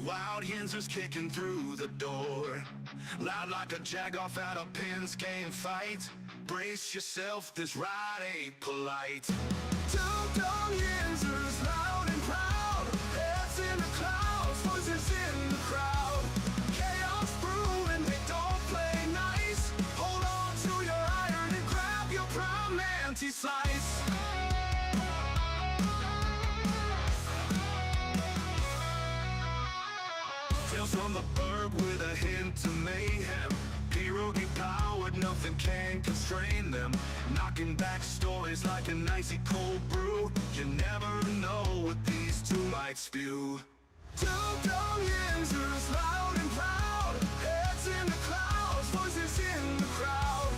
Wild Yinzers kicking through the door, loud like a jag-off at a pins game fight. Brace yourself, this ride ain't polite. Dum Yinzers, loud and proud, heads in the clouds, voices in the crowd. Chaos brewing, they don't play nice. Hold on to your iron and grab your prime anti-slice. Tales from the burg with a hint of mayhem. Pierogi powered, nothing can constrain them. Knocking back stories like an icy cold brew. You never know what these two might spew. Dum Yinzers, loud and proud, heads in the clouds, voices in the crowd.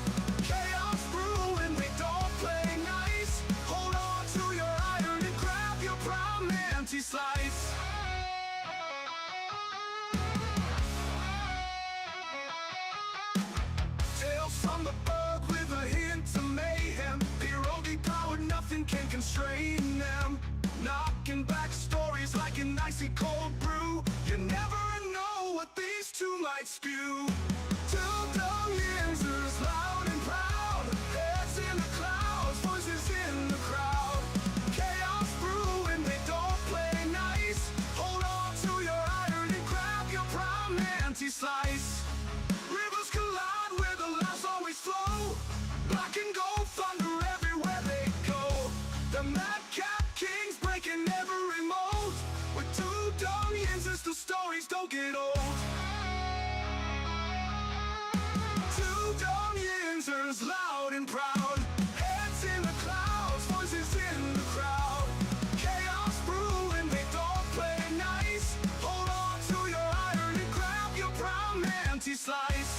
Chaos brewing, they don't play nice. Hold on to your iron and grab your prime anti-slice. From the bug with a hint of mayhem. Pierogi powered, nothing can constrain them. Knocking back stories like an icy cold brew. You never know what these two might spew. Dum Yinzers, loud and proud, heads in the clouds, voices in the crowd. Chaos brewing, they don't play nice. Hold on to your iron and grab your prime anti-slice. Rivers collide where the laughs always flow. Black and gold thunder everywhere they go. The madcap kings breaking every mold. With two Dum Yinzers, the stories don't get old. Two Dum Yinzers, loud and proud, heads in the clouds, voices in the crowd. Chaos brewing, they don't play nice. Hold on to your iron and grab your prime anti-slice.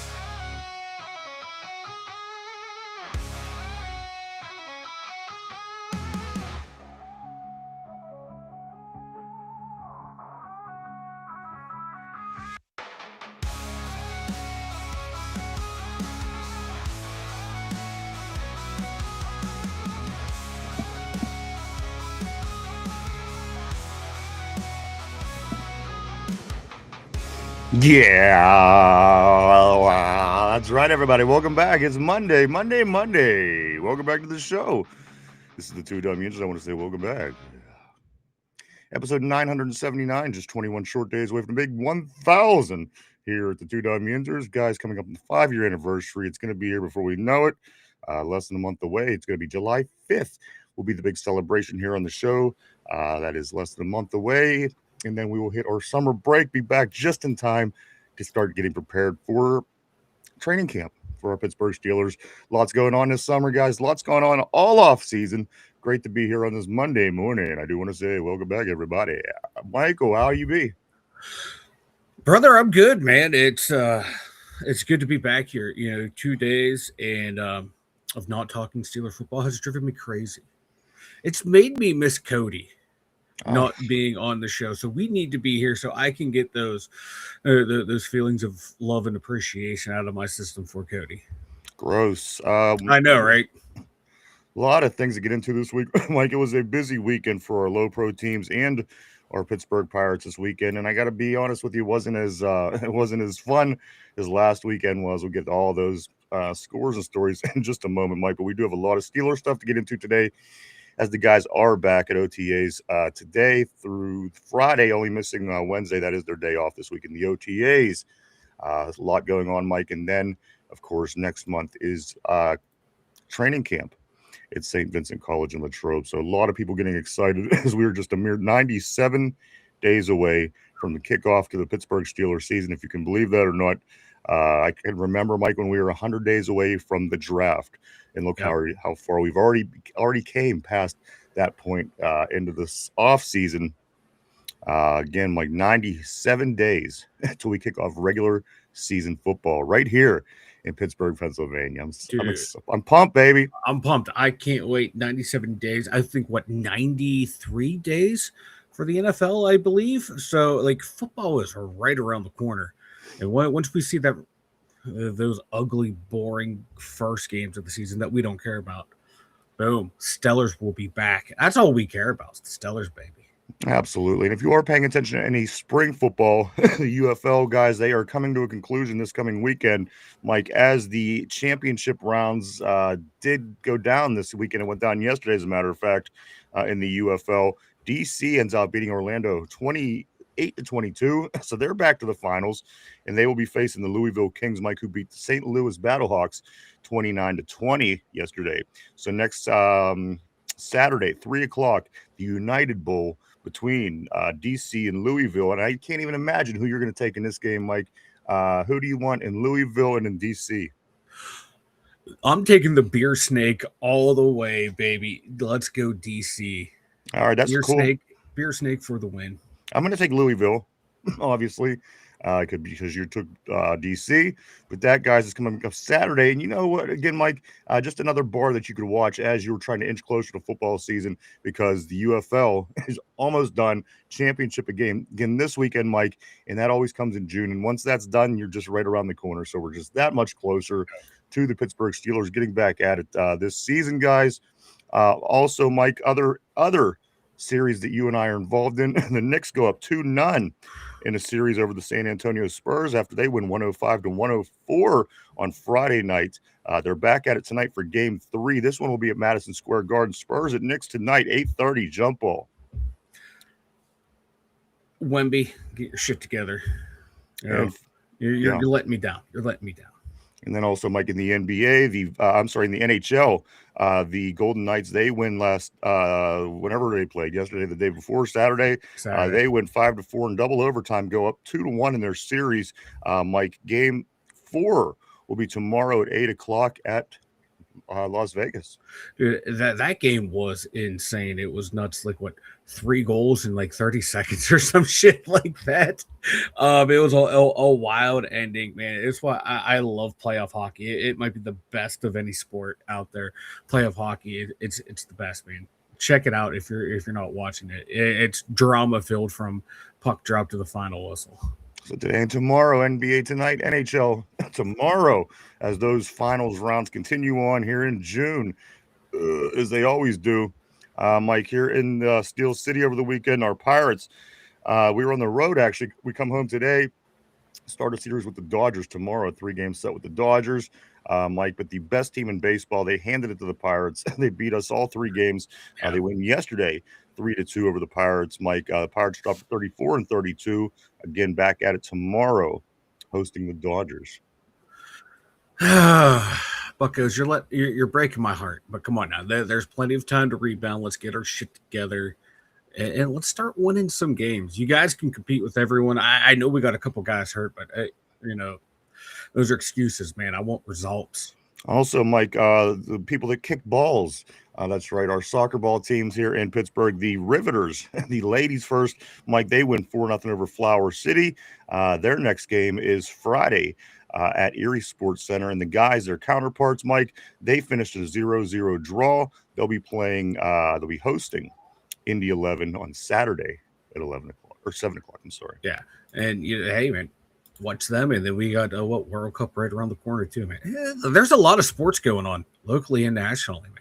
Yeah, that's right, everybody. Welcome back. It's Monday. Welcome back to the show. This is the two Dum Yinzers. I want to say welcome back. Episode 979, just 21 short days away from the big 1,000 here at the two Dum Yinzers. Guys, coming up on the 5-year anniversary. It's going to be here before we know it. Less than a month away. It's going to be July 5th. Will be the big celebration here on the show. That is less than a month away. And then we will hit our summer break, be back just in time to start getting prepared for training camp for our Pittsburgh Steelers. Lots going on this summer, guys. Lots going on all off season. Great to be here on this Monday morning. I do want to say welcome back, everybody. Michael, how you be? Brother, I'm good, man. It's good to be back here. 2 days and of not talking Steeler football has driven me crazy. It's made me miss Cody. Not being on the show, so we need to be here so I can get those feelings of love and appreciation out of my system for Cody. Gross. I know, right? A lot of things to get into this week, Mike. It was a busy weekend for our low pro teams and our Pittsburgh Pirates this weekend, and I got to be honest with you, it wasn't as fun as last weekend was. We'll get to all those scores and stories in just a moment, Mike. But we do have a lot of Steelers stuff to get into today, as the guys are back at OTAs today through Friday, only missing Wednesday. That is their day off this week in the OTAs. There's a lot going on, Mike. And then, of course, next month is training camp at St. Vincent College in Latrobe. So a lot of people getting excited as we are just a mere 97 days away from the kickoff to the Pittsburgh Steelers season, if you can believe that or not. I can remember, Mike, when we were 100 days away from the draft. And look how far we've already came past that point into this off season. Again, like 97 days until we kick off regular season football right here in Pittsburgh, Pennsylvania. I'm pumped, baby. I'm pumped. I can't wait. 97 days. I think 93 days for the NFL, I believe. So football is right around the corner, and once we see that. Those ugly, boring first games of the season that we don't care about. Boom. Stellars will be back. That's all we care about is the Stellars, baby. Absolutely. And if you are paying attention to any spring football, the UFL guys, they are coming to a conclusion this coming weekend. Mike, as the championship rounds did go down this weekend, it went down yesterday, as a matter of fact, in the UFL. DC ends up beating Orlando 28-22. So they're back to the finals, and they will be facing the Louisville Kings, Mike, who beat the St. Louis Battlehawks 29-20 yesterday. So next Saturday, 3 o'clock, the United Bowl between DC and Louisville. And I can't even imagine who you're going to take in this game, Mike. Who do you want in Louisville and in DC? I'm taking the beer snake all the way, baby. Let's go DC. All right, that's cool. Beer snake for the win. I'm going to take Louisville, obviously, because you took DC. But that, guys, is coming up Saturday. And you know what? Again, Mike, just another bar that you could watch as you were trying to inch closer to football season, because the UFL is almost done. Championship again this weekend, Mike, and that always comes in June. And once that's done, you're just right around the corner. So we're just that much closer to the Pittsburgh Steelers getting back at it this season, guys. Also, Mike, other series that you and I are involved in, the Knicks go up 2-0 in a series over the San Antonio Spurs after they win 105-104 on Friday night. They're back at it tonight for Game 3. This one will be at Madison Square Garden. Spurs at Knicks tonight, 8:30 jump ball. Wemby, get your shit together. You're letting me down. You're letting me down. And then also, Mike, in the NBA, in the NHL, the Golden Knights, they win whenever they played yesterday, the day before Saturday. They win 5-4 in double overtime, go up 2-1 in their series. Mike, Game 4 will be tomorrow at 8 o'clock at Las Vegas. Dude, that game was insane. It was nuts. Like, what, 3 goals in like 30 seconds or some shit like that. It was a wild ending, man. It's why I love playoff hockey. It might be the best of any sport out there. Playoff hockey, it's the best, man. Check it out if you're not watching it. It's drama filled from puck drop to the final whistle. So today and tomorrow, NBA tonight, NHL tomorrow, as those finals rounds continue on here in June, as they always do. Mike, here in Steel City over the weekend, our Pirates, we were on the road, actually. We come home today, start a series with the Dodgers tomorrow, a 3-game set with the Dodgers. Mike, but the best team in baseball, they handed it to the Pirates. They beat us all 3 games. They win yesterday 3-2 over the Pirates. Mike, the Pirates dropped 34-32. Again, back at it tomorrow, hosting the Dodgers. Buckos, you're breaking my heart. But come on now, there's plenty of time to rebound. Let's get our shit together, and let's start winning some games. You guys can compete with everyone. I know we got a couple guys hurt, but those are excuses, man. I want results. Also, Mike, the people that kick balls. That's right. Our soccer ball teams here in Pittsburgh, the Riveters, the ladies first. Mike, they win 4-0 over Flower City. Their next game is Friday at Erie Sports Center. And the guys, their counterparts, Mike, they finished a 0-0 draw. They'll be hosting Indy 11 on Saturday at 11 o'clock or 7 o'clock. I'm sorry. Yeah. And, hey, man, watch them. And then we got World Cup right around the corner, too, man. There's a lot of sports going on locally and nationally, man.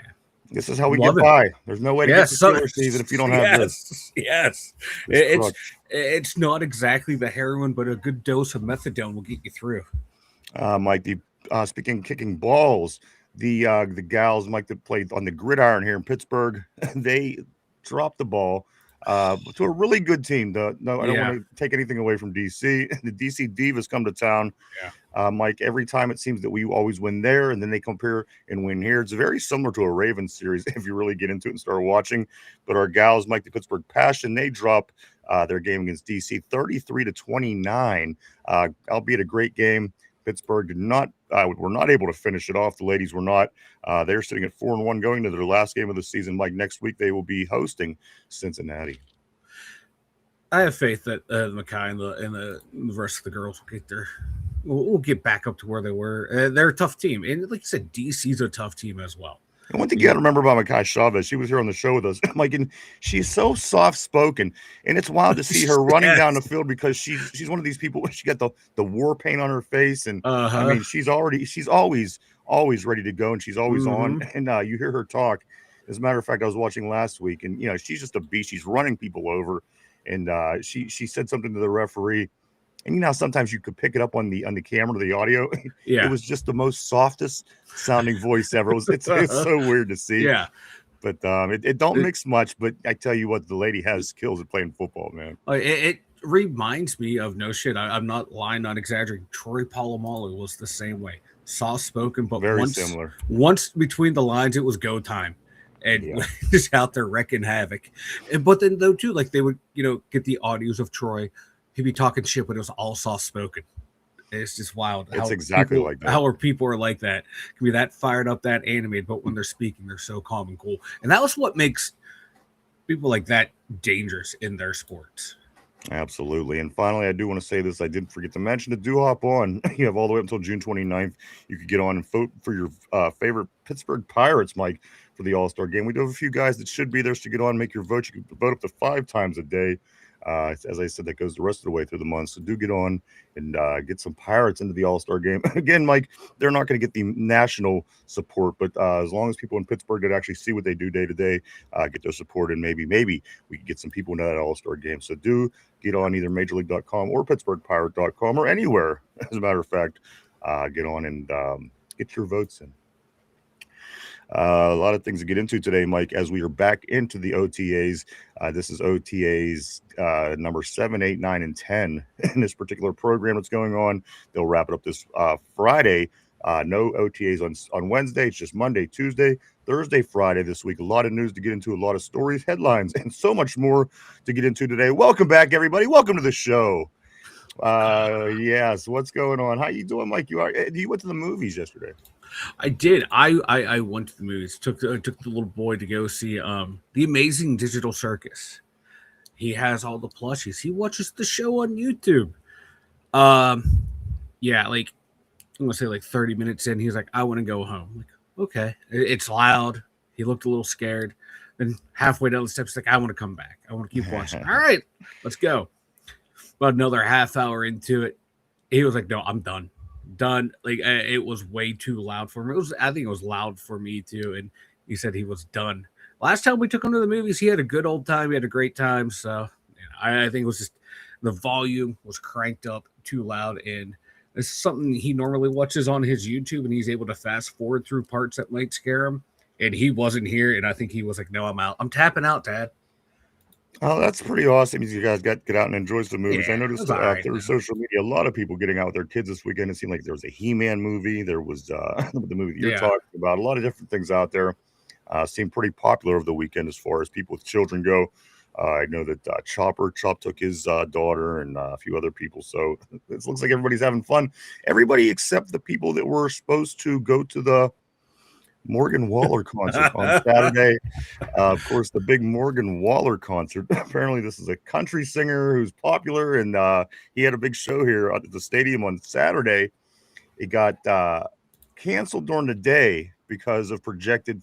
This is how we get by. There's no way to get the Steelers season if you don't have this. Yes. It's not exactly the heroin, but a good dose of methadone will get you through. Mike, speaking of kicking balls, the gals, Mike, that played on the gridiron here in Pittsburgh, they dropped the ball to a really good team. I don't want to take anything away from DC. The DC Divas come to town. Yeah. Mike, every time it seems that we always win there, and then they come here and win here. It's very similar to a Ravens series if you really get into it and start watching. But our gals, Mike, the Pittsburgh Passion, they drop their game against DC 33-29, albeit a great game. Pittsburgh were not able to finish it off. The ladies were not. They're sitting at 4-1 going to their last game of the season. Mike, next week they will be hosting Cincinnati. I have faith that Mackay and the rest of the girls will get there. We'll get back up to where they were. They're a tough team. And like you said, DC's a tough team as well. And one thing you got to remember about Mackay Chavez, she was here on the show with us, Mike, and she's so soft-spoken, and it's wild to see her running down the field because she's one of these people where she got the war paint on her face, and I mean she's always ready to go, and she's always on, and you hear her talk. As a matter of fact, I was watching last week, and she's just a beast. She's running people over, and she said something to the referee. And sometimes you could pick it up on the camera, the audio. It Yeah. was just the most softest sounding voice ever. It's so weird to see. Yeah. But it don't mix much. But I tell you what, the lady has skills at playing football, man. It reminds me of, no shit, I'm not lying, not exaggerating. Troy Polamalu was the same way. Soft spoken, but Very similar. Once between the lines, it was go time. And Yeah. just out there wrecking havoc. But then though too, like they would, get the audios of Troy. He'd be talking shit, but it was all soft spoken. It's just wild. It's exactly like that. How are people are like that? Can be that fired up, that animated, but when they're speaking, they're so calm and cool. And that was what makes people like that dangerous in their sports. Absolutely. And finally, I do want to say this. I didn't forget to mention it. Do hop on. You have all the way up until June 29th. You could get on and vote for your favorite Pittsburgh Pirates, Mike, for the All-Star game. We do have a few guys that should be there, so get on, make your vote. You can vote up to 5 times a day. As I said, that goes the rest of the way through the month. So do get on and get some Pirates into the All-Star game. Again, Mike, they're not going to get the national support, but as long as people in Pittsburgh that actually see what they do day to day, get their support, and maybe we can get some people into that All-Star game. So do get on either MajorLeague.com or PittsburghPirate.com or anywhere, as a matter of fact. Get on and get your votes in. A lot of things to get into today, Mike, as we are back into the OTAs. This is OTAs number 7, 8, 9, and 10 in this particular program that's going on. They'll wrap it up this Friday. No OTAs on Wednesday. It's just Monday, Tuesday, Thursday, Friday this week. A lot of news to get into, a lot of stories, headlines, and so much more to get into today. Welcome back, everybody. Welcome to the show. Yes, what's going on? How you doing, Mike? You went to the movies yesterday. I did. I went to the movies. Took the little boy to go see The Amazing Digital Circus. He has all the plushies. He watches the show on YouTube. Yeah, like I'm gonna say like 30 minutes in, he's like, I want to go home. I'm like, okay. It's loud. He looked a little scared. Then halfway down the steps, like, I want to come back. I want to keep watching. All right, let's go. About another half hour into it, he was like, no, I'm done. Like it was way too loud for him. I think it was loud for me too. And he said he was done. Last time we took him to the movies, he had a good old time. He had a great time. So I think it was just the volume was cranked up too loud. And this is something he normally watches on his YouTube, and he's able to fast forward through parts that might scare him. And he wasn't here. And I think he was like, no, I'm out. I'm tapping out, Dad. Oh, that's pretty awesome. You guys get out and enjoy some movies. Yeah, I noticed through social media, a lot of people getting out with their kids this weekend. It seemed like there was a He-Man movie. There was the movie that you're talking about. A lot of different things out there. Seemed pretty popular over the weekend as far as people with children go. I know that Chop took his daughter and a few other people. So it looks like everybody's having fun. Everybody except the people that were supposed to go to the Morgan Waller concert on Saturday. Of course, the big Morgan Waller concert. Apparently, this is a country singer who's popular, and he had a big show here at the stadium on Saturday. It got canceled during the day because of projected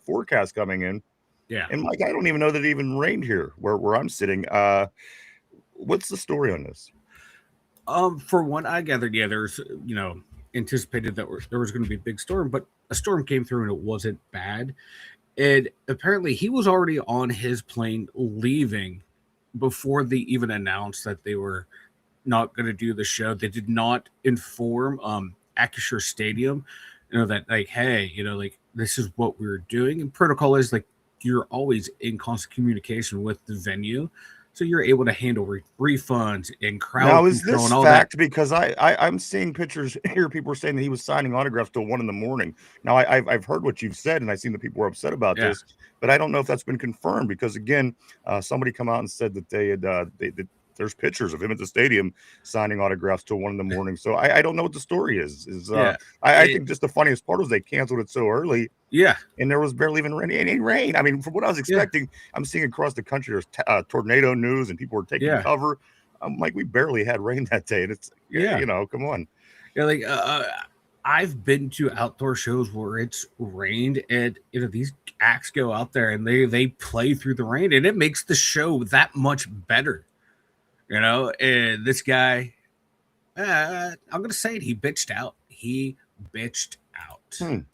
forecast coming in. Yeah. And Mike, I don't even know that it even rained here where I'm sitting. What's the story on this? From what I gathered, there's anticipated that there was going to be a big storm, but a storm came through and it wasn't bad. And apparently he was already on his plane leaving before they even announced that they were not going to do the show. They did not inform Acrisure Stadium, that like, hey, like this is what we're doing. And protocol is like you're always in constant communication with the venue. So you're able to handle refunds and crowd now, is control this and all fact? that. Because I'm seeing pictures here. People are saying that he was signing autographs till 1 a.m. Now, I've heard what you've said, and I've seen that people are upset about this, but I don't know if that's been confirmed. Because again, somebody come out and said that that there's pictures of him at the stadium signing autographs till 1 a.m. So I don't know what the story is. I think just the funniest part was they canceled it so early. Yeah. And there was barely even any rain. I mean, from what I was expecting, I'm seeing across the country there's tornado news and people were taking cover. I'm like, we barely had rain that day. And it's, come on. Yeah, like I've been to outdoor shows where it's rained and, these acts go out there and they play through the rain and it makes the show that much better. And this guy, I'm going to say it, he bitched out.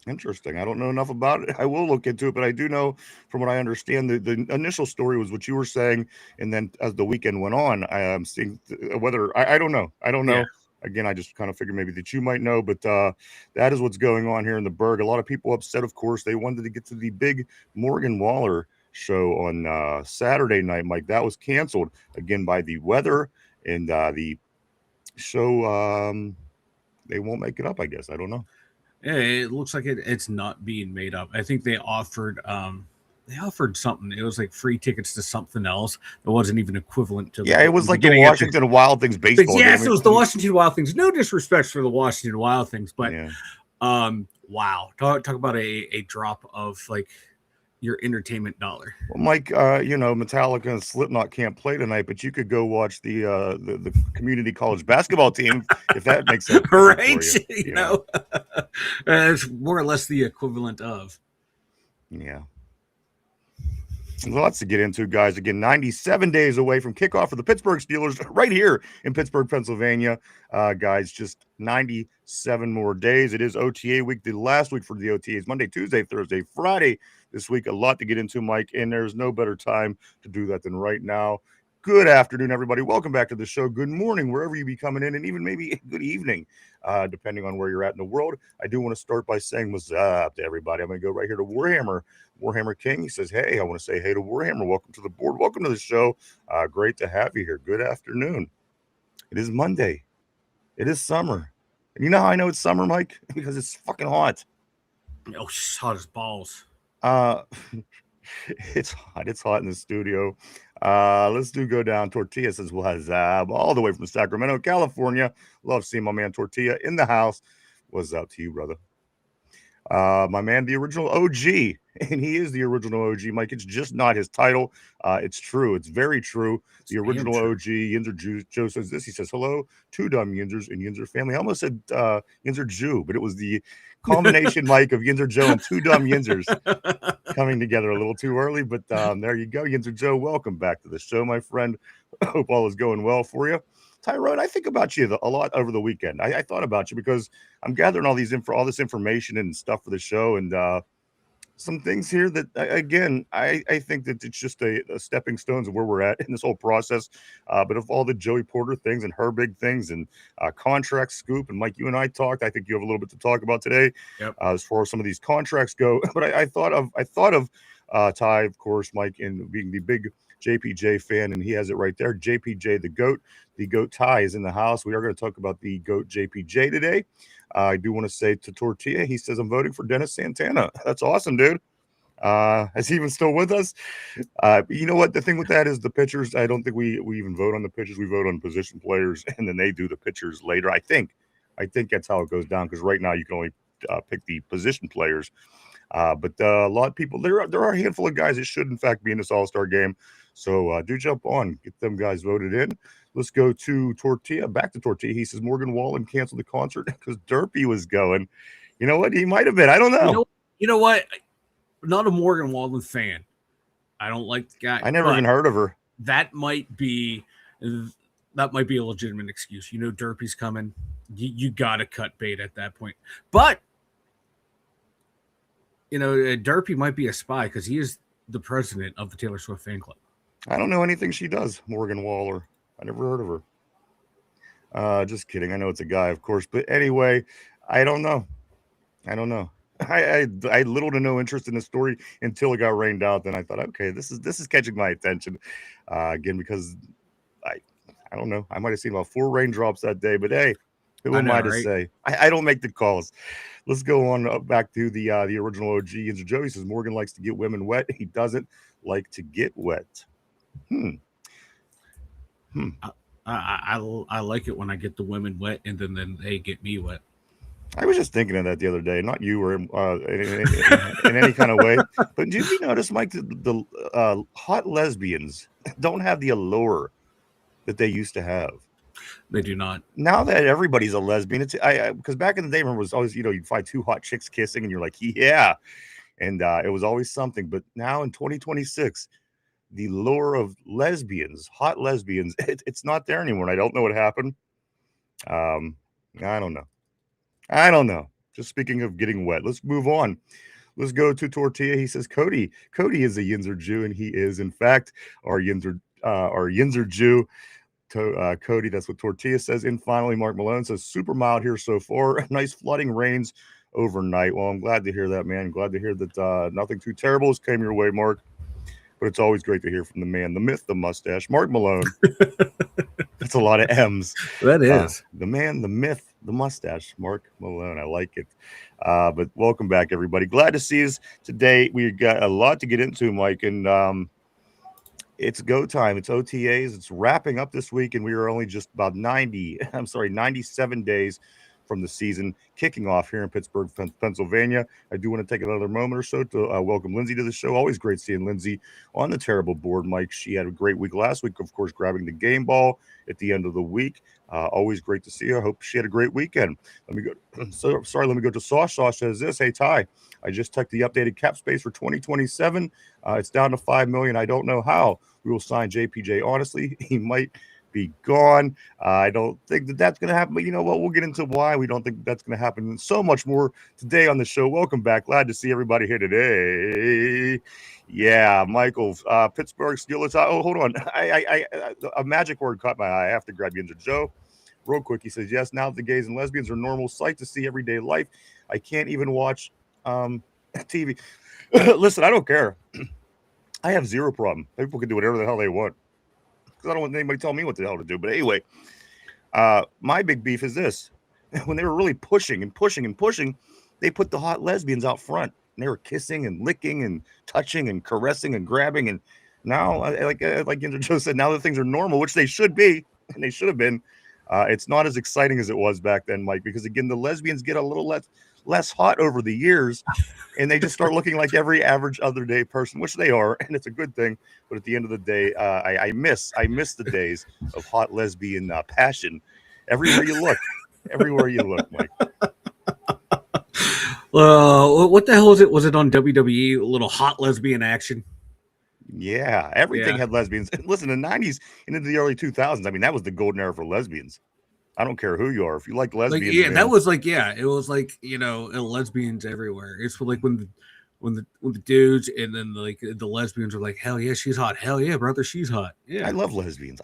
Interesting. I don't know enough about it. I will look into it, but I do know from what I understand, the initial story was what you were saying, and then as the weekend went on, I am seeing whether I don't know. I don't Yeah. know. Again, I just kind of figured maybe that you might know, but that is what's going on here in the Berg. A lot of people upset, of course. They wanted to get to the big Morgan Waller show on Saturday night, Mike. That was canceled again by the weather, and the show they won't make it up, I guess. I don't know. Yeah, it looks like it's not being made up. I think they offered something. It was like free tickets to something else that wasn't even equivalent to Yeah, it was like the beginning of the- Washington Wild Things baseball Yes, game. it was the Washington Wild Things. No disrespect for the Washington Wild Things, but Yeah. wow, talk about a drop of like your entertainment dollar. Well, Mike, Metallica and Slipknot can't play tonight, but you could go watch the community college basketball team if that makes sense. Right? For you, You know? It's more or less the equivalent of. Yeah. Lots to get into, guys. Again, 97 days away from kickoff for the Pittsburgh Steelers right here in Pittsburgh, Pennsylvania. Guys, just 97 more days. It is OTA week, the last week for the OTAs. Monday, Tuesday, Thursday, Friday this week. A lot to get into, Mike, and there's no better time to do that than right now. Good afternoon, everybody. Welcome back to the show. Good morning, wherever you be coming in, and even maybe good evening, depending on where you're at in the world. I do want to start by saying what's up to everybody. I'm going to go right here to Warhammer King. He says, hey, I want to say hey to Warhammer. Welcome to the board. Welcome to the show. Great to have you here. Good afternoon. It is Monday. It is summer. And you know how I know it's summer, Mike? Because it's fucking hot. Oh, it's hot as balls. It's hot. It's hot in the studio. Let's go down. Tortilla says, what's up? All the way from Sacramento, California. Love seeing my man Tortilla in the house. What's up to you, brother? My man, the original OG, and he is the original OG, Mike. It's just not his title. It's true. It's very true. The original OG, Yinzer Joe says this. He says, hello to Dum Yinzers and Yinzer family. I almost said Yinzer Jew, but it was the combination, Mike, of Yinzer Joe and two Dum Yinzers coming together a little too early. But there you go, Yinzer Joe. Welcome back to the show, my friend. Hope all is going well for you. Tyrone, I think about you a lot over the weekend. I thought about you because I'm gathering all this information and stuff for the show, and some things here that, again, I think that it's just a stepping stones of where we're at in this whole process. But of all the Joey Porter things and Herbig things and contract scoop, and Mike, you and I talked. I think you have a little bit to talk about today, as far as some of these contracts go. But I thought of Ty, of course, Mike, and being the big JPJ fan, and he has it right there. JPJ, the GOAT. The GOAT Ty is in the house. We are going to talk about the GOAT JPJ today. I do want to say to Tortilla, he says, I'm voting for Dennis Santana. That's awesome, dude. Is he even still with us? You know what? The thing with that is the pitchers. I don't think we even vote on the pitchers. We vote on position players, and then they do the pitchers later. I think that's how it goes down, because right now you can only pick the position players. But a lot of people, there are a handful of guys that should, in fact, be in this all-star game. So do jump on, get them guys voted in. Let's go to Tortilla. Back to Tortilla. He says Morgan Wallen canceled the concert because Derpy was going. You know what? He might have been. I don't know. You know what? I'm not a Morgan Wallen fan. I don't like the guy. I never even heard of her. That might be a legitimate excuse. You know, Derpy's coming. You got to cut bait at that point. But you know, Derpy might be a spy because he is the president of the Taylor Swift fan club. I don't know anything she does, Morgan Waller. I never heard of her. Just kidding. I know it's a guy, of course. But anyway, I don't know. I had little to no interest in the story until it got rained out. Then I thought, okay, this is catching my attention again, because I don't know. I might have seen about 4 raindrops that day, but hey, who am I to say? I don't make the calls. Let's go on back to the original OG. And Joey says Morgan likes to get women wet. He doesn't like to get wet. I like it when I get the women wet and then they get me wet. I was just thinking of that the other day. Not you or in any kind of way. But did you notice, Mike, the hot lesbians don't have the allure that they used to have? They do not. Now that everybody's a lesbian, it's because back in the day, remember, it was always, you'd find 2 hot chicks kissing and you're like, yeah. And it was always something. But now in 2026, the lure of lesbians, hot lesbians, it's not there anymore. And I don't know what happened. I don't know. Just speaking of getting wet, let's move on. Let's go to Tortilla. He says Cody is a Yinzer Jew, and he is in fact our Yinzer Jew. Cody, that's what Tortilla says. And finally, Mark Malone says super mild here so far. Nice flooding rains overnight. Well, I'm glad to hear that, man. Glad to hear that nothing too terrible has came your way, Mark. But it's always great to hear from the man, the myth, the mustache, Mark Malone. That's a lot of M's. That is. The man, the myth, the mustache, Mark Malone. I like it. But welcome back, everybody. Glad to see us today. We got a lot to get into, Mike, and it's go time. It's OTAs. It's wrapping up this week, and we are only just about 97 days from the season kicking off here in Pittsburgh, Pennsylvania. I do want to take another moment or so to welcome Lindsay to the show. Always great seeing Lindsay on the terrible board, Mike. She had a great week last week, of course, grabbing the game ball at the end of the week. Always great to see her. Hope she had a great weekend. Let me go. Let me go to Sauce. Sauce says this. Hey, Ty, I just checked the updated cap space for 2027. It's down to $5 million. I don't know how we will sign JPJ. Honestly, he might be gone. I don't think that's going to happen, but you know what? We'll get into why we don't think that's going to happen and so much more today on the show. Welcome back. Glad to see everybody here today. Yeah, Michael, Pittsburgh Steelers. Oh, hold on. A magic word caught my eye. I have to grab Yinzer Joe real quick. He says, yes, now the gays and lesbians are normal sight to see everyday life. I can't even watch TV. Listen, I don't care. I have zero problem. People can do whatever the hell they want. I don't want anybody telling me what the hell to do. But anyway, my big beef is this. When they were really pushing, they put the hot lesbians out front. And they were kissing and licking and touching and caressing and grabbing. And now, like Yinzer Joe said, now the things are normal, which they should be, and they should have been. It's not as exciting as it was back then, Mike, because, again, the lesbians get a little less hot over the years, and they just start looking like every average other day person, which they are, and it's a good thing. But at the end of the day, I miss the days of hot lesbian passion everywhere you look, Mike. What the hell is it? Was it on WWE? A little hot lesbian action? Yeah, everything had lesbians. Listen, in the 90s and into the early 2000s, I mean, that was the golden era for lesbians. I don't care who you are. If you like lesbians, it was like lesbians everywhere. It's like when the dudes and then like the lesbians are like, hell yeah, she's hot. Hell yeah, brother, she's hot. Yeah, I love lesbians.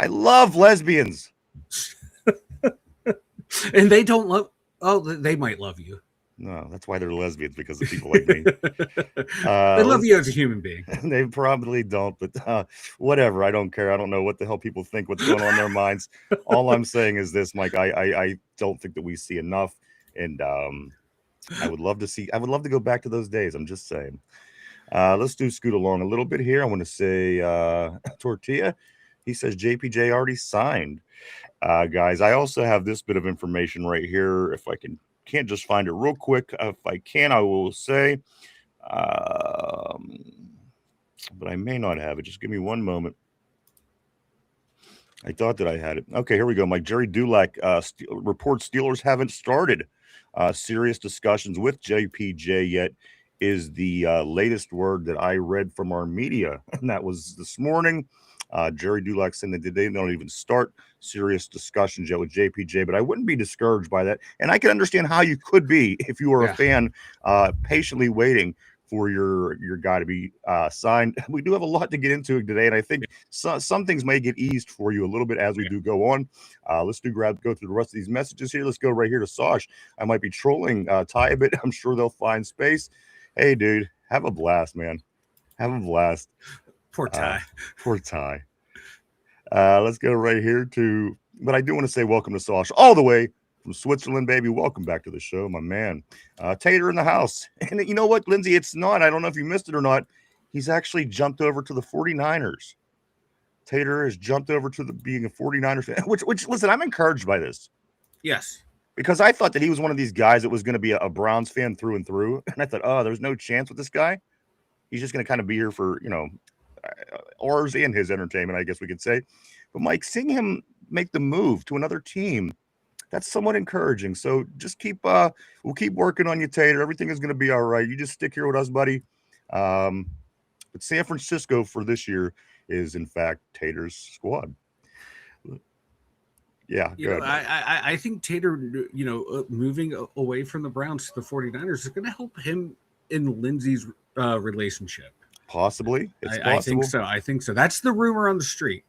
And they don't love. Oh, they might love you. No, that's why they're lesbians, because of people like me. They love you as a human being. They probably don't, but whatever. I don't care. I don't know what the hell people think, what's going on in their minds. All I'm saying is this, Mike. I don't think that we see enough, and I would love to go back to those days. I'm just saying. Let's scoot along a little bit here. I want to say Tortilla. He says JPJ already signed. Guys, I also have this bit of information right here. If I can't just find it real quick. If I can, I will say, but I may not have it. Just give me one moment. I thought that I had it. Okay, here we go. Mike Jerry Dulac reports Steelers haven't started serious discussions with JPJ yet, is the latest word that I read from our media. And that was this morning. Jerry Dulac saying that they don't even start serious discussions yet with JPJ, but I wouldn't be discouraged by that. And I can understand how you could be if you are a fan patiently waiting for your guy to be signed. We do have a lot to get into today, and I think some things may get eased for you a little bit as we do go on. Let's go through the rest of these messages here. Let's go right here to Sosh. I might be trolling Ty a bit. I'm sure they'll find space. Hey, dude, have a blast, man. Have a blast. Poor Ty. Poor Ty. Let's go right here but I do want to say welcome to Sosh all the way from Switzerland, baby. Welcome back to the show, my man. Tater in the house. And you know what, Lindsay? It's not. I don't know if you missed it or not. He's actually jumped over to the 49ers. Tater has jumped over to being a 49ers fan, which listen, I'm encouraged by this. Yes. Because I thought that he was one of these guys that was going to be a Browns fan through and through. And I thought, oh, there's no chance with this guy. He's just going to kind of be here for, ours and his entertainment, I guess we could say. But Mike, seeing him make the move to another team, that's somewhat encouraging. So just we'll keep working on you, Tater. Everything is going to be all right. You just stick here with us, buddy. But San Francisco for this year is, in fact, Tater's squad. Yeah, You know, good. I think Tater, moving away from the Browns to the 49ers is going to help him in Lindsey's relationship. Possibly. It's I think possible. so. I think so. That's the rumor on the street.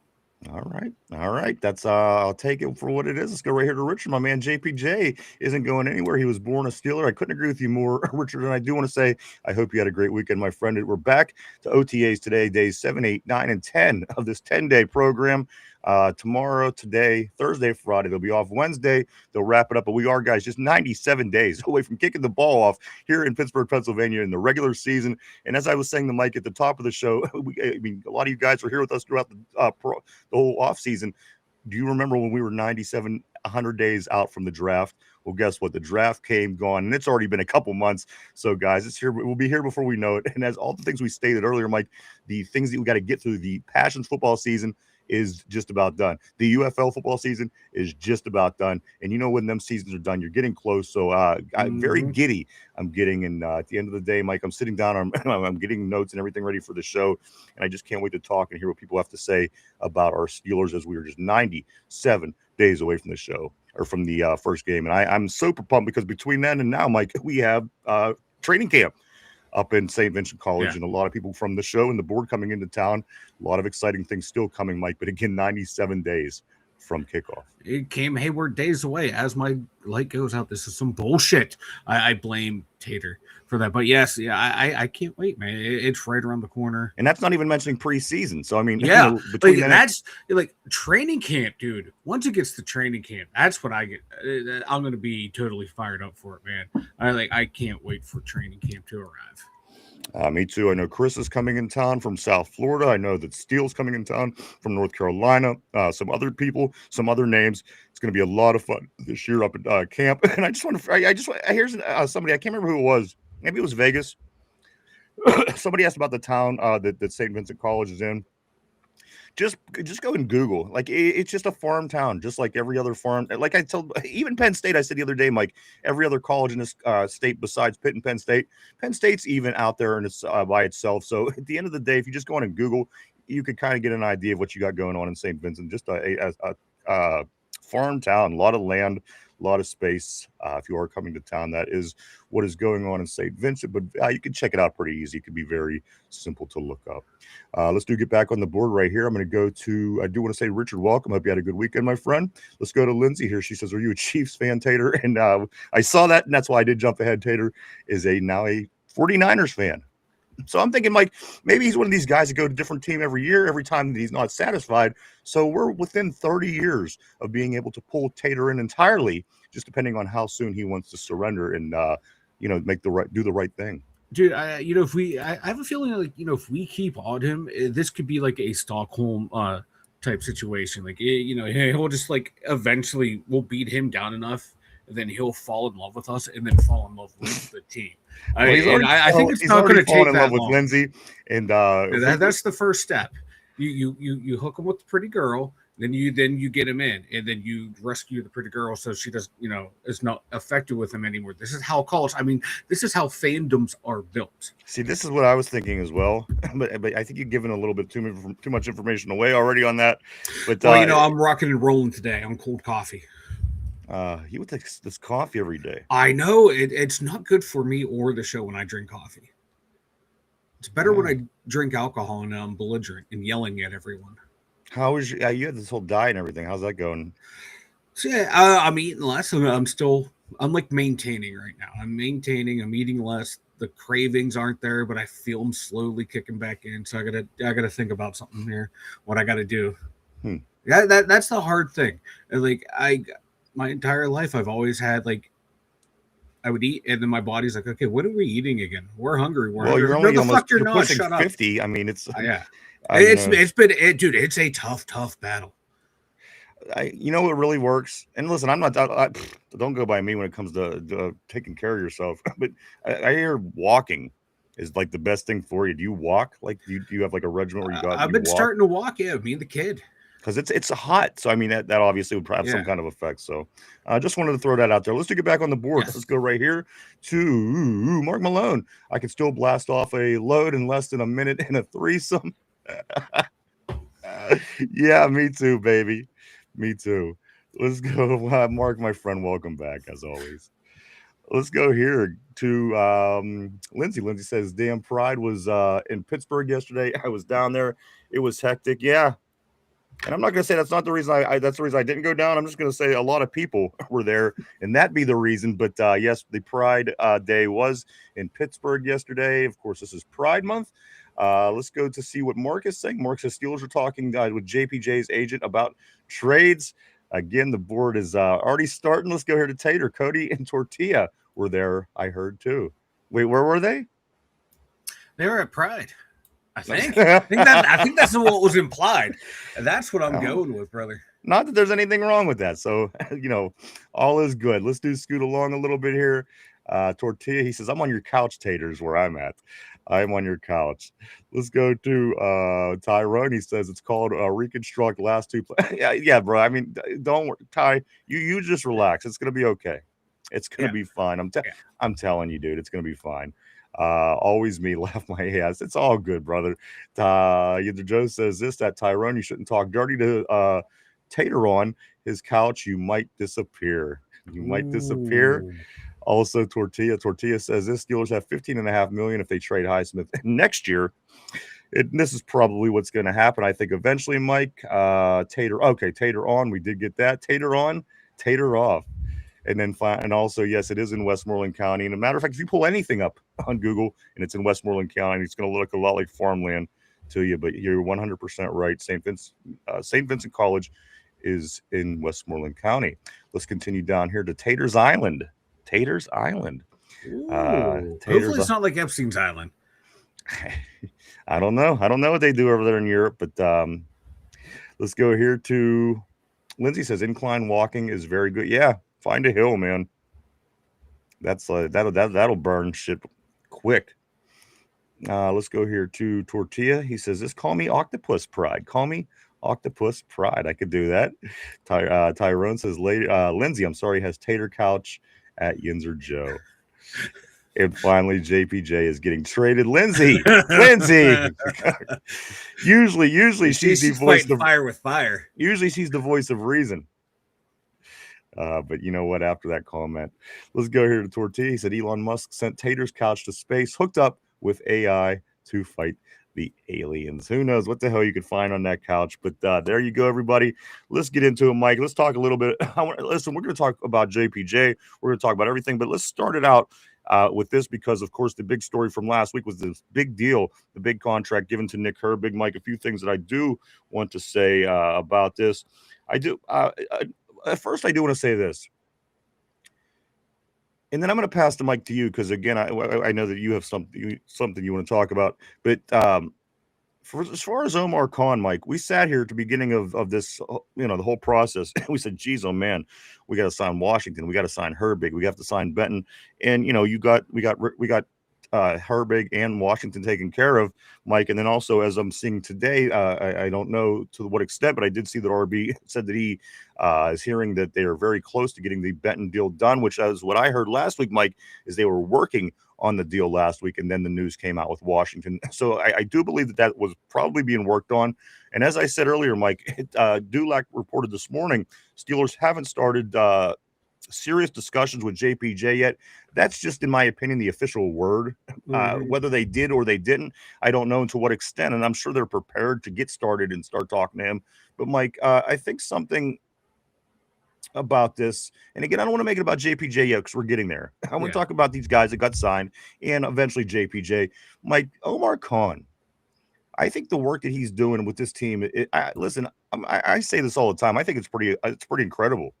All right. All right. That's I'll take it for what it is. Let's go right here to Richard. My man JPJ isn't going anywhere. He was born a Steeler. I couldn't agree with you more, Richard. And I do want to say I hope you had a great weekend, my friend. We're back to OTAs today, days 7, 8, 9, and 10 of this 10-day program. Tomorrow, today, Thursday, Friday. They'll be off Wednesday. They'll wrap it up. But we are, guys, just 97 days away from kicking the ball off here in Pittsburgh, Pennsylvania in the regular season. And as I was saying to Mike at the top of the show, a lot of you guys were here with us throughout the whole offseason. Do you remember when we were 97, 100 days out from the draft? Well, guess what? The draft came, gone, and it's already been a couple months. So, guys, it's here. We'll be here before we know it. And as all the things we stated earlier, Mike, the things that we got to get through, the Passions football season is just about done. The UFL football season is just about done. And you know when them seasons are done, you're getting close. So I'm very giddy. I'm getting, and at the end of the day, Mike, I'm sitting down. I'm getting notes and everything ready for the show. And I just can't wait to talk and hear what people have to say about our Steelers as we are just 97 days away from the show or from the first game. And I'm super pumped because between then and now, Mike, we have training camp up in St. Vincent College, and a lot of people from the show and the board coming into town. A lot of exciting things still coming, Mike. But again, 97 days from kickoff. It came Hayward days away. As my light goes out, this is some bullshit. I blame Tater for that. But yes, I can't wait, man. It's right around the corner. And that's not even mentioning preseason. So, I mean, yeah, that's like training camp, dude. Once it gets to training camp, that's what I get. I'm going to be totally fired up for it, man. I can't wait for training camp to arrive. Me too. I know Chris is coming in town from South Florida. I know that Steele's coming in town from North Carolina. Some other people, some other names. It's going to be a lot of fun this year up at camp. And I just want to. Here's somebody. I can't remember who it was. Maybe it was Vegas. Somebody asked about the town that St. Vincent College is in. Just go and Google. Like it's just a farm town, just like every other farm. Like I told, even Penn State. I said the other day, Mike. Every other college in this state besides Pitt and Penn State's even out there and it's by itself. So at the end of the day, if you just go on and Google, you could kind of get an idea of what you got going on in St. Vincent. Just a farm town, a lot of land, a lot of space. If you are coming to town, that is what is going on in St. Vincent. But you can check it out pretty easy. It could be very simple to look up. Let's get back on the board right here. I'm going to go to, I do want to say, Richard, welcome. Hope you had a good weekend, my friend. Let's go to Lindsay here. She says, are you a Chiefs fan, Tater? And I saw that, and that's why I did jump ahead. Tater is now a 49ers fan. So I'm thinking, Mike, maybe he's one of these guys that go to a different team every year, every time that he's not satisfied. So we're within 30 years of being able to pull Tater in entirely, just depending on how soon he wants to surrender and, do the right thing. Dude, I have a feeling like, if we keep on him, this could be like a Stockholm type situation. Like, he'll just like eventually we'll beat him down enough, and then he'll fall in love with us, and then fall in love with the team. I think it's not going to take that long. With Lindsay, and that's the first step. You hook him with the pretty girl. Then you get him in, and then you rescue the pretty girl so she does, is not affected with him anymore. This is how this is how fandoms are built. See, this is what I was thinking as well, but I think you've given a little bit too much information away already on that. But I'm rocking and rolling today on cold coffee. You would take this coffee every day. I know it's not good for me or the show when I drink coffee. It's better when I drink alcohol and I'm belligerent and yelling at everyone. How is you had this whole diet and everything? How's that going? So I'm eating less. I'm like maintaining right now. I'm eating less. The cravings aren't there, but I feel them slowly kicking back in. So I gotta think about something here. What I gotta do. Yeah, that's the hard thing. Like my entire life, I've always had like I would eat, and then my body's like, okay, what are we eating again? We're hungry. You're only you're pushing 50. I mean, it's yeah. It's a tough battle. What really works. And listen, I'm not. Don't go by me when it comes to taking care of yourself. But I hear walking is like the best thing for you. Do you walk? Like, do you have like a regimen where you go? I've been starting to walk. Yeah, me and the kid. Because it's hot, so I mean that obviously would have some kind of effect. So I just wanted to throw that out there. Let's get back on the board. Yes. Let's go right here to Mark Malone. I can still blast off a load in less than a minute and a threesome. Yeah, me too, baby. Me too. Let's go, Mark, my friend. Welcome back as always. Let's go here to Lindsay. Lindsay says, "Damn, Pride was in Pittsburgh yesterday. I was down there. It was hectic. Yeah, and I'm not going to say that's not the reason that's the reason I didn't go down. I'm just going to say a lot of people were there, and that be the reason. But yes, the Pride Day was in Pittsburgh yesterday. Of course, this is Pride Month. Let's go to see what Mark is saying. Mark says Steelers are talking with JPJ's agent about trades. Again, the board is already starting. Let's go here to Tater, Cody, and Tortilla were there. I heard too. Wait, where were they? They were at Pride. I think that's what was implied. That's what I'm going with, brother. Not that there's anything wrong with that. So, all is good. Let's scoot along a little bit here. Tortilla, he says, I'm on your couch, Taters, where I'm at. I'm on your couch. Let's go to Tyrone. He says it's called reconstruct last two plays. yeah, bro. I mean, don't worry. Ty, you just relax. It's going to be okay. It's going to be fine. I'm telling you, dude, it's going to be fine. Always me, laugh my ass. It's all good, brother. Joe says that Tyrone, you shouldn't talk dirty to Tater on his couch. You might disappear. You might disappear. Also, Tortilla says this: Steelers have $15.5 million if they trade Highsmith next year. This is probably what's going to happen. I think eventually, Mike. Tater on. We did get that. Tater on, Tater off. And then, and also, yes, it is in Westmoreland County. And a matter of fact, if you pull anything up on Google and it's in Westmoreland County, it's going to look a lot like farmland to you. But you're 100% right. St. Vincent College is in Westmoreland County. Let's continue down here to Tater's Island. Tater's Island. Hopefully, it's not like Epstein's Island. I don't know. I don't know what they do over there in Europe, but let's go here to Lindsay says incline walking is very good. Yeah. Find a hill, man. That's that'll burn shit quick. Let's go here to Tortilla. He says, "This call me Octopus Pride. Call me Octopus Pride. I could do that." Tyrone says, "Lindsay, I'm sorry, has Tater Couch at Yinzer Joe." And finally, JPJ is getting traded. Lindsay. usually she's the voice of fire with fire. Usually she's the voice of reason. But you know what? After that comment, let's go here to Tortilla. He said Elon Musk sent Tater's couch to space, hooked up with AI to fight the aliens. Who knows what the hell you could find on that couch? But there you go, everybody. Let's get into it, Mike. Let's talk a little bit. Listen, we're going to talk about JPJ. We're going to talk about everything, but let's start it out with this because, of course, the big story from last week was this big deal, the big contract given to Nick Herbig. Mike, a few things that I do want to say about this. At first, I do want to say this, and then I'm going to pass the mic to you because, again, I know that you have something you want to talk about. But as far as Omar Khan, Mike, we sat here at the beginning of this, the whole process, and we said, "Geez, oh man, we got to sign Washington, we got to sign Herbig, we have to sign Benton," and we got Herbig and Washington taken care of, Mike. And then also, as I'm seeing today, I don't know to what extent, but I did see that RB said that he is hearing that they are very close to getting the Benton deal done, which is what I heard last week, Mike, is they were working on the deal last week, and then the news came out with Washington. So I do believe that was probably being worked on. And as I said earlier, Mike, Dulac reported this morning, Steelers haven't started serious discussions with JPJ yet. That's just, in my opinion, the official word. Whether they did or they didn't, I don't know to what extent. And I'm sure they're prepared to get started and start talking to him. But Mike, I think something about this, and again, I don't want to make it about JPJ yet because we're getting there. I want to talk about these guys that got signed and eventually JPJ. Mike, Omar Khan, I think the work that he's doing with this team, listen, I say this all the time. I think it's pretty incredible.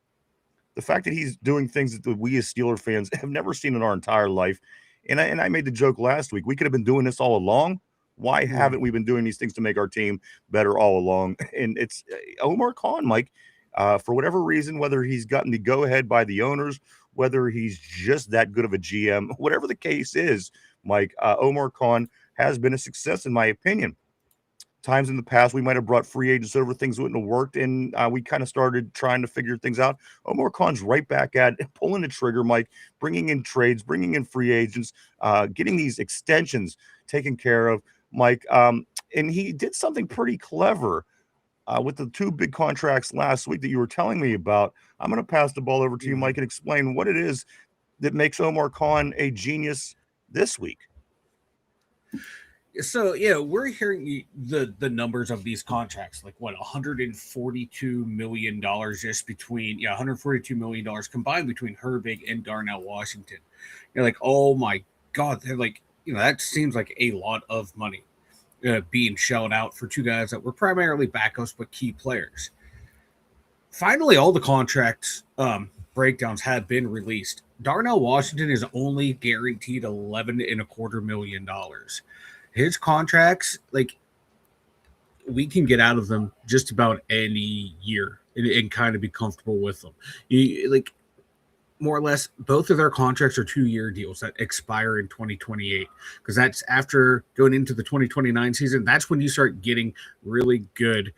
The fact that he's doing things that we as Steeler fans have never seen in our entire life. And I made the joke last week. We could have been doing this all along. Why haven't we been doing these things to make our team better all along? And it's Omar Khan, Mike, for whatever reason, whether he's gotten the go-ahead by the owners, whether he's just that good of a GM, whatever the case is, Mike, Omar Khan has been a success, in my opinion. Times in the past, we might have brought free agents over, things wouldn't have worked, and we kind of started trying to figure things out. Omar Khan's right back at it, pulling the trigger, Mike, bringing in trades, bringing in free agents, getting these extensions taken care of, Mike. And he did something pretty clever with the two big contracts last week that you were telling me about. I'm going to pass the ball over to you, Mike, and explain what it is that makes Omar Khan a genius this week. So yeah, we're hearing the numbers of these contracts, like what, $142 million just between, $142 million combined between Herbig and Darnell Washington. You're like, oh my god, they're like, that seems like a lot of money being shelled out for two guys that were primarily backups but key players. Finally, all the contracts breakdowns have been released. Darnell Washington is only guaranteed $11.25 million. His contracts, like, we can get out of them just about any year and kind of be comfortable with them. Like, more or less, both of their contracts are 2-year deals that expire in 2028, because that's after going into the 2029 season. That's when you start getting really good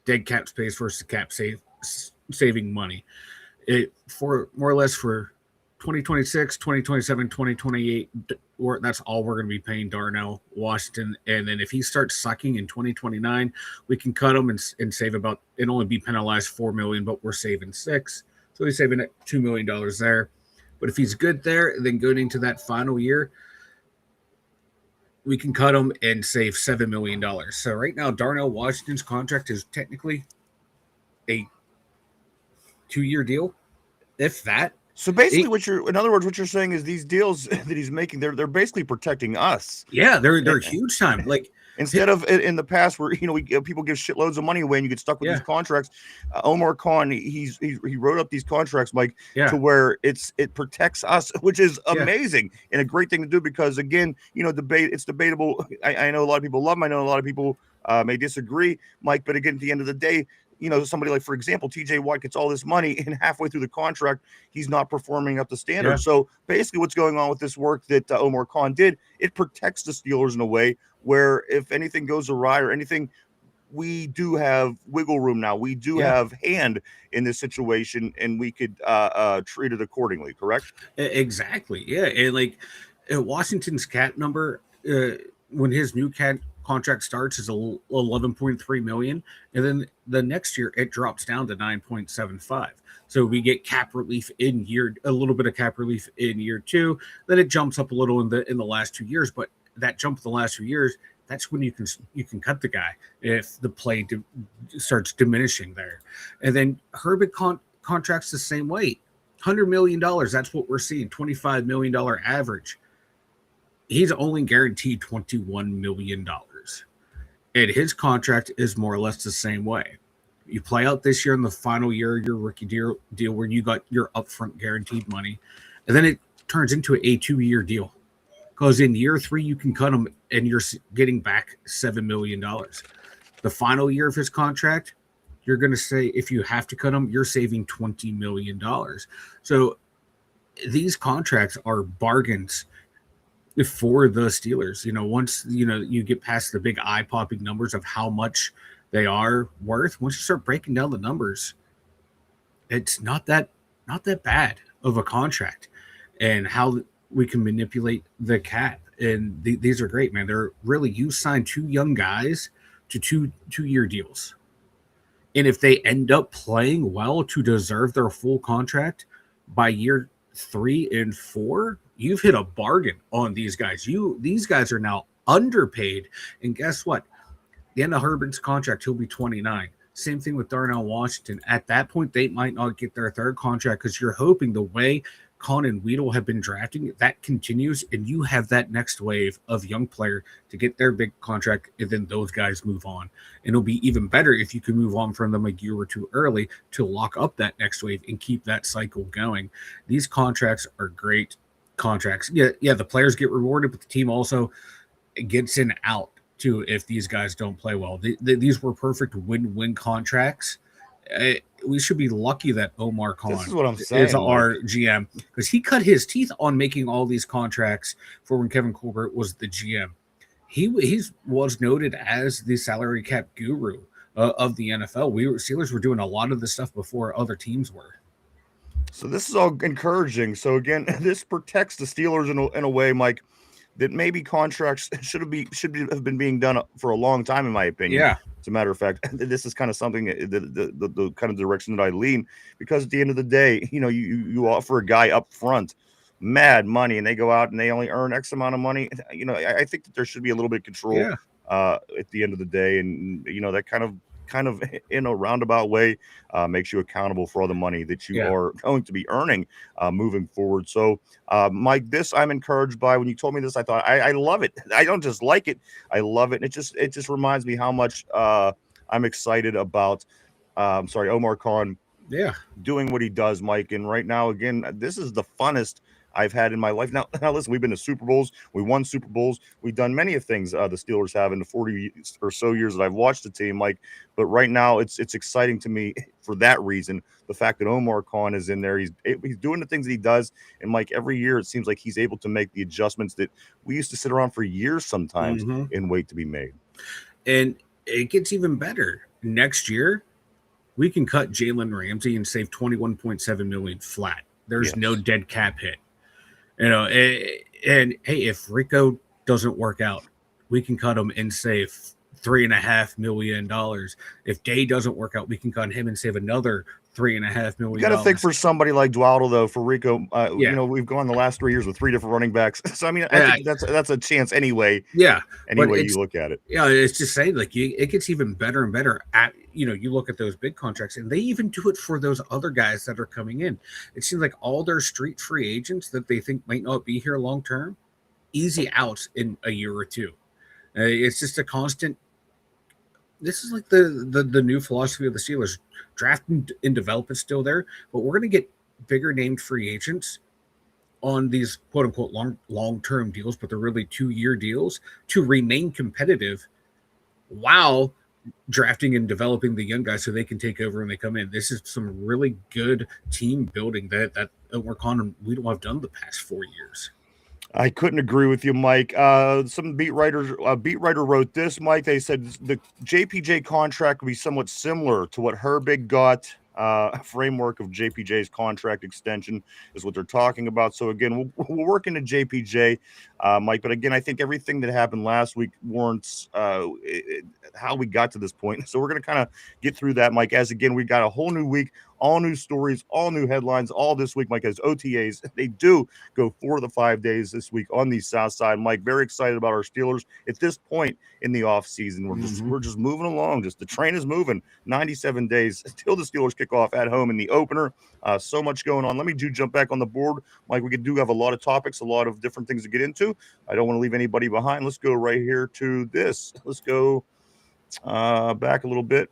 dead cap space versus cap saving money. For more or less for 2026, 2027, 2028, that's all we're going to be paying Darnell Washington. And then if he starts sucking in 2029, we can cut him and save about, and only be penalized $4 million, but we're saving $6 million. So he's saving $2 million there. But if he's good there, then going into that final year, we can cut him and save $7 million. So right now, Darnell Washington's contract is technically a 2-year deal, if that. So basically, in other words, what you're saying is these deals that he's making, they're basically protecting us. Yeah, they're huge time. Like, instead of in the past where people give shitloads of money away and you get stuck with these contracts, Omar Khan he wrote up these contracts, Mike, to where it protects us, which is amazing and a great thing to do, because again, it's debatable. I know a lot of people love him. I know a lot of people may disagree, Mike, but again, at the end of the day, somebody like, for example, TJ Watt gets all this money and halfway through the contract, he's not performing up to standard. Yeah. So basically what's going on with this work that Omar Khan did, it protects the Steelers in a way where if anything goes awry or anything, we do have wiggle room now. We do have hand in this situation, and we could treat it accordingly, correct? Exactly. Yeah. And like Washington's cap number, when his new contract starts, is 11.3 million, and then the next year it drops down to 9.75. So we get cap relief a little bit of cap relief in year 2. Then it jumps up a little in the last 2 years, but that jump in the last 2 years, that's when you can cut the guy if the play starts diminishing there. And then Herbig contracts the same way, $100 million. That's what we're seeing, $25 million average. He's only guaranteed $21 million. And his contract is more or less the same way. You play out this year in the final year of your rookie deal where you got your upfront guaranteed money, and then it turns into a 2-year deal. Because in year 3, you can cut him and you're getting back $7 million. The final year of his contract, you're going to say, if you have to cut him, you're saving $20 million. So these contracts are bargains for the Steelers. Once you get past the big eye-popping numbers of how much they are worth, once you start breaking down the numbers, it's not that bad of a contract, and how we can manipulate the cap. And these are great, man. They're really, you sign 2 young guys to 2-year deals, and if they end up playing well to deserve their full contract by year 3 and 4, you've hit a bargain on these guys. These guys are now underpaid. And guess what? The end of Herbig's contract, he'll be 29. Same thing with Darnell Washington. At that point, they might not get their 3rd contract, because you're hoping the way Khan and Weedle have been drafting, that continues, and you have that next wave of young player to get their big contract, and then those guys move on. And it'll be even better if you can move on from them a year or 2 early to lock up that next wave and keep that cycle going. These contracts are great contracts. Yeah, the players get rewarded, but the team also gets an out too if these guys don't play well. These were perfect win-win contracts. We should be lucky that Omar Khan is our GM, because he cut his teeth on making all these contracts for when Kevin Colbert was the GM. He was noted as the salary cap guru of the NFL. Steelers were doing a lot of this stuff before other teams were. So this is all encouraging. So again, this protects the Steelers in a way, Mike, that maybe contracts should have been being done for a long time, in my opinion. Yeah. As a matter of fact, this is kind of something the kind of direction that I lean, because at the end of the day, you offer a guy up front mad money and they go out and they only earn X amount of money. I think that there should be a little bit of control Yeah. at the end of the day, and that kind of in a roundabout way makes you accountable for all the money that you are going to be earning moving forward. So Mike, this I'm encouraged by. When you told me this, I thought I love it. I don't just like it, I love it. And it just reminds me how much I'm excited about Omar Khan doing what he does, Mike. And right now, again, this is the funnest I've had in my life. Now listen, we've been to Super Bowls. We won Super Bowls. We've done many of things the Steelers have in the 40 or so years that I've watched the team, Mike. But right now, it's exciting to me for that reason. The fact that Omar Khan is in there, he's doing the things that he does. And Mike, every year it seems like he's able to make the adjustments that we used to sit around for years sometimes and wait to be made. And it gets even better. Next year, we can cut Jalen Ramsey and save $21.7 million flat. There's no dead cap hit. And hey, if Rico doesn't work out, we can cut him and save $3.5 million. If Day doesn't work out, we can cut him and save another $3.5 million. You got to think for somebody like Dwaddle, though. For Rico, we've gone the last 3 years with 3 different running backs. So I mean, I think that's a chance anyway. Yeah, anyway you look at it. Yeah, it's just saying, like, it gets even better and better. You look at those big contracts, and they even do it for those other guys that are coming in. It seems like all their street free agents that they think might not be here long term, easy outs in a year or two. It's just a constant. This is like the new philosophy of the Steelers. Draft and develop is still there, but we're going to get bigger named free agents on these quote unquote long-term deals, but they're really 2-year deals to remain competitive while drafting and developing the young guys so they can take over when they come in. This is some really good team building that Omar Khan and we don't have done the past 4 years. I couldn't agree with you, Mike. Some beat writer wrote this, Mike. They said the JPJ contract will be somewhat similar to what Herbig got. Framework of JPJ's contract extension is what they're talking about. So again, we'll work into JPJ, Mike. But again, I think everything that happened last week warrants how we got to this point. So we're going to kind of get through that, Mike. As again, we got a whole new week, all new stories, all new headlines, all this week, Mike. As OTAs, they do go 4 to 5 days this week on the South Side, Mike. Very excited about our Steelers at this point in the off season. We're just moving along. Just the train is moving. 97 days till the Steelers kick off at home in the opener. So much going on. Let me jump back on the board, Mike. We do have a lot of topics, a lot of different things to get into. I don't want to leave anybody behind. Let's go right here to this. Let's go back a little bit.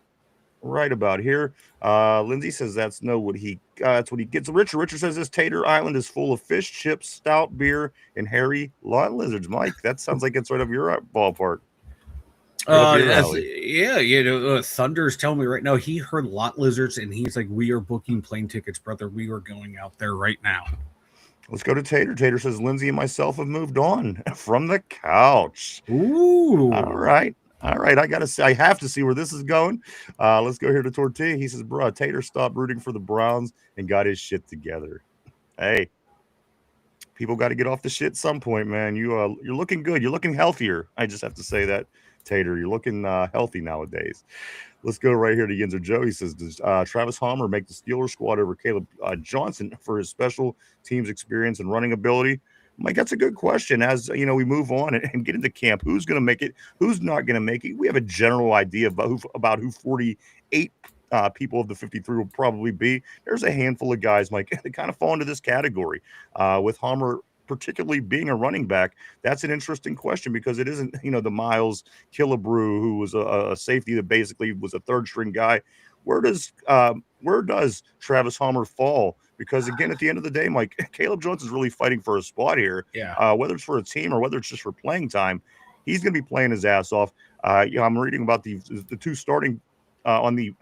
Right about here. Lindsay says that's what he gets. Richard says this Tater Island is full of fish, chips, stout beer, and hairy lot lizards. Mike, that sounds like it's right up your ballpark. Thunder's telling me right now he heard lot lizards and he's like, we are booking plane tickets, brother. We are going out there right now. Let's go to Tater. Tater says Lindsay and myself have moved on from the couch. Ooh. All right. I have to see where this is going. Let's go here to Tortilla. He says, bro, Tater stopped rooting for the Browns and got his shit together. Hey, people got to get off the shit at some point, man. You're looking good. You're looking healthier. I just have to say that, Tater. You're looking healthy nowadays. Let's go right here to Yinzer Joe. He says, does Travis Homer make the Steelers squad over Caleb Johnson for his special teams experience and running ability? Mike, that's a good question. As we move on and get into camp, who's going to make it? Who's not going to make it? We have a general idea about who 48 people of the 53 will probably be. There's a handful of guys, Mike, that kind of fall into this category. With Homer particularly being a running back, that's an interesting question because it isn't, the Miles Killebrew, who was a safety that basically was a third string guy. Where does Travis Homer fall? Because again, at the end of the day, Mike, Caleb Jones is really fighting for a spot here. Yeah. Whether it's for a team or whether it's just for playing time, he's going to be playing his ass off. I'm reading about the two starting on the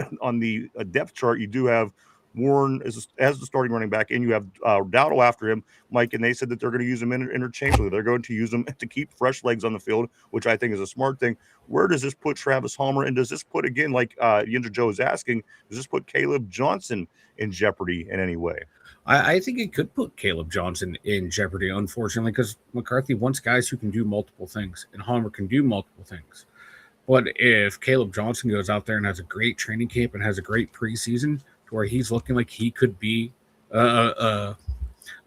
depth chart. You do have Warren as the starting running back, and you have Dowdle after him, Mike, and they said that they're going to use him interchangeably. They're going to use him to keep fresh legs on the field, which I think is a smart thing. Where does this put Travis Homer, and does this put, again, like Yinzer Joe is asking, does this put Caleb Johnson in jeopardy in any way? I think it could put Caleb Johnson in jeopardy, unfortunately, because McCarthy wants guys who can do multiple things, and Homer can do multiple things. But if Caleb Johnson goes out there and has a great training camp and has a great preseason to where he's looking like he could be a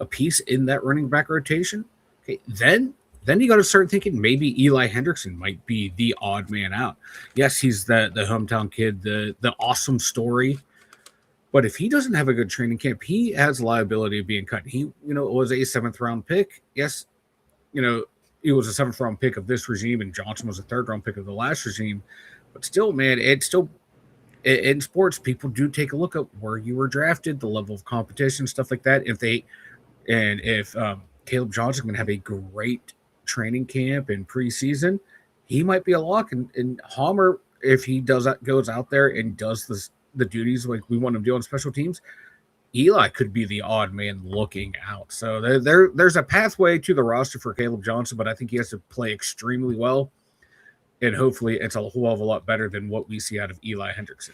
piece in that running back rotation, okay, then you got to start thinking maybe Eli Hendrickson might be the odd man out. Yes, he's the hometown kid, the awesome story. But if he doesn't have a good training camp, he has liability of being cut. He, was a 7th round pick. Yes, he was a 7th round pick of this regime, and Johnson was a 3rd round pick of the last regime. But still, man, it's still in sports. People do take a look at where you were drafted, the level of competition, stuff like that. If Caleb Johnson can have a great training camp and preseason, he might be a lock. And Homer, if he goes out there and does the duties like we want him to do on special teams, Eli could be the odd man looking out. So there's a pathway to the roster for Caleb Johnson, but I think he has to play extremely well, and hopefully it's a whole of a lot better than what we see out of Eli Hendrickson.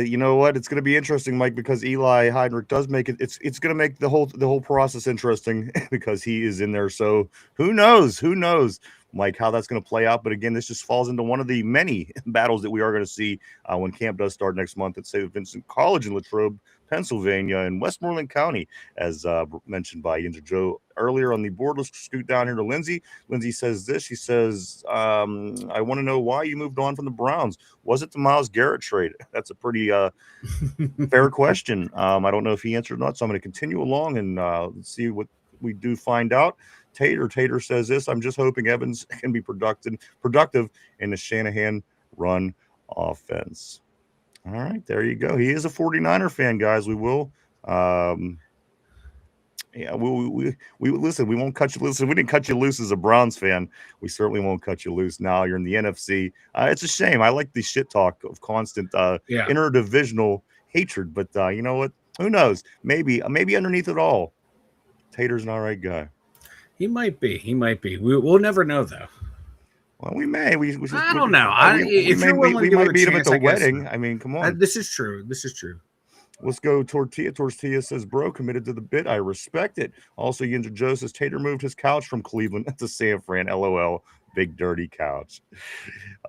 You know what? It's going to be interesting, Mike, because Eli Heinrich does make it. It's going to make the whole process interesting because he is in there. So who knows? Who knows, Mike, how that's going to play out? But again, this just falls into one of the many battles that we are going to see when camp does start next month at St. Vincent College in Latrobe, Pennsylvania, in Westmoreland County, as mentioned by Yinzer Joe earlier on the board. Let's scoot down here to Lindsay. Lindsay says this. She says, I want to know why you moved on from the Browns. Was it the Myles Garrett trade? That's a pretty fair question. I don't know if he answered or not, so I'm going to continue along and let's see what we do find out. Tater says this. I'm just hoping Evans can be productive in the Shanahan run offense. All right, there you go. He is a 49er fan, guys. We will we listen. We won't cut you loose. We didn't cut you loose as a Browns fan. We certainly won't cut you loose now. You're in the NFC. It's a shame. I like the shit talk of constant interdivisional hatred, but you know what? Who knows? Maybe underneath it all, Tater's an all right guy. He might be. We'll never know, though. Well, we may. I don't know. We might meet him at the wedding. I mean, come on. This is true. Let's go. Tortilla. Tortilla says, bro, committed to the bit. I respect it. Also, Yinzer Joe says, Tater moved his couch from Cleveland to San Fran. LOL. Big dirty couch.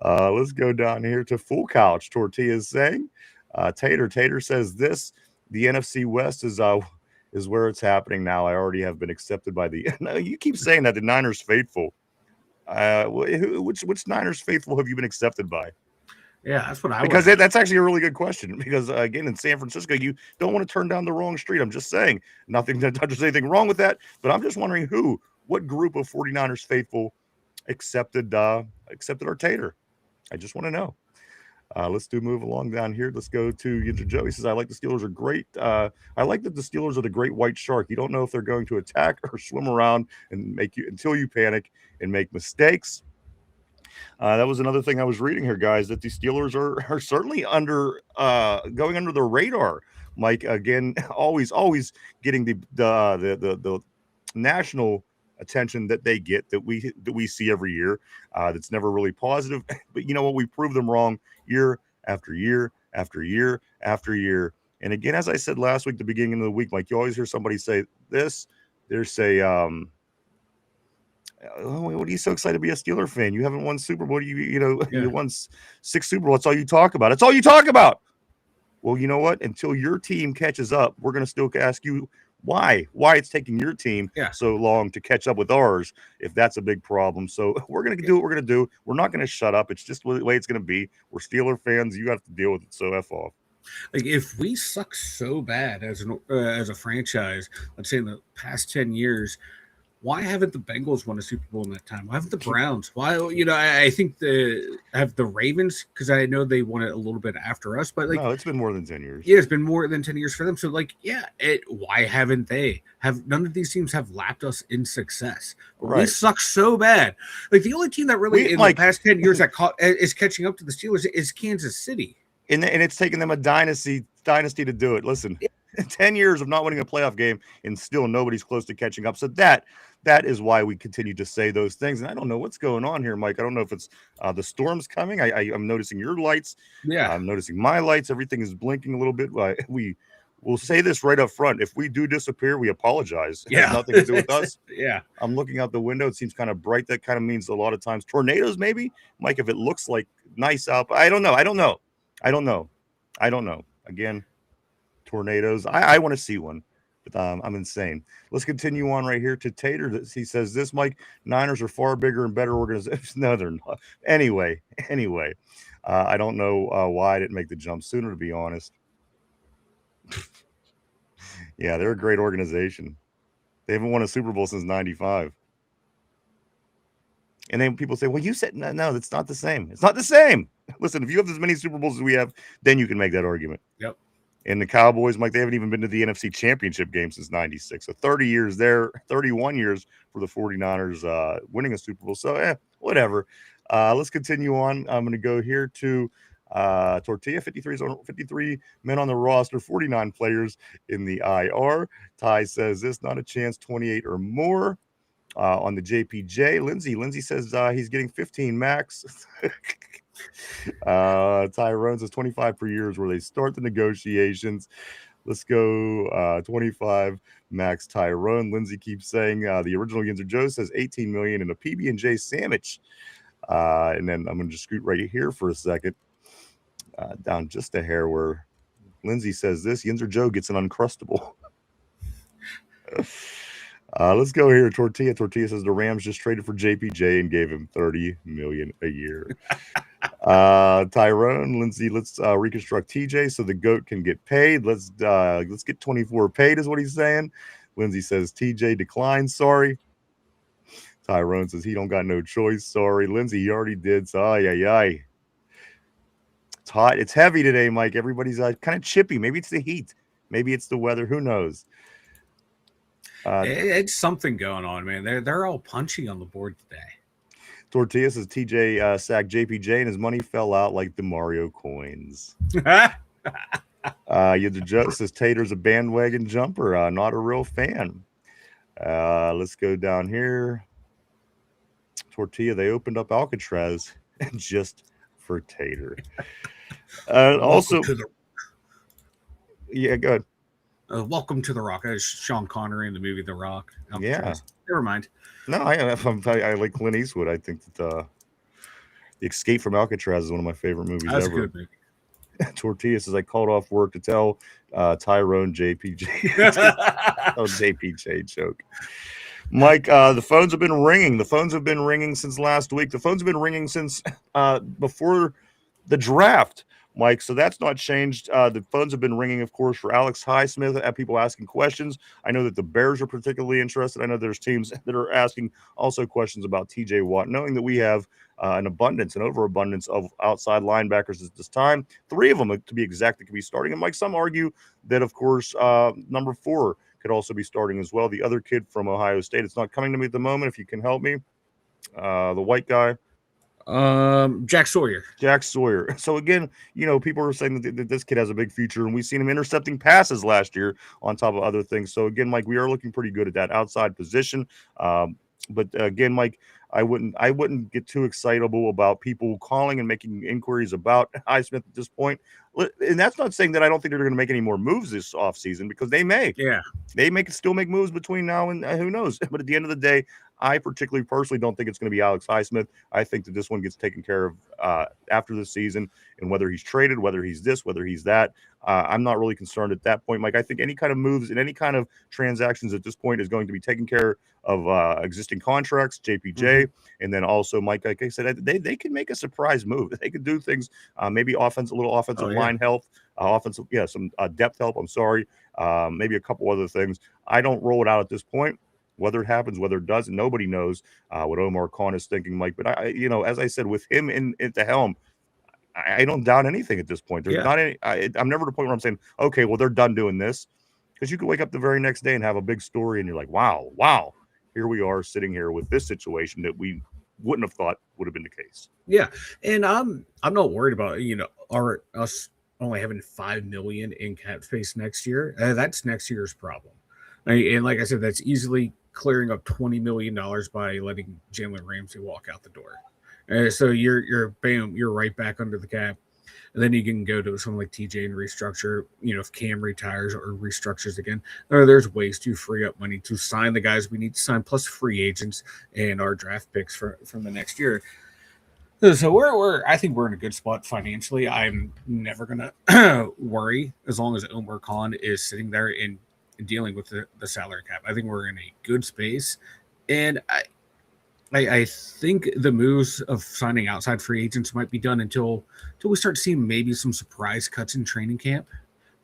Let's go down here to full couch. Tortilla is saying, Tater says this. The NFC West is where it's happening now. I already have been accepted by the. No, you keep saying that the Niners faithful. Which Niners faithful have you been accepted by? Yeah, that's what I because that's actually a really good question. Because again, in San Francisco, you don't want to turn down the wrong street. I'm just saying, nothing that there's anything wrong with that. But I'm just wondering what group of 49ers faithful accepted our Tater. I just want to know. Let's move along down here. Let's go to Yinzer Joe. He says, I like the Steelers are great. I like that the Steelers are the great white shark. You don't know if they're going to attack or swim around and make you until you panic and make mistakes. That was another thing I was reading here, guys, that the Steelers are certainly going under the radar. Mike, again, always getting the national attention that they get that we see every year. That's never really positive. But you know what? We prove them wrong year after year after year after year. And again, as I said last week, the beginning of the week, Mike, you always hear somebody say this. They say, what are you so excited to be a Steeler fan? You haven't won Super Bowl. You won 6 Super Bowl. That's all you talk about. That's all you talk about. Well, you know what? Until your team catches up, we're going to still ask you why it's taking your team so long to catch up with ours, if that's a big problem. So we're going to do what we're going to do. We're not going to shut up. It's just the way it's going to be. We're Steeler fans. You have to deal with it. So F off. Like, if we suck so bad as a franchise, let's say in the past 10 years, why haven't the Bengals won a Super Bowl in that time? Why haven't the Browns? Why, I think have the Ravens, because I know they won it a little bit after us, but no, it's been more than 10 years. Yeah, it's been more than 10 years for them. So why haven't they? None of these teams have lapped us in success. Right. We suck so bad. Like, the only team that really the past 10 years that is catching up to the Steelers is Kansas City. And it's taken them a dynasty dynasty to do it. Listen, 10 years of not winning a playoff game and still nobody's close to catching up. So that is why we continue to say those things. And I don't know what's going on here, Mike. I don't know if it's the storm's coming. I'm noticing your lights. Yeah. I'm noticing my lights. Everything is blinking a little bit. We'll say this right up front. If we do disappear, we apologize. It has nothing to do with us. Yeah. I'm looking out the window. It seems kind of bright. That kind of means a lot of times tornadoes, maybe. Mike, if it looks like nice out, I don't know. Again, tornadoes. I want to see one, but I'm insane. Let's continue on right here to Tater. He says this, Mike, Niners are far bigger and better organizations. No, they're not. Anyway, I don't know why I didn't make the jump sooner, to be honest. Yeah, they're a great organization. They haven't won a Super Bowl since 95. And then people say, well, you said, no, that's not the same. It's not the same. Listen, if you have as many Super Bowls as we have, then you can make that argument. Yep. And the Cowboys, Mike, they haven't even been to the NFC Championship game since 96. So 30 years there, 31 years for the 49ers winning a Super Bowl. So, whatever. Let's continue on. I'm going to go here to Tortilla, 53 men on the roster, 49 players in the IR. Ty says this, not a chance, 28 or more. On the JPJ, Lindsay says he's getting 15 max. Tyrone says 25 per year is where they start the negotiations. Let's go 25 max Tyrone. Lindsay keeps saying the original Yinzer Joe says 18 million in a PB&J sandwich. And then I'm going to just scoot right here for a second. Down just a hair where Lindsay says this, Yinzer Joe gets an Uncrustable. Let's go here. Tortilla says the Rams just traded for JPJ and gave him $30 million a year. Tyrone, Lindsay, let's reconstruct TJ so the GOAT can get paid. Let's get 24 paid is what he's saying. Lindsay says TJ declined. Sorry. Tyrone says he don't got no choice. Sorry. Lindsay, he already did. So it's hot. It's heavy today, Mike. Everybody's kind of chippy. Maybe it's the heat. Maybe it's the weather. Who knows? It's something going on, man. They're all punchy on the board today. Tortilla says TJ sacked JPJ and his money fell out like the Mario coins. Joe says Tater's a bandwagon jumper, not a real fan. Let's go down here. Tortilla, they opened up Alcatraz just for Tater. Also, yeah, go ahead. Welcome to the Rock. That is Sean Connery in the movie The Rock. Alcatraz. Yeah. Never mind. No, I like Clint Eastwood. I think that The Escape from Alcatraz is one of my favorite movies That's ever. a good movie. Tortilla says I called off work to tell Tyrone JPJ. Oh, JPJ joke. Mike, the phones have been ringing. The phones have been ringing since last week. The phones have been ringing since before the draft, Mike. So that's not changed. The phones have been ringing, of course, for Alex Highsmith. People asking questions. I know that the Bears are particularly interested. I know there's teams that are asking also questions about TJ Watt, knowing that we have an overabundance of outside linebackers at this time. 3 of them, to be exact, that could be starting. And Mike, some argue that, of course, number 4 could also be starting as well. The other kid from Ohio State, it's not coming to me at the moment. If you can help me, the white guy. Jack Sawyer. So again, people are saying that this kid has a big future, and we've seen him intercepting passes last year on top of other things. So again, Mike, we are looking pretty good at that outside position. But again, Mike, I wouldn't get too excitable about people calling and making inquiries about Highsmith at this point. And that's not saying that I don't think they're going to make any more moves this offseason, because they may. Yeah. They may still make moves between now and who knows. But at the end of the day, I personally don't think it's going to be Alex Highsmith. I think that this one gets taken care of after the season, and whether he's traded, whether he's this, whether he's that, I'm not really concerned at that point, Mike. I think any kind of moves and any kind of transactions at this point is going to be taken care of existing contracts, JPJ, and then also, Mike, like I said, they can make a surprise move. They could do things, maybe a little offensive line help, some depth help. I'm sorry, maybe a couple other things. I don't roll it out at this point. Whether it happens, whether it doesn't, nobody knows what Omar Khan is thinking, Mike. But as I said, with him at the helm, I don't doubt anything at this point. There's not any. I'm never at a point where I'm saying, okay, well, they're done doing this, because you could wake up the very next day and have a big story, and you're like, wow, here we are sitting here with this situation that we wouldn't have thought would have been the case. Yeah, and I'm not worried about us only having 5 million in cap space next year, that's next year's problem. And like I said, that's easily clearing up $20 million by letting Jalen Ramsey walk out the door. So you're bam, you're right back under the cap. And then you can go to someone like TJ and restructure. If Cam retires or restructures again, there's ways to free up money to sign the guys we need to sign, plus free agents and our draft picks from the next year. So I think we're in a good spot financially. I'm never gonna worry as long as Omar Khan is sitting there and dealing with the salary cap. I think we're in a good space, and I think the moves of signing outside free agents might be done until we start seeing maybe some surprise cuts in training camp,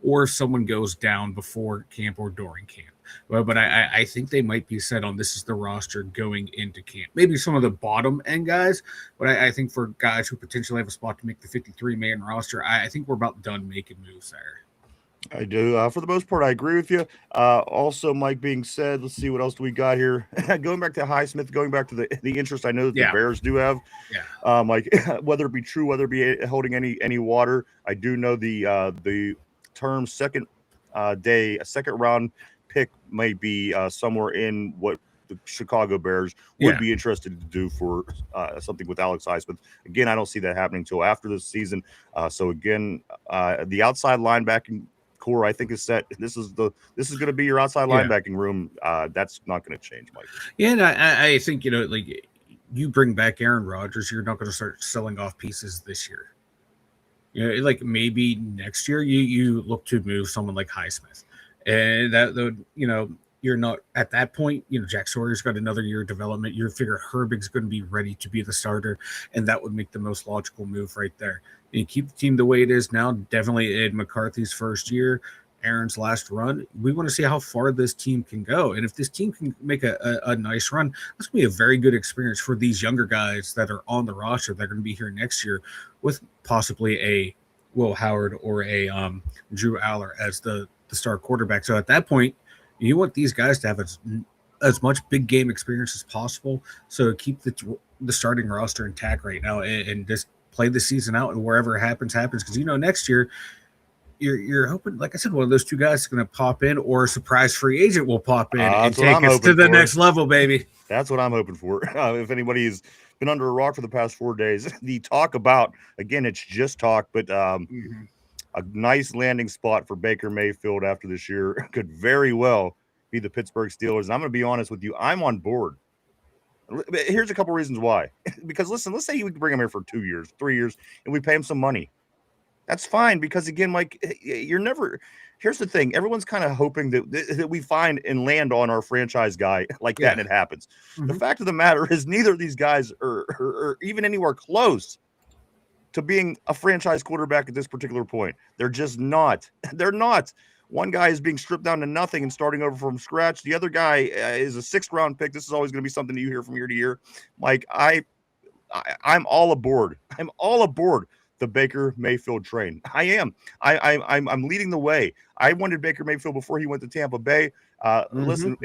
or if someone goes down before camp or during camp. But I think they might be set on this is the roster going into camp. Maybe some of the bottom end guys, but I think for guys who potentially have a spot to make the 53-man roster, I think we're about done making moves there. I do. For the most part, I agree with you. Also, Mike being said, let's see what else do we got here. Going back to Highsmith, going back to the interest I know that the Bears do have. Yeah. Like whether it be true, whether it be holding any water. I do know the term second day, a second round pick may be somewhere in what the Chicago Bears would be interested to do for something with Alex Highsmith. Again, I don't see that happening until after this season. So again, the outside linebacking core I think is set. This is going to be your outside linebacking room. That's not going to change, Mike. Yeah, and I think like you bring back Aaron Rodgers, you're not going to start selling off pieces this year. Like maybe next year you look to move someone like Highsmith, and that you're not at that point. Jack Sawyer's got another year of development. You figure Herbig's going to be ready to be the starter, and that would make the most logical move right there. And you keep the team the way it is now. Definitely Ed McCarthy's first year, Aaron's last run. We want to see how far this team can go, and if this team can make a nice run, that's going to be a very good experience for these younger guys that are on the roster that are going to be here next year, with possibly a Will Howard or a Drew Aller as the star quarterback. So at that point, you want these guys to have as much big game experience as possible. So keep the starting roster intact right now and just play the season out, and wherever it happens. Because next year you're hoping, like I said, one of those two guys is going to pop in, or a surprise free agent will pop in and take us to the next level, baby. That's what I'm hoping for. If anybody's been under a rock for the past 4 days, the talk about, again, it's just talk, but a nice landing spot for Baker Mayfield after this year could very well be the Pittsburgh Steelers. And I'm going to be honest with you, I'm on board. Here's a couple reasons why. Because listen, let's say we bring him here for 2 years, 3 years, and we pay him some money. That's fine, because again, Mike, here's the thing. Everyone's kind of hoping that we find and land on our franchise guy like that, and it happens. The fact of the matter is neither of these guys are even anywhere close to being a franchise quarterback at this particular point. They're just not. They're not. One guy is being stripped down to nothing and starting over from scratch. The other guy is a 6th round pick. This is always going to be something you hear from year to year. Mike, I'm all aboard. I'm all aboard the Baker Mayfield train. I am. I'm leading the way. I wanted Baker Mayfield before he went to Tampa Bay. Listen,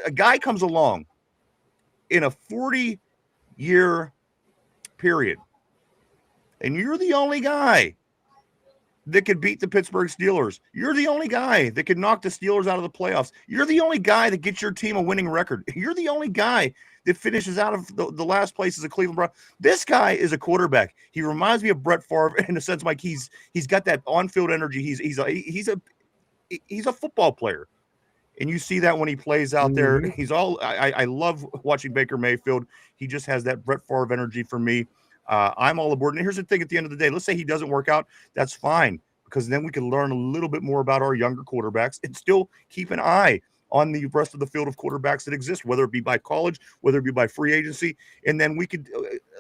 a guy comes along in a 40-year period, and you're the only guy that could beat the Pittsburgh Steelers. You're the only guy that could knock the Steelers out of the playoffs. You're the only guy that gets your team a winning record. You're the only guy that finishes out of the last place as a Cleveland Brown. This guy is a quarterback. He reminds me of Brett Favre in a sense, Mike. He's got that on-field energy. He's a football player, and you see that when he plays out there. He's all. I love watching Baker Mayfield. He just has that Brett Favre energy for me. I'm all aboard. And here's the thing: at the end of the day, let's say he doesn't work out. That's fine, because then we can learn a little bit more about our younger quarterbacks and still keep an eye on the rest of the field of quarterbacks that exist, whether it be by college, whether it be by free agency. And then we could,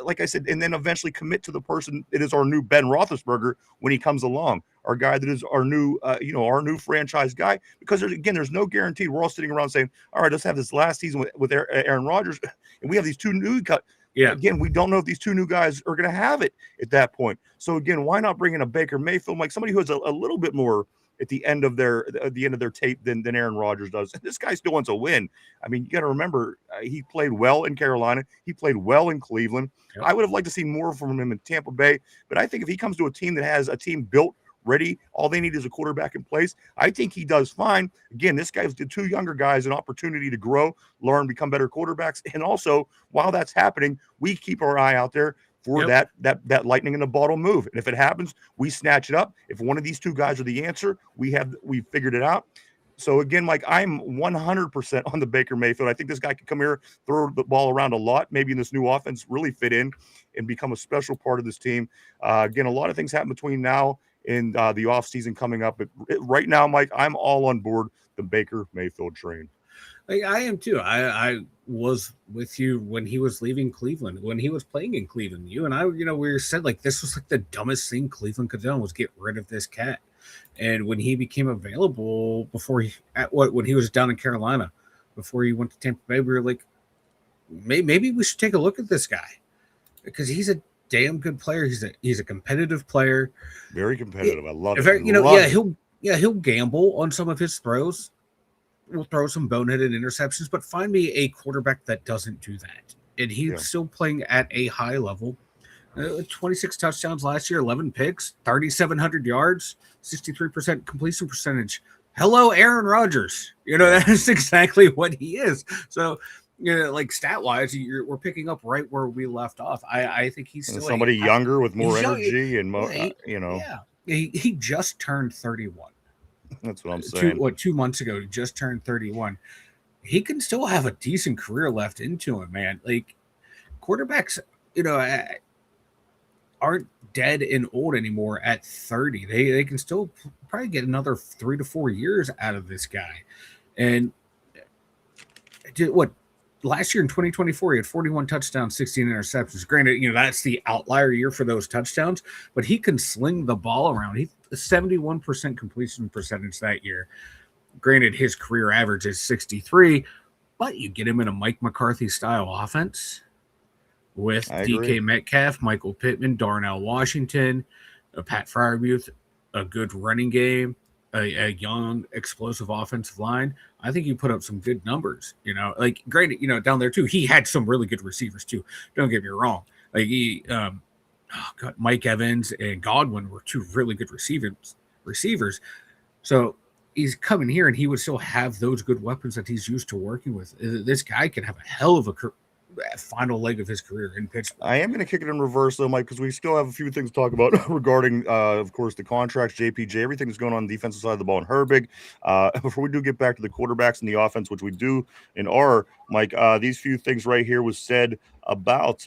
like I said, and then eventually commit to the person that is our new Ben Roethlisberger when he comes along, our guy that is our new, our new franchise guy. Because there's no guarantee. We're all sitting around saying, all right, let's have this last season with Aaron Rodgers, and we have these two new guys. Yeah. Again, we don't know if these two new guys are going to have it at that point. So again, why not bring in a Baker Mayfield, like somebody who has a little bit more at the end of their tape than Aaron Rodgers does. This guy still wants to win. I mean, you got to remember, he played well in Carolina. He played well in Cleveland. Yep. I would have liked to see more from him in Tampa Bay, but I think if he comes to a team that has a team built ready. All they need is a quarterback in place. I think he does fine. Again, this guy's the two younger guys an opportunity to grow, learn, become better quarterbacks. And also, while that's happening, we keep our eye out there for that lightning in the bottle move. And if it happens, we snatch it up. If one of these two guys are the answer, we figured it out. So again, Mike, I'm 100% on the Baker Mayfield. I think this guy could come here, throw the ball around a lot, maybe in this new offense, really fit in and become a special part of this team. Again, a lot of things happen between now and the offseason coming up. But right now, Mike, I'm all on board the Baker Mayfield train. I am too. I was with you when he was leaving Cleveland, when he was playing in Cleveland. You and I, we said like this was like the dumbest thing Cleveland could have done was get rid of this cat. And when he became available when he was down in Carolina, before he went to Tampa Bay, we were like, maybe we should take a look at this guy because he's a damn good player. He's a competitive player, very competitive. I love it. He'll gamble on some of his throws. We'll throw some boneheaded interceptions, but find me a quarterback that doesn't do that. And he's still playing at a high level. 26 touchdowns last year, 11 picks, 3,700 yards, 63% completion percentage. Hello, Aaron Rodgers. That is exactly what he is. So, like stat-wise, we're picking up right where we left off. I think he's still somebody younger with more energy and more, Yeah, he just turned 31. That's what I'm saying. 2 months ago, he just turned 31. He can still have a decent career left into him, man. Like quarterbacks, aren't dead and old anymore at 30. They can still probably get another 3 to 4 years out of this guy. And last year in 2024, he had 41 touchdowns, 16 interceptions. Granted, that's the outlier year for those touchdowns, but he can sling the ball around. He 71% completion percentage that year. Granted, his career average is 63, but you get him in a Mike McCarthy style offense with DK Metcalf, Michael Pittman, Darnell Washington, Pat Freiermuth, a good running game, a young, explosive offensive line. I think you put up some good numbers, granted, down there too. He had some really good receivers too. Don't get me wrong. Like Mike Evans and Godwin were two really good receivers. So he's coming here and he would still have those good weapons that he's used to working with. This guy can have a hell of a final leg of his career in Pittsburgh. I am going to kick it in reverse though, Mike, because we still have a few things to talk about regarding, of course, the contracts, JPJ, everything that's going on the defensive side of the ball, and Herbig. Before we do get back to the quarterbacks and the offense, which we do and are, Mike, these few things right here was said about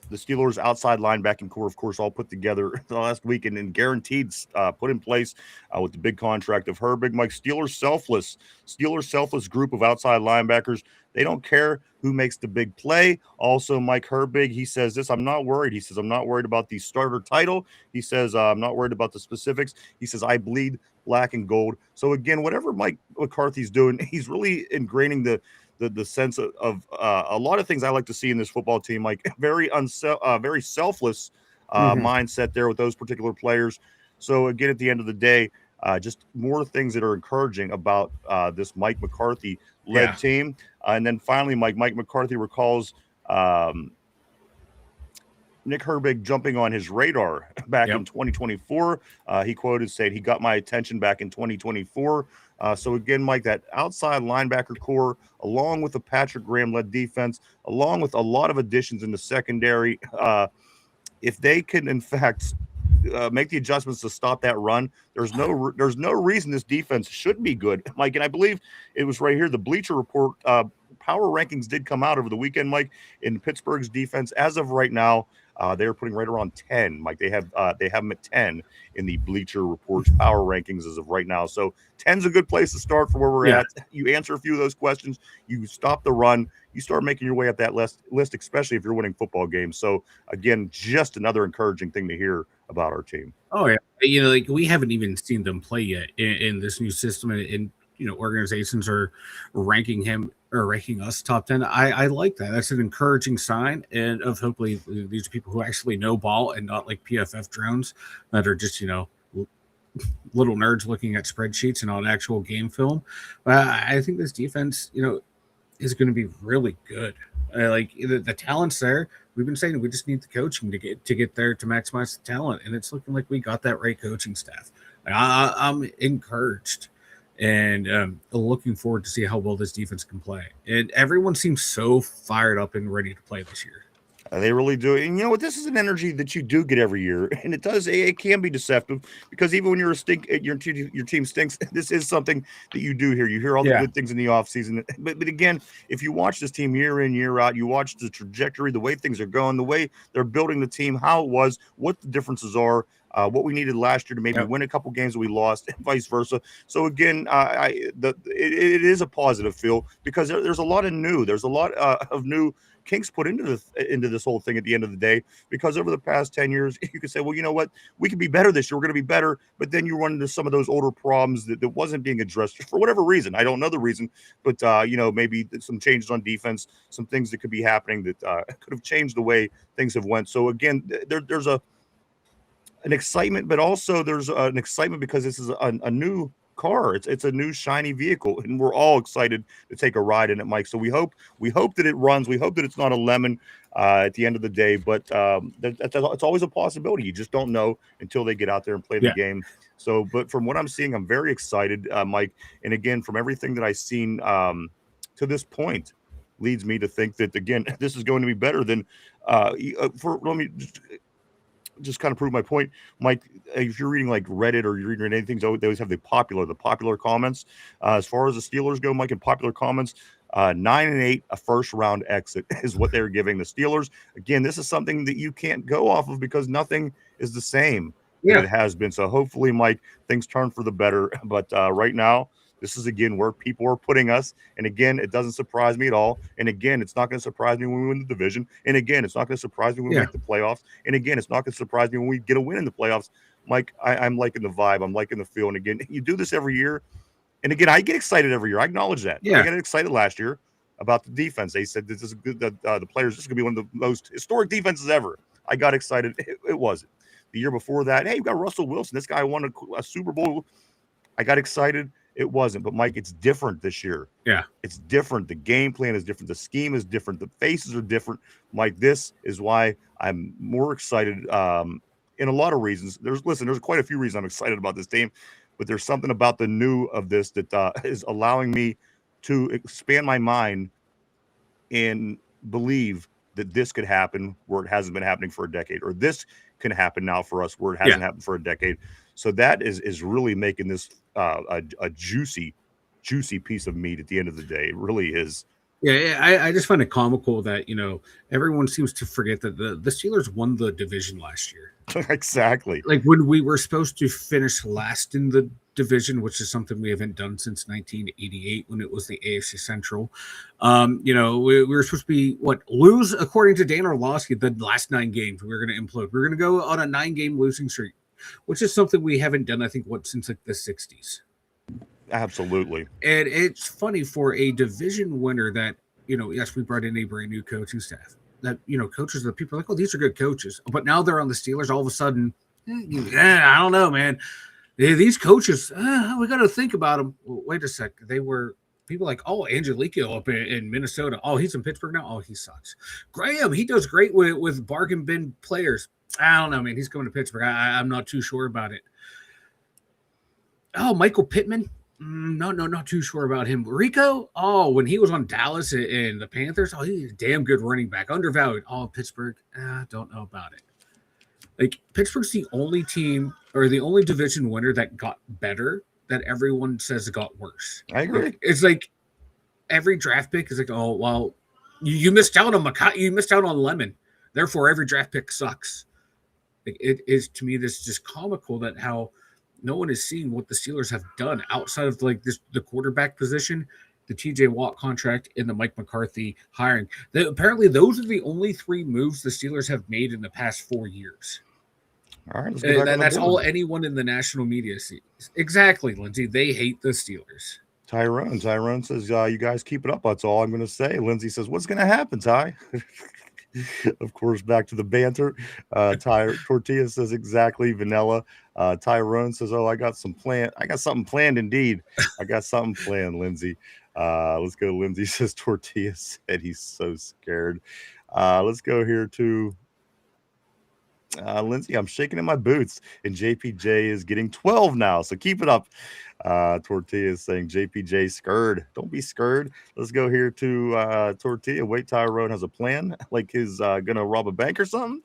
the Steelers' outside linebacking core, of course, all put together the last week and guaranteed put in place with the big contract of Herbig. Mike, Steelers selfless group of outside linebackers. They don't care who makes the big play. Also, Mike Herbig, he says this, I'm not worried. He says, I'm not worried about the starter title. He says, I'm not worried about the specifics. He says, I bleed black and gold. So again, whatever Mike McCarthy's doing, he's really ingraining the sense of a lot of things I like to see in this football team, like very selfless mindset there with those particular players. So again, at the end of the day, just more things that are encouraging about this Mike McCarthy led team. And then finally, Mike McCarthy recalls Nick Herbig jumping on his radar back in 2024. He quoted saying, he got my attention back in 2024. So again, Mike, that outside linebacker core, along with the Patrick Graham-led defense, along with a lot of additions in the secondary, if they can, in fact, make the adjustments to stop that run, there's no reason this defense should be good, Mike. And I believe it was right here, the Bleacher Report power rankings did come out over the weekend, Mike, in Pittsburgh's defense. As of right now, they're putting right around 10, Mike. They have them at 10 in the Bleacher Report's power rankings as of right now. So 10's a good place to start for where we're at. You answer a few of those questions, you stop the run, you start making your way up that list, especially if you're winning football games. So again, just another encouraging thing to hear about our team. Oh yeah, like we haven't even seen them play yet in this new system, and organizations are ranking him or ranking us top 10. I like that. That's an encouraging sign, and of hopefully these are people who actually know ball and not like PFF drones that are just little nerds looking at spreadsheets and on actual game film. I think this defense is going to be really good. Like the talent's there. We've been saying we just need the coaching to get there to maximize the talent, and it's looking like we got that right coaching staff. I'm encouraged and looking forward to see how well this defense can play. And everyone seems so fired up and ready to play this year. They really do. And you know what? This is an energy that you do get every year. And it can be deceptive because even when your team stinks, this is something that you do hear. You hear all the good things in the offseason. But again, if you watch this team year in, year out, you watch the trajectory, the way things are going, the way they're building the team, how it was, what the differences are, what we needed last year to maybe win a couple games that we lost, and vice versa. So again, it is a positive feel because there's a lot of new. There's a lot of new kinks put into this whole thing at the end of the day, because over the past 10 years, you could say, well, you know what, we could be better this year. We're going to be better. But then you run into some of those older problems that wasn't being addressed for whatever reason. I don't know the reason, but maybe some changes on defense, some things that could be happening that could have changed the way things have went. So again, there's an excitement, but also there's an excitement because this is a new car. It's a new shiny vehicle, and we're all excited to take a ride in it, Mike. So we hope that it runs. We hope that it's not a lemon at the end of the day, but it's always a possibility. You just don't know until they get out there and play the game. So, but from what I'm seeing, I'm very excited, Mike. And again, from everything that I've seen to this point, leads me to think that again, this is going to be better than let me just kind of prove my point, Mike. If you're reading like Reddit or you're reading anything, they always have the popular comments. As far as the Steelers go, Mike, in popular comments, 9-8, a first round exit is what they're giving the Steelers. Again, this is something that you can't go off of because nothing is the same that it has been. So hopefully, Mike, things turn for the better. But right now, this is, again, where people are putting us. And, again, it doesn't surprise me at all. And, again, it's not going to surprise me when we win the division. And, again, it's not going to surprise me when we make the playoffs. And, again, it's not going to surprise me when we get a win in the playoffs. Mike, I'm liking the vibe. I'm liking the feel. And, again, you do this every year. And, again, I get excited every year. I acknowledge that. I got excited last year about the defense. They said this is good. The players, this is going to be one of the most historic defenses ever. I got excited. It wasn't. The year before that, hey, you got Russell Wilson. This guy won a Super Bowl. I got excited. It wasn't. But, Mike, it's different this year. Yeah. It's different. The game plan is different. The scheme is different. The faces are different. Mike, this is why I'm more excited in a lot of reasons. There's quite a few reasons I'm excited about this team, but there's something about the new of this that is allowing me to expand my mind and believe that this could happen where it hasn't been happening for a decade, or this can happen now for us where it hasn't happened for a decade. So that is really making this a juicy piece of meat at the end of the day. It really is. Yeah, I just find it comical that, everyone seems to forget that the Steelers won the division last year. Exactly. Like when we were supposed to finish last in the division, which is something we haven't done since 1988 when it was the AFC Central. We were supposed to be lose, according to Dan Orlovsky, the last 9 games. We were going to implode. We are going to go on a 9-game losing streak, which is something we haven't done, I think, since like the 60s. Absolutely. And it's funny for a division winner that, yes, we brought in a brand new coaching staff. That, coaches, the people are like, oh, these are good coaches. But now they're on the Steelers. All of a sudden, I don't know, man. These coaches, we got to think about them. Well, wait a sec. They were people like, oh, Angelico up in Minnesota. Oh, he's in Pittsburgh now. Oh, he sucks. Graham, he does great with bargain bin players. I don't know, man. He's going to Pittsburgh. I'm not too sure about it. Oh, Michael Pittman. No, not too sure about him. Rico, when he was on Dallas and the Panthers, he's a damn good running back. Undervalued. Oh, Pittsburgh, don't know about it. Like, Pittsburgh's the only team or the only division winner that got better that everyone says it got worse. I agree. Like, it's like every draft pick is like, oh, well, you missed out on you missed out on Lemon. Therefore, every draft pick sucks. Like, it is, to me, this is just comical that how no one is seeing what the Steelers have done outside of the quarterback position, the TJ Watt contract, and the Mike McCarthy hiring. Apparently, those are the only 3 moves the Steelers have made in the past 4 years. All right, that's all anyone in the national media sees. Exactly, Lindsay. They hate the Steelers. Tyrone says, you guys keep it up. That's all I'm going to say. Lindsay says, what's going to happen, Ty? Of course, back to the banter. Tortilla says exactly vanilla. Tyrone says, "Oh, I got something planned. Indeed, I got something planned." Lindsay, let's go. Lindsay says Tortilla said he's so scared. Let's go here to Lindsay. I'm shaking in my boots, and JPJ is getting 12 now. So keep it up. Tortilla is saying JPJ scared. Don't be scared. Let's go here to Tortilla. Wait, Tyrone has a plan, like he's gonna rob a bank or something.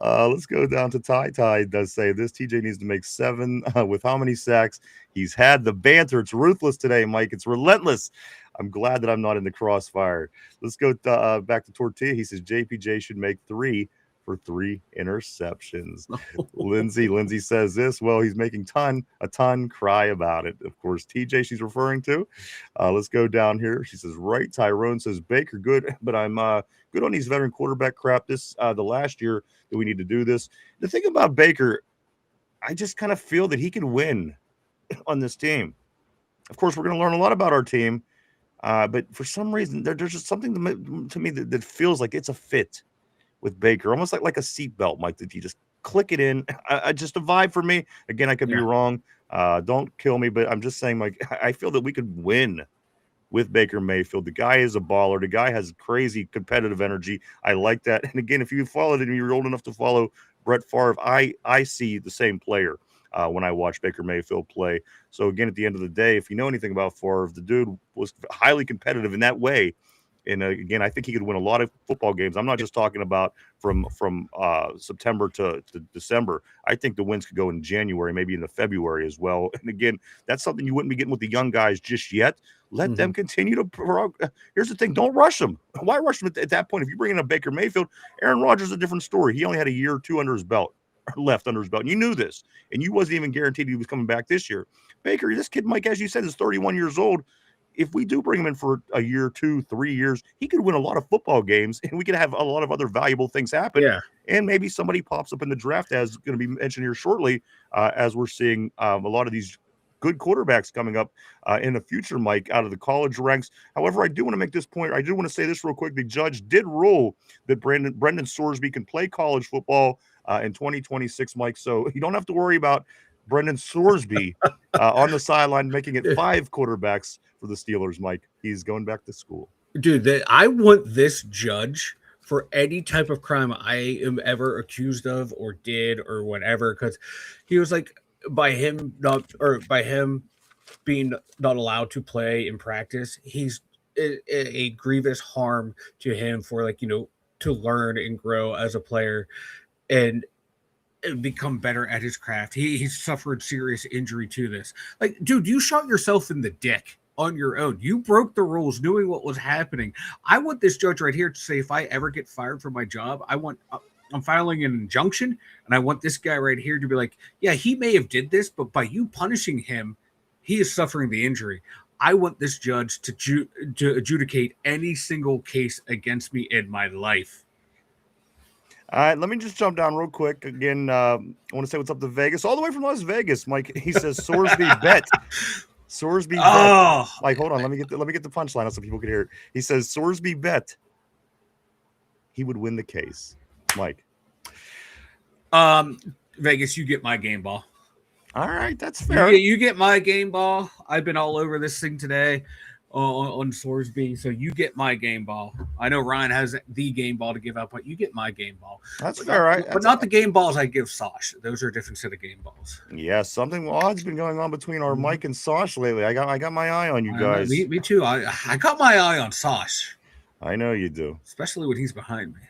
Let's go down to Ty. Ty does say this. TJ needs to make 7 with how many sacks he's had. The banter, it's ruthless today, Mike. It's relentless. I'm glad that I'm not in the crossfire. Let's go back to Tortilla. He says JPJ should make 3 for 3 interceptions. Lindsay says this. Well, he's making a ton. Cry about it. Of course, TJ she's referring to. Let's go down here. She says, right. Tyrone says Baker good, but I'm good on these veteran quarterback crap. This the last year that we need to do this. The thing about Baker, I just kind of feel that he can win on this team. Of course, we're going to learn a lot about our team, but for some reason, there's just something to me that feels like it's a fit with Baker, almost like a seatbelt, Mike, that you just click it in. Just a vibe for me. Again, I could be wrong. Don't kill me, but I'm just saying, like, I feel that we could win with Baker Mayfield. The guy is a baller. The guy has crazy competitive energy. I like that. And again, if you followed it and you're old enough to follow Brett Favre, I see the same player when I watch Baker Mayfield play. So again, at the end of the day, if you know anything about Favre, the dude was highly competitive in that way. And again, I think he could win a lot of football games. I'm not just talking about from September to December. I think the wins could go in January, maybe into February as well. And again, that's something you wouldn't be getting with the young guys just yet. Let them continue to. Here's the thing: don't rush them. Why rush them at that point? If you bring in a Baker Mayfield, Aaron Rodgers is a different story. He only had a year or two under his belt, left under his belt. And you knew this, and you wasn't even guaranteed he was coming back this year. Baker, this kid, Mike, as you said, is 31 years old. If we do bring him in for a year, 2, 3 years, he could win a lot of football games, and we could have a lot of other valuable things happen. Yeah. And maybe somebody pops up in the draft, as going to be mentioned here shortly, as we're seeing a lot of these good quarterbacks coming up in the future, Mike, out of the college ranks. However, I do want to make this point. I do want to say this real quick. The judge did rule that Brendan Sorsby can play college football in 2026, Mike. So you don't have to worry about Brendan Sorsby on the sideline making it 5 quarterbacks for the Steelers, Mike. He's going back to school. Dude, I want this judge for any type of crime I am ever accused of or did or whatever, because he was like, by him being not allowed to play in practice, he's a grievous harm to him for, like, to learn and grow as a player and become better at his craft. He's suffered serious injury to this. Like, dude, you shot yourself in the dick on your own. You broke the rules knowing what was happening. I want this judge right here to say, if I ever get fired from my job, I'm filing an injunction, and I want this guy right here to be like, yeah, he may have did this, but by you punishing him, he is suffering the injury. I want this judge to adjudicate any single case against me in my life. All right, let me just jump down real quick. Again, I want to say what's up to Vegas, all the way from Las Vegas. Mike, he says Sorsby bet. Sorsby bet. Like, hold on, let me get the punchline so people can hear it. He says Sorsby bet he would win the case. Mike. Vegas, you get my game ball. All right, that's fair. You get my game ball. I've been all over this thing today on Sorsby, so you get my game ball. I know Ryan has the game ball to give up, but you get my game ball. That's fair, right? But not the game balls I give Sosh. Those are a different set of game balls. Yeah, something odd's been going on between our Mike and Sosh lately. I got my eye on you guys. Me too. I got my eye on Sosh. I know you do. Especially when he's behind me.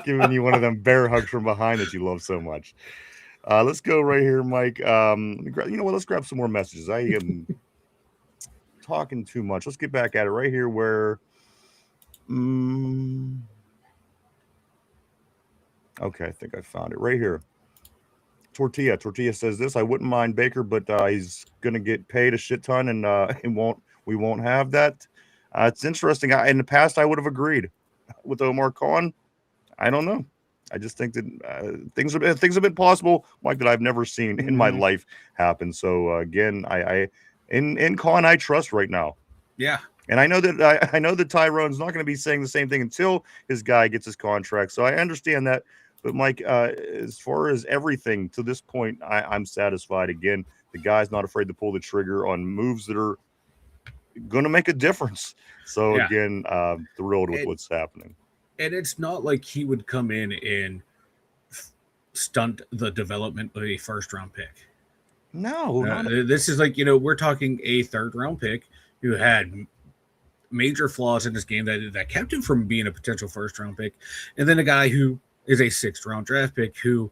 Giving you one of them bear hugs from behind that you love so much. Let's go right here, Mike. Let's grab some more messages. I am talking too much. Let's get back at it right here where okay, I think I found it right here. Tortilla says this: I wouldn't mind Baker, but he's gonna get paid a shit ton, and we won't have that. It's interesting. In the past I would have agreed with Omar Khan. I don't know. I just think that things have been possible, Mike, that I've never seen in my life happen. So again, in Khan I trust right now. Yeah, And I know that Tyrone's not going to be saying the same thing until his guy gets his contract. So I understand that. But Mike, as far as everything to this point, I'm satisfied. Again, the guy's not afraid to pull the trigger on moves that are going to make a difference. So Yeah. again, thrilled with And, what's happening. and it's not like he would come in and stunt the development of a first round pick. No, not This is like, we're talking a third round pick who had major flaws in his game that kept him from being a potential first round pick. And then a guy who is a sixth round draft pick who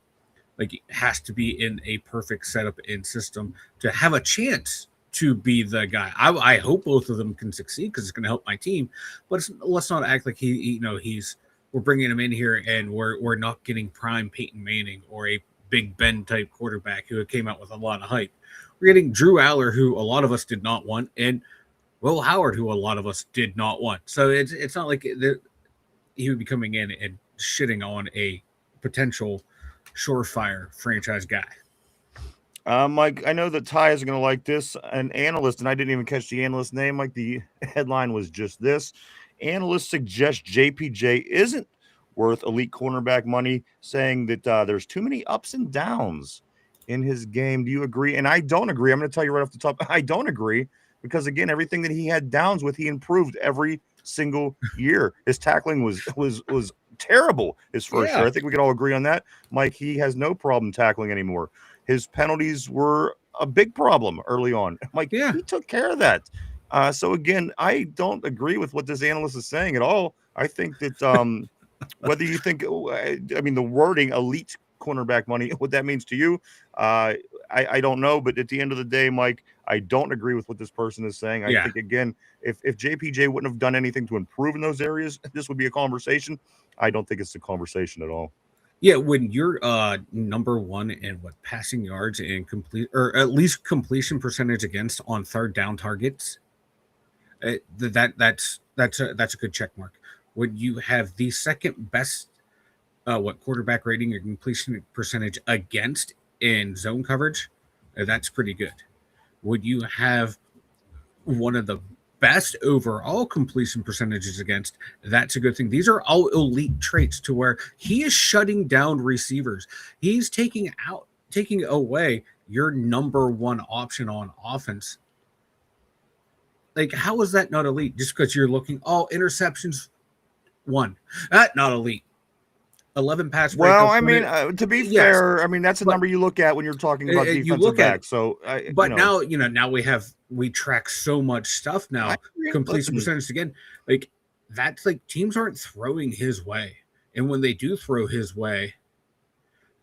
like has to be in a perfect setup and system to have a chance to be the guy. I hope both of them can succeed because it's going to help my team. But let's not act like we're bringing him in here and we're not getting prime Peyton Manning or a Big Ben type quarterback who came out with a lot of hype. We're getting Drew Aller, who a lot of us did not want, and Will Howard, who a lot of us did not want. So it's not like he would be coming in and shitting on a potential surefire franchise guy. Mike, I know that Ty is going to like this. An analyst, and I didn't even catch the analyst name. Like the headline was just this: analysts suggest JPJ isn't worth elite cornerback money, saying that there's too many ups and downs in his game. Do you agree? And I don't agree. I'm going to tell you right off the top, I don't agree because again, everything that he had downs with, he improved every single year. His tackling was terrible his first year. I think we can all agree on that. Mike, he has no problem tackling anymore. His penalties were a big problem early on. Mike, he took care of that. So again, I don't agree with what this analyst is saying at all. I think that whether you think, I mean, the wording elite cornerback money, what that means to you, I don't know. But at the end of the day, Mike, I don't agree with what this person is saying. I think, again, if JPJ wouldn't have done anything to improve in those areas, this would be a conversation. I don't think it's a conversation at all. Yeah, when you're number one in passing yards and complete, or at least completion percentage against on third down targets, that's a good check mark. When you have the second best quarterback rating or completion percentage against in zone coverage, that's pretty good. Would you have one of the best overall completion percentages against, that's a good thing. These are all elite traits to where he is shutting down receivers. He's taking away your number one option on offense. Like, how is that not elite? Just because you're looking, interceptions, 1. That not elite. 11 pass breakups. Well, I mean, to be fair, I mean that's a number you look at when you're talking about defensive backs. So, now we track so much stuff now. Completion percentage again, like that's like teams aren't throwing his way, and when they do throw his way,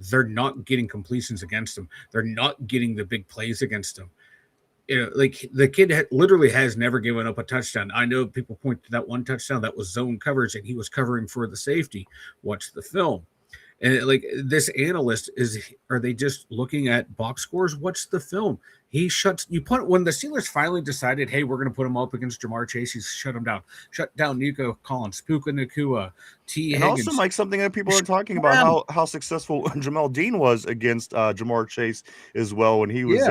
they're not getting completions against him. They're not getting the big plays against him. Like the kid literally has never given up a touchdown. I know people point to that one touchdown that was zone coverage and he was covering for the safety. Watch the film. And like this analyst are they just looking at box scores? What's the film? When the Steelers finally decided, hey, we're going to put him up against Jamar Chase, he's shut him down. Shut down Nico Collins, Puka Nakua, T. And Higgins. also, Mike, something that people are talking about how successful Jamel Dean was against Jamar Chase as well when he was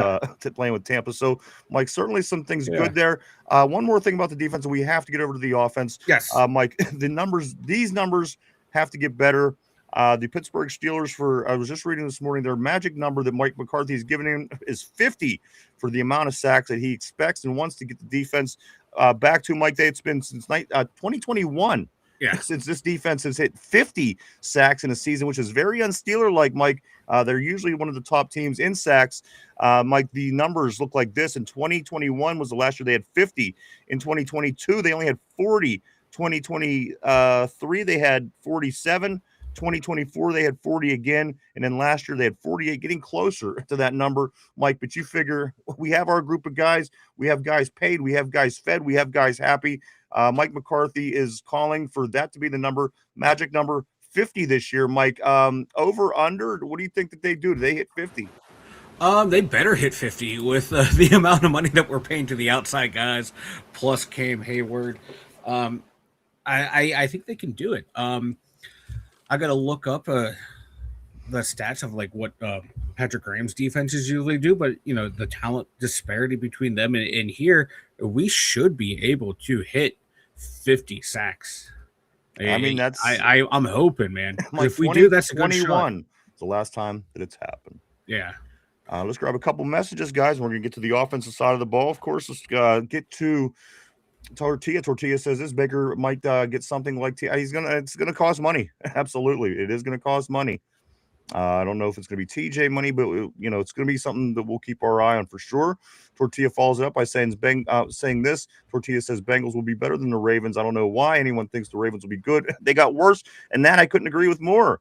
playing with Tampa. So, Mike, certainly some things good there. One more thing about the defense, we have to get over to the offense. Yes, Mike, these numbers have to get better. The Pittsburgh Steelers, I was just reading this morning, their magic number that Mike McCarthy is giving him is 50 for the amount of sacks that he expects and wants to get the defense back to. Mike, it's been since 2021 since this defense has hit 50 sacks in a season, which is very un-Steeler-like, Mike. They're usually one of the top teams in sacks. Mike, the numbers look like this. In 2021 was the last year they had 50. In 2022, they only had 40. 2023, they had 47. 2024, they had 40 again. And then last year, they had 48, getting closer to that number, Mike. But you figure we have our group of guys. We have guys paid. We have guys fed. We have guys happy. Mike McCarthy is calling for that to be the magic number 50 this year. Mike, over, under, what do you think that they do? Do they hit 50? They better hit 50 with the amount of money that we're paying to the outside guys, plus Cam Hayward. I think they can do it. I got to look up the stats of like what Patrick Graham's defenses usually do, but the talent disparity between them and here, we should be able to hit 50 sacks. I mean, I'm hoping, man. like If we do, that's a good shot. 21. It's the last time that it's happened. Yeah. Let's grab a couple messages, guys. We're going to get to the offensive side of the ball. Of course, let's get to Tortilla. Tortilla says this Baker might get something like it's going to cost money. Absolutely. It is going to cost money. I don't know if it's going to be TJ money, but it's going to be something that we'll keep our eye on for sure. Tortilla follows it up by saying this. Tortilla says Bengals will be better than the Ravens. I don't know why anyone thinks the Ravens will be good. They got worse, and that I couldn't agree with more.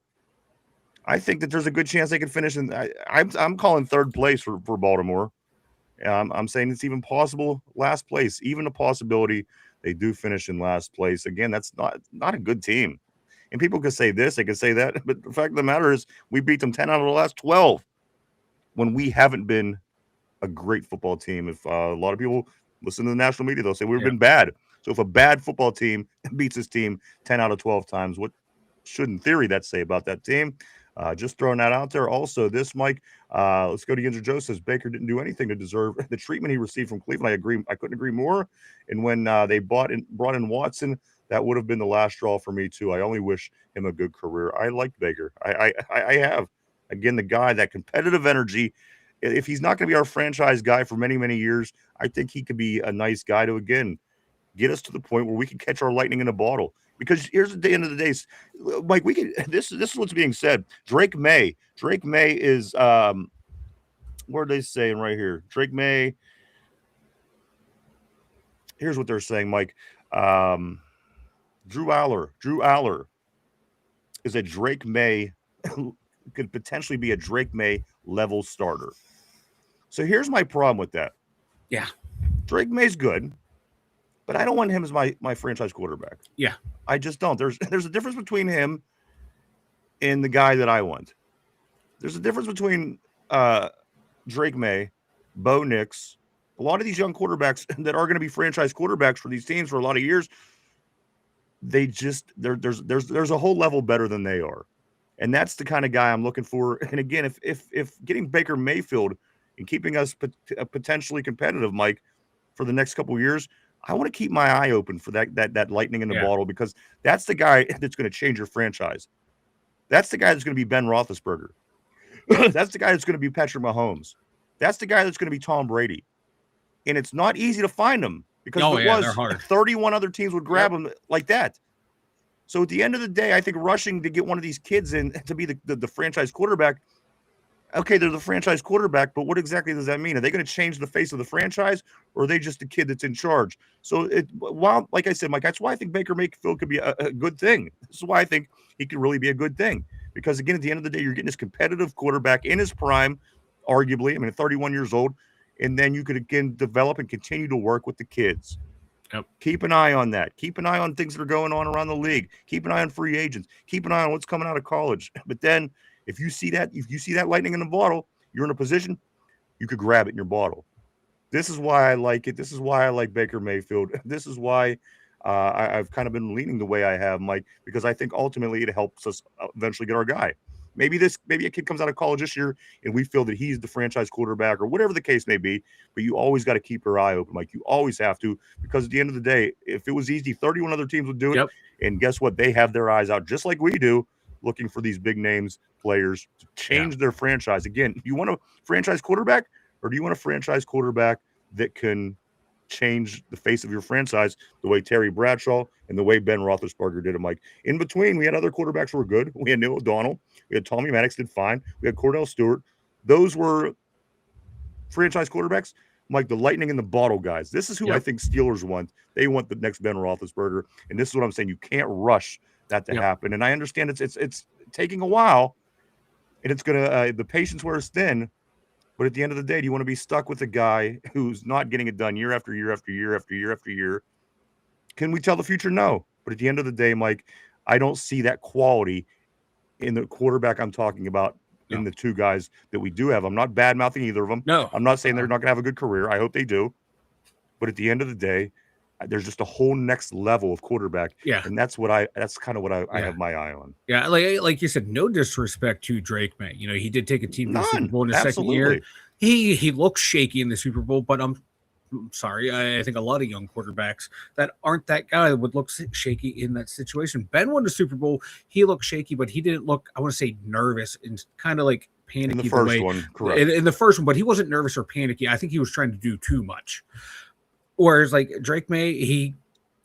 I think that there's a good chance they could finish in. I'm calling third place for Baltimore. I'm saying it's even possible last place, even a possibility they do finish in last place. Again, that's not a good team. And people could say this, they could say that, but the fact of the matter is we beat them 10 out of the last 12 when we haven't been a great football team. If a lot of people listen to the national media, they'll say we've been bad. So if a bad football team beats this team 10 out of 12 times, what should in theory that say about that team? Just throwing that out there. Also, this, Mike, let's go to Yinzer Joe says Baker didn't do anything to deserve the treatment he received from Cleveland. I agree. I couldn't agree more. And when they brought in Watson, that would have been the last straw for me too. I only wish him a good career. I like Baker. I have. Again, the guy, that competitive energy. If he's not going to be our franchise guy for many, many years, I think he could be a nice guy to, again, get us to the point where we can catch our lightning in a bottle. Because here's the end of the day, Mike. We can. This is what's being said. Drake May is what are they saying right here? Drake May. Here's what they're saying, Mike. Drew Aller is a Drake May, could potentially be a Drake May level starter. So here's my problem with that. Yeah. Drake May's good, but I don't want him as my franchise quarterback. Yeah. I just don't. There's a difference between him and the guy that I want. There's a difference between Drake May, Bo Nix, a lot of these young quarterbacks that are going to be franchise quarterbacks for these teams for a lot of years. There's a whole level better than they are. And that's the kind of guy I'm looking for. And again, if getting Baker Mayfield and keeping us potentially competitive, Mike, for the next couple of years, I want to keep my eye open for that lightning in the bottle, because that's the guy that's going to change your franchise. That's the guy that's going to be Ben Roethlisberger. That's the guy that's going to be Patrick Mahomes. That's the guy that's going to be Tom Brady. And it's not easy to find them, because if it was 31 other teams would grab him like that. So at the end of the day, I think rushing to get one of these kids in to be the franchise quarterback, okay, they're the franchise quarterback, but what exactly does that mean? Are they going to change the face of the franchise, or are they just a kid that's in charge? So, like I said, Mike, that's why I think Baker Mayfield could be a good thing. This is why I think he could really be a good thing. Because, again, at the end of the day, you're getting this competitive quarterback in his prime, arguably. I mean, 31 years old. And then you could, again, develop and continue to work with the kids. Yep. Keep an eye on that. Keep an eye on things that are going on around the league. Keep an eye on free agents. Keep an eye on what's coming out of college. But then if you see that lightning in the bottle, you're in a position, you could grab it in your bottle. This is why I like it. This is why I like Baker Mayfield. This is why I've kind of been leaning the way I have, Mike, because I think ultimately it helps us eventually get our guy. Maybe a kid comes out of college this year and we feel that he's the franchise quarterback or whatever the case may be, but you always got to keep your eye open, Mike. You always have to, because at the end of the day, if it was easy, 31 other teams would do it. Yep. And guess what? They have their eyes out just like we do, looking for these big names players to change their franchise. Again, do you want a franchise quarterback, or do you want a franchise quarterback that can change the face of your franchise the way Terry Bradshaw and the way Ben Roethlisberger did it, Mike? In between, we had other quarterbacks who were good. We had Neil O'Donnell. We had Tommy Maddox did fine. We had Cordell Stewart. Those were franchise quarterbacks. Mike, the lightning in the bottle guys. This is who I think Steelers want. They want the next Ben Roethlisberger. And this is what I'm saying. You can't rush that to happen. And I understand it's taking a while, and it's going to the patience wears thin. But at the end of the day, do you want to be stuck with a guy who's not getting it done year after year after year after year after year? Can we tell the future? No. But at the end of the day, Mike, I don't see that quality in the quarterback I'm talking about in the two guys that we do have. I'm not bad-mouthing either of them. No. I'm not saying they're not going to have a good career. I hope they do. But at the end of the day, there's just a whole next level of quarterback, Yeah. and that's kind of what I Yeah. have my eye on. Yeah, like you said, no disrespect to Drake May. You know, he did take a team to the Super None, Bowl in his second year. absolutely. He looks shaky in the Super Bowl, but I'm sorry. I think a lot of young quarterbacks that aren't that guy would look shaky in that situation. Ben won the Super Bowl. He looked shaky, but he didn't look, I want to say, nervous and kind of like In the panicky the first way one, correct. in the first one, but he wasn't nervous or panicky. I think he was trying to do too much. Whereas like Drake May,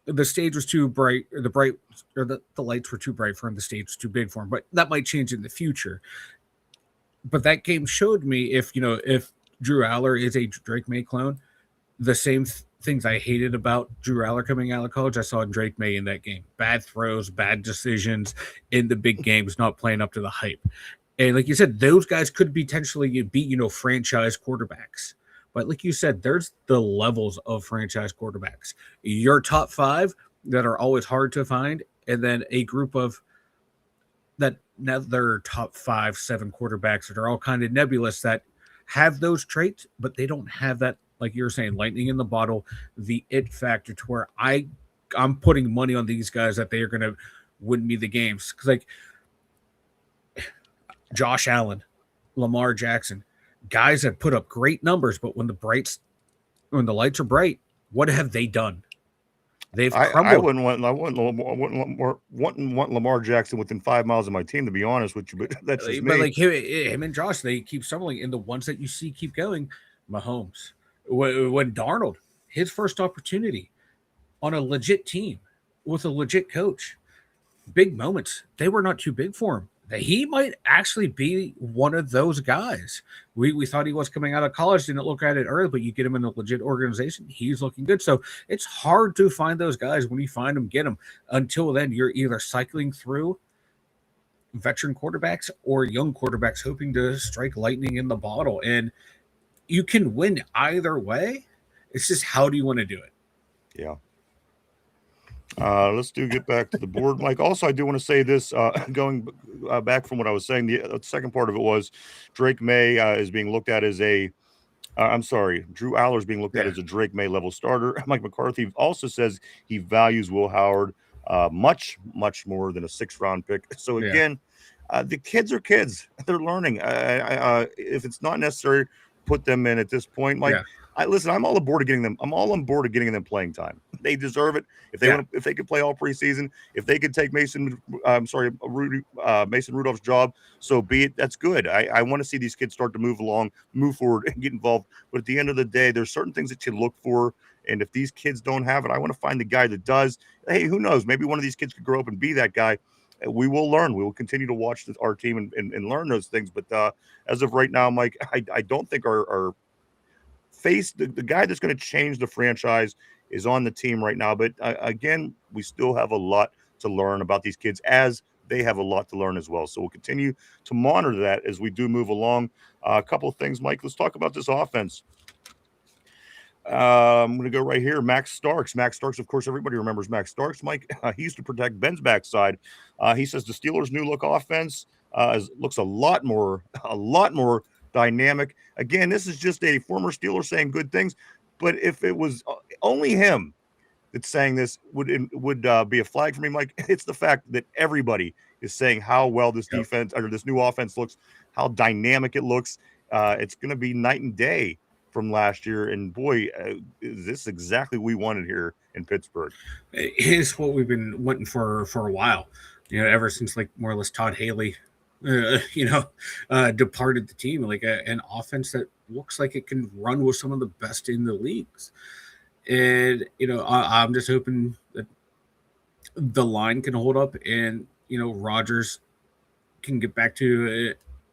the stage was too bright, or the lights were too bright for him. The stage was too big for him, but that might change in the future. But that game showed me if Drew Aller is a Drake May clone, the same things I hated about Drew Aller coming out of college, I saw in Drake May in that game. Bad throws, bad decisions in the big games, not playing up to the hype. And like you said, those guys could potentially beat, franchise quarterbacks. But like you said, there's the levels of franchise quarterbacks. Your top 5 that are always hard to find, and then a group of that now they're top 5, 7 quarterbacks that are all kind of nebulous that have those traits, but they don't have that, like you're saying, lightning in the bottle, the it factor to where I'm putting money on these guys that they are going to win me the games. Because like Josh Allen, Lamar Jackson, guys that put up great numbers, but when the lights are bright, what have they done? They've crumbled. I wouldn't want Lamar Jackson within 5 miles of my team, to be honest with you, but that's just me. But like him and Josh, they keep stumbling, and the ones that you see keep going. Mahomes, when Darnold, his first opportunity on a legit team with a legit coach, big moments. They were not too big for him. He might actually be one of those guys. We thought he was coming out of college, didn't look at it early, but you get him in a legit organization, he's looking good. So it's hard to find those guys. When you find them, get them. Until then, you're either cycling through veteran quarterbacks or young quarterbacks hoping to strike lightning in the bottle. And you can win either way. It's just how do you want to do it? Yeah. Let's get back to the board, Mike. Also, I do want to say this, going back from what I was saying, the second part of it was Drake May is being looked at as Drew Aller is being looked at as a Drake May level starter. Mike McCarthy also says he values Will Howard much, much more than a 6th-round pick. So again, the kids are kids. They're learning. If it's not necessary, put them in at this point, Mike. Listen, I'm all aboard of getting them. I'm all on board of getting them playing time. They deserve it. If they want, if they could play all preseason, if they could take Mason Rudolph's job, so be it. That's good. I want to see these kids start to move forward, and get involved. But at the end of the day, there's certain things that you look for, and if these kids don't have it, I want to find the guy that does. Hey, who knows? Maybe one of these kids could grow up and be that guy. We will learn. We will continue to watch our team and learn those things. But as of right now, Mike, I don't think our the guy that's going to change the franchise is on the team right now. But again, we still have a lot to learn about these kids, as they have a lot to learn as well. So we'll continue to monitor that as we do move along. A couple of things, Mike. Let's talk about this offense. I'm going to go right here. Max Starks. Max Starks, of course, everybody remembers Max Starks. Mike, he used to protect Ben's backside. He says the Steelers' new look offense looks a lot more dynamic. Again, this is just a former Steeler saying good things, but if it was only him that's saying this, would be a flag for me, Mike. It's the fact that everybody is saying how well this defense or this new offense looks, how dynamic it looks. It's going to be night and day from last year, and boy, is this exactly what we wanted here in Pittsburgh. It's what we've been wanting for a while, ever since like more or less Todd Haley departed the team. Like an offense that looks like it can run with some of the best in the leagues. And I'm just hoping that the line can hold up, and Rodgers can get back to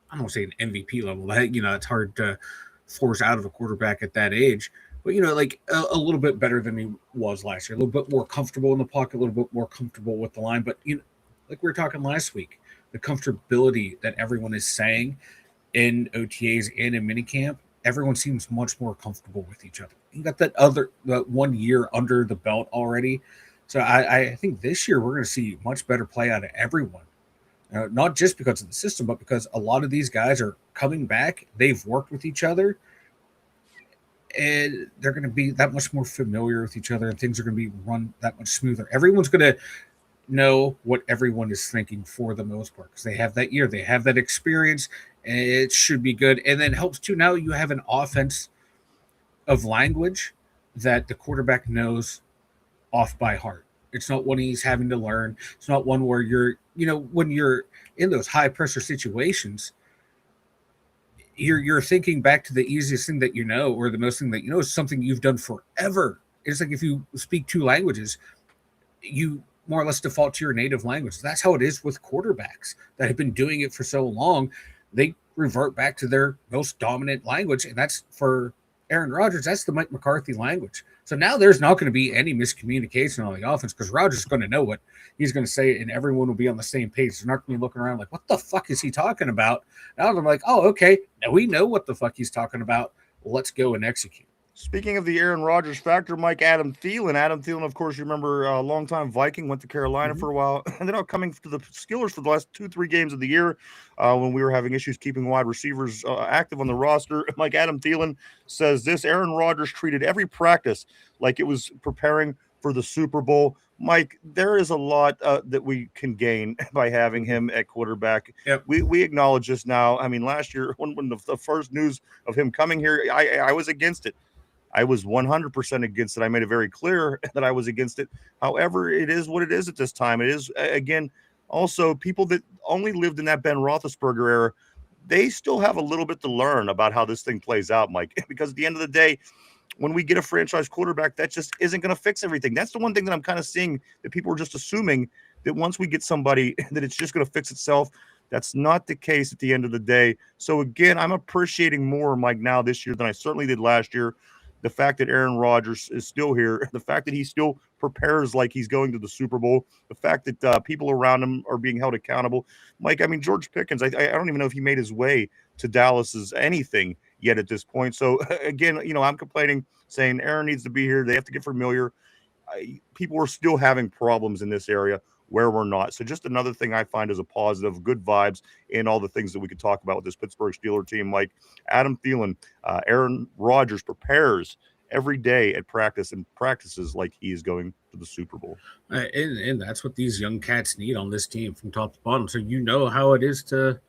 I don't want to say an MVP level. That it's hard to force out of a quarterback at that age, but like a little bit better than he was last year. A little bit more comfortable in the pocket, a little bit more comfortable with the line. But like we were talking last week, the comfortability that everyone is saying in OTAs and in minicamp, everyone seems much more comfortable with each other. You got that 1 year under the belt already. So I think this year we're going to see much better play out of everyone. Not just because of the system, but because a lot of these guys are coming back. They've worked with each other. and they're going to be that much more familiar with each other, and things are going to be run that much smoother. Everyone's going to know what everyone is thinking for the most part because they have that year, they have that experience, and it should be good. And then helps too. Now you have an offense of language that the quarterback knows off by heart. It's not one he's having to learn. It's not one where when you're in those high pressure situations, you're thinking back to the easiest thing that you know, or the most thing that you know is something you've done forever. It's like if you speak two languages, you more or less default to your native language. That's how it is with quarterbacks that have been doing it for so long. They revert back to their most dominant language, and that's for Aaron Rodgers. That's the Mike McCarthy language. So now there's not going to be any miscommunication on the offense because Rodgers is going to know what he's going to say, and everyone will be on the same page. They're not going to be looking around like, what the fuck is he talking about? Now they're like, oh, okay, now we know what the fuck he's talking about. Let's go and execute. Speaking of the Aaron Rodgers factor, Mike, Adam Thielen. Adam Thielen, of course, you remember a longtime Viking, went to Carolina for a while, ended up coming to the Steelers for the last 2-3 games of the year when we were having issues keeping wide receivers active on the roster. Mike, Adam Thielen says this: Aaron Rodgers treated every practice like it was preparing for the Super Bowl. Mike, there is a lot that we can gain by having him at quarterback. Yep. We acknowledge this now. I mean, last year when the first news of him coming here, I was against it. I was 100% against it. I made it very clear that I was against it. However, it is what it is at this time. It is, again, also people that only lived in that Ben Roethlisberger era, they still have a little bit to learn about how this thing plays out, Mike, because at the end of the day, when we get a franchise quarterback, that just isn't going to fix everything. That's the one thing that I'm kind of seeing, that people are just assuming that once we get somebody that it's just going to fix itself. That's not the case at the end of the day. So again, I'm appreciating more, Mike, now this year than I certainly did last year. The fact that Aaron Rodgers is still here, the fact that he still prepares like he's going to the Super Bowl, the fact that people around him are being held accountable. Mike, I mean, George Pickens, I don't even know if he made his way to Dallas's anything yet at this point. So, again, I'm complaining, saying Aaron needs to be here. They have to get familiar. People are still having problems in this area where we're not. So just another thing I find is a positive, good vibes, and all the things that we could talk about with this Pittsburgh Steelers team. Like Adam Thielen, Aaron Rodgers prepares every day at practice and practices like he is going to the Super Bowl. And that's what these young cats need on this team from top to bottom. So you know how it is to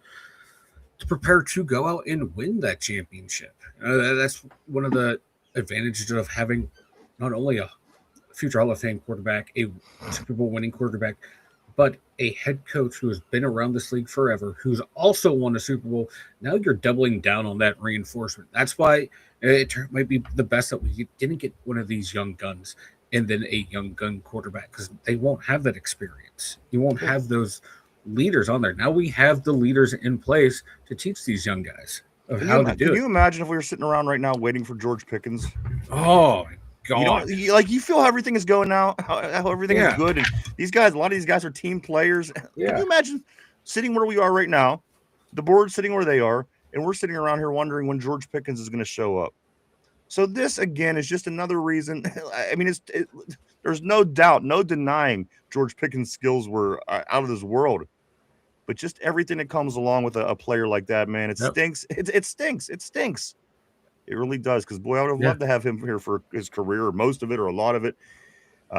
prepare to go out and win that championship. That's one of the advantages of having not only a future Hall of Fame quarterback, a Super Bowl winning quarterback, but a head coach who has been around this league forever, who's also won a Super Bowl. Now you're doubling down on that reinforcement. That's why it might be the best that we didn't get one of these young guns and then a young gun quarterback, because they won't have that experience. You won't have those leaders on there. Now we have the leaders in place to teach these young guys of how to do it. Can you imagine if we were sitting around right now waiting for George Pickens? Oh, God. You feel how everything is going now, how everything is good. And these guys, a lot of these guys are team players. Yeah. Can you imagine sitting where we are right now, the board sitting where they are, and we're sitting around here wondering when George Pickens is going to show up? So this, again, is just another reason. I mean, there's no doubt, no denying George Pickens' skills were out of this world. But just everything that comes along with a player like that, man, it stinks. It stinks. It stinks. It really does, because, boy, I would have loved to have him here for his career, or most of it, or a lot of it,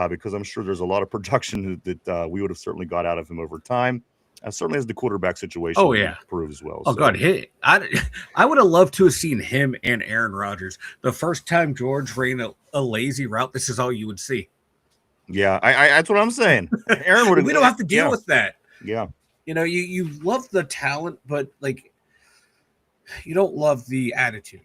because I'm sure there's a lot of production that we would have certainly got out of him over time. Certainly as the quarterback situation proves as well. Oh, God. I would have loved to have seen him and Aaron Rodgers. The first time George ran a lazy route, this is all you would see. Yeah, that's what I'm saying. Aaron would have. We don't have to deal with that. Yeah. You love the talent, but, like, you don't love the attitude.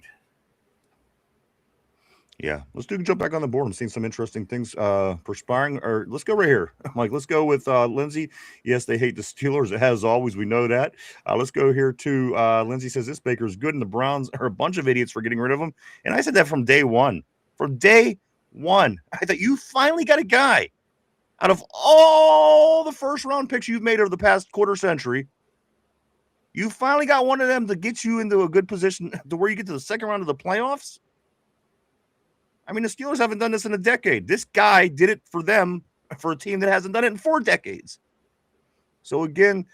Yeah, let's jump back on the board. I'm seeing some interesting things perspiring. Or let's go right here, Mike. Let's go with Lindsay. Yes, they hate the Steelers. As always, we know that. Let's go here to Lindsay says this Baker is good, and the Browns are a bunch of idiots for getting rid of him. And I said that from day one. From day one, I thought you finally got a guy out of all the first-round picks you've made over the past quarter century. You finally got one of them to get you into a good position to where you get to the second round of the playoffs. I mean, the Steelers haven't done this in a decade. This guy did it for them, for a team that hasn't done it in 4 decades. So, again,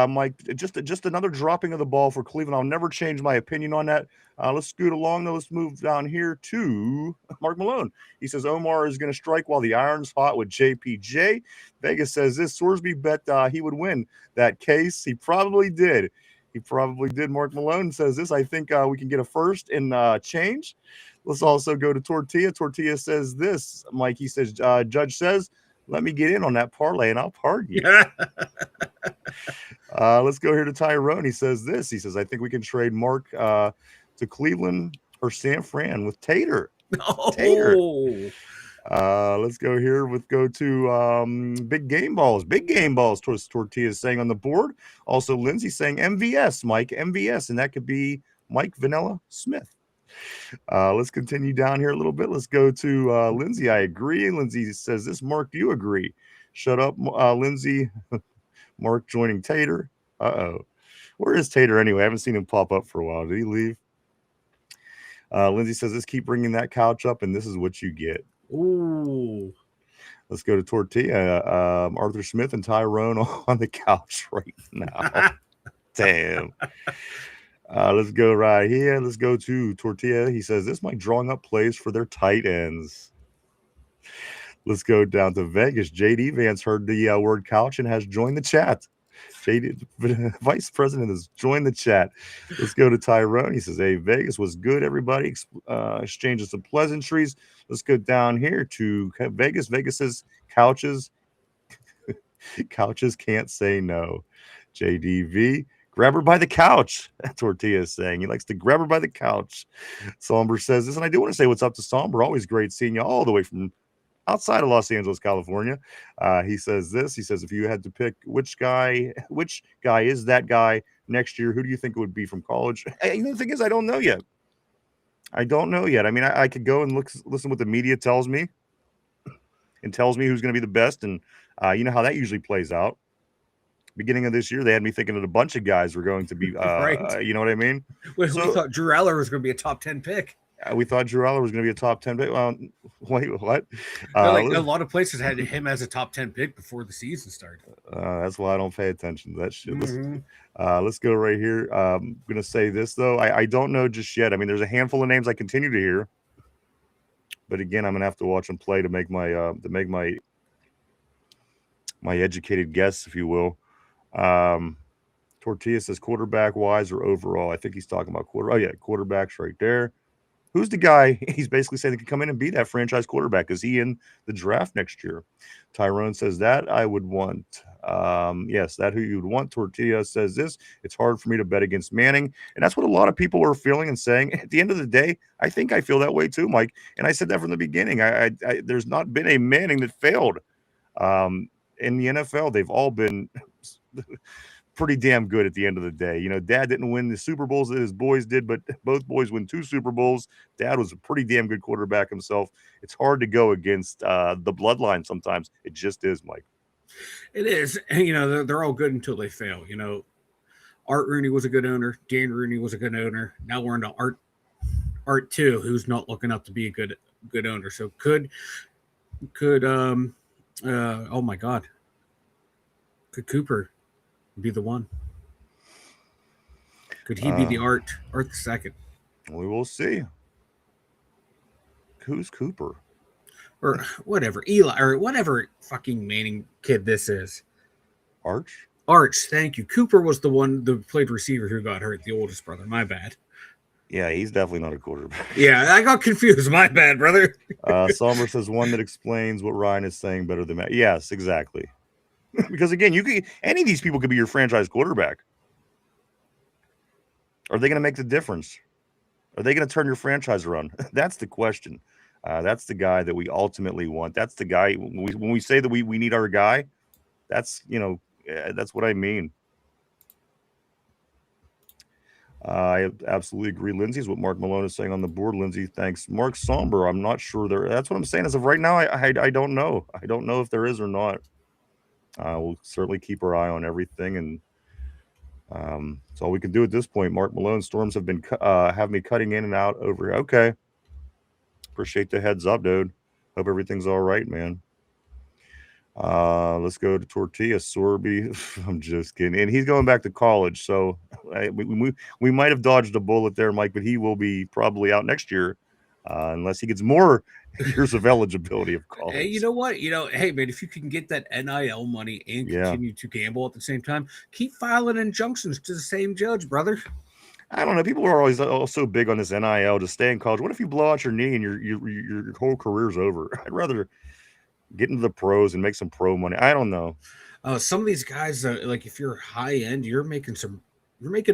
Mike, just another dropping of the ball for Cleveland. I'll never change my opinion on that. Let's scoot along, though. Let's move down here to Mark Malone. He says Omar is going to strike while the iron's hot with JPJ. Vegas says this. Sorsby bet he would win that case. He probably did. He probably did. Mark Malone says this. I think we can get a first and change. Let's also go to Tortilla. Tortilla says this. Mike, he says, Judge says, let me get in on that parlay and I'll pardon you. Let's go here to Tyrone. He says this. He says, I think we can trade Mark to Cleveland or San Fran with Tater. Oh. Tater. Let's go here go to big game balls. Big game balls. Tortilla is saying on the board. Also, Lindsay saying MVS, Mike, MVS, and that could be Mike Vanilla Smith. Let's continue down here a little bit. Let's go to Lindsay. I agree. Lindsay says this. Mark, do you agree? Shut up, Lindsay. Mark joining Tater. Uh-oh. Where is Tater anyway? I haven't seen him pop up for a while. Did he leave? Lindsay says this. Keep bringing that couch up, and this is what you get. Ooh. Let's go to Tortilla. Arthur Smith and Tyrone on the couch right now. Damn. Let's go right here. Let's go to Tortilla. He says this might drawing up plays for their tight ends. Let's go down to Vegas. JD Vance heard the word couch and has joined the chat. JD, Vice President, has joined the chat. Let's go to Tyrone. He says, hey, Vegas was good, everybody. Exchanging some pleasantries. Let's go down here to Vegas. Vegas says couches. Couches can't say no. JDV. Grab her by the couch. Tortilla is saying. He likes to grab her by the couch. Somber says this, and I do want to say what's up to Somber. Always great seeing you all the way from outside of Los Angeles, California. He says this. He says, if you had to pick which guy is that guy next year, who do you think it would be from college? The thing is, I don't know yet. I mean, I could go and listen what the media tells me and tells me who's going to be the best, and you know how that usually plays out. Beginning of this year, they had me thinking that a bunch of guys were going to be, right. You know what I mean? We thought Drew Aller was going to be a top 10 pick. We thought Drew Aller was going to be a top 10 pick. Wait, what? A lot of places had him as a top 10 pick before the season started. That's why I don't pay attention to that shit. Mm-hmm. Let's go right here. I'm going to say this, though. I don't know just yet. I mean, there's a handful of names I continue to hear. But again, I'm going to have to watch them play to make my educated guess, if you will. Tortilla says quarterback wise or overall. I think he's talking about quarterbacks right there. Who's the guy? He's basically saying he can come in and be that franchise quarterback. Is he in the draft next year? Tyrone says that I would want. Yes, that who you would want. Tortilla says this. It's hard for me to bet against Manning. And that's what a lot of people are feeling and saying. At the end of the day, I think I feel that way too, Mike. And I said that from the beginning. There's not been a Manning that failed. In the NFL, they've all been pretty damn good at the end of the day. You know, Dad didn't win the Super Bowls that his boys did, but both boys win 2 Super Bowls. Dad was a pretty damn good quarterback himself. It's hard to go against the bloodline sometimes. It just is, Mike. It is. You know, they're all good until they fail. You know, Art Rooney was a good owner. Dan Rooney was a good owner. Now we're into Art 2, who's not looking up to be a good owner. So could oh my God, could Cooper be the one? Could he be the Art the second? We will see. Who's Cooper? Or whatever, Eli, or whatever fucking Manning kid this is. Arch, thank you. Cooper was the one that played receiver who got hurt, the oldest brother. My bad. Yeah, he's definitely not a quarterback. Yeah, I got confused. My bad, brother. Somber says one that explains what Ryan is saying better than Matt. Yes, exactly. Because again, any of these people could be your franchise quarterback. Are they going to make the difference? Are they going to turn your franchise around? That's the question. That's the guy that we ultimately want. That's the guy when we say that we need our guy. That's that's what I mean. I absolutely agree. Lindsay is what Mark Malone is saying on the board. Lindsay, thanks. Mark Somber, I'm not sure there. That's what I'm saying. As of right now, I don't know. I don't know if there is or not. We'll certainly keep our eye on everything, and that's all we can do at this point. Mark Malone, storms have been have me cutting in and out over here. Okay, appreciate the heads up, dude. Hope everything's all right, man. Let's go to Tortilla Sorby. I'm just kidding. And he's going back to college. So we might have dodged a bullet there, Mike, but he will be probably out next year unless he gets more years of eligibility of college. Hey, you know what? Hey, man, if you can get that NIL money and continue to gamble at the same time, keep filing injunctions to the same judge, brother. I don't know. People are always so big on this NIL to stay in college. What if you blow out your knee and your whole career's over? I'd rather get into the pros and make some pro money. I don't know. Some of these guys, like if you're high end, you're making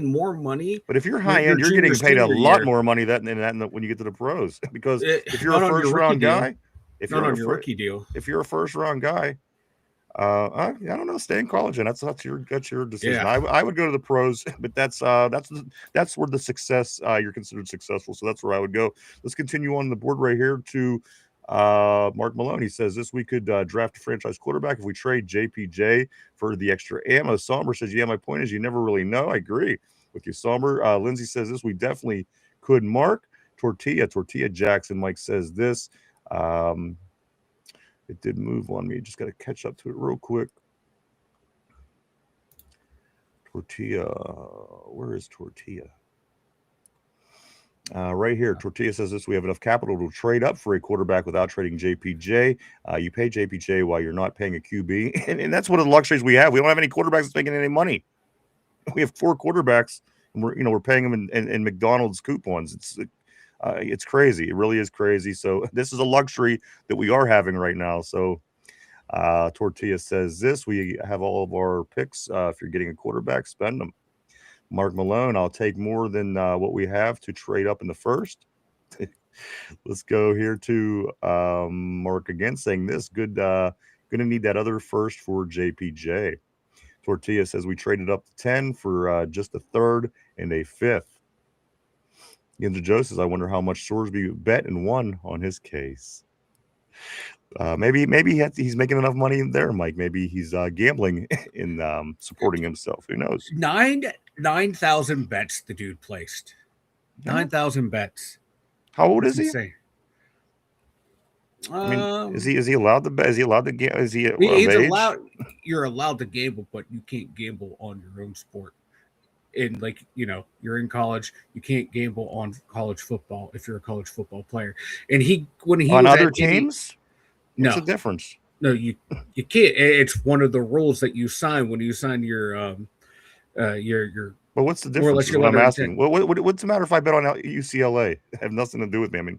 more money. But if you're high end, you're getting paid a lot more money than that when you get to the pros. Because if you're a first round guy, if you're on your rookie deal, if you're a first round guy, I don't know. Stay in college, and that's your decision. Yeah. I would go to the pros, but that's where the success you're considered successful. So that's where I would go. Let's continue on the board right here to Mark Malone. He says this we could draft a franchise quarterback if we trade JPJ for the extra ammo. Somber says, yeah, my point is you never really know. I agree with you, Somber. Lindsay says this we definitely could. Mark Tortilla Jackson. Mike says this. It did move on me. Just got to catch up to it real quick. Tortilla. Where is Tortilla? Right here. Tortilla says this. We have enough capital to trade up for a quarterback without trading JPJ. You pay JPJ while you're not paying a QB. And that's one of the luxuries we have. We don't have any quarterbacks that's making any money. We have 4 quarterbacks, and we're paying them in McDonald's coupons. It's crazy. It really is crazy. So this is a luxury that we are having right now. So Tortilla says this. We have all of our picks. If you're getting a quarterback, spend them. Mark Malone, I'll take more than what we have to trade up in the first. Let's go here to Mark again saying this. Good. Going to need that other first for JPJ. Tortilla says we traded up to 10 for just a third and a fifth. Yinzer Joe says, I wonder how much Sorsby bet and won on his case. Maybe he's making enough money there, Mike. Maybe he's gambling in supporting himself. Who knows? 9,000 bets the dude placed. 9,000 bets. How old is he? I mean, is he allowed to bet? Is he allowed to gamble? Is he he's allowed? You're allowed to gamble, but you can't gamble on your own sport. And you're in college, you can't gamble on college football if you're a college football player. And when he on was other teams, what's the difference? No, you can't. It's one of the rules that you sign when you sign your. But what's the difference? What I'm asking. What's the matter if I bet on UCLA? It have nothing to do with me. I mean,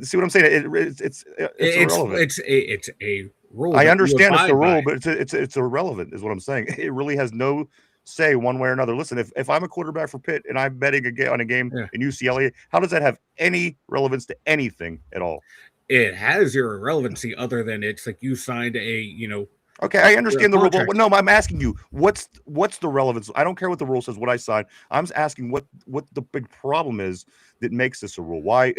see what I'm saying? It's irrelevant. It's a rule. I understand it's the rule, but it's irrelevant, is what I'm saying. It really has no say one way or another. Listen, if I'm a quarterback for Pitt and I'm betting on a game in UCLA, how does that have any relevance to anything at all? It has your irrelevancy other than it's like you signed Okay, I understand the rule. But no, I'm asking you, what's the relevance? I don't care what the rule says, what I signed. I'm asking what the big problem is that makes this a rule. Why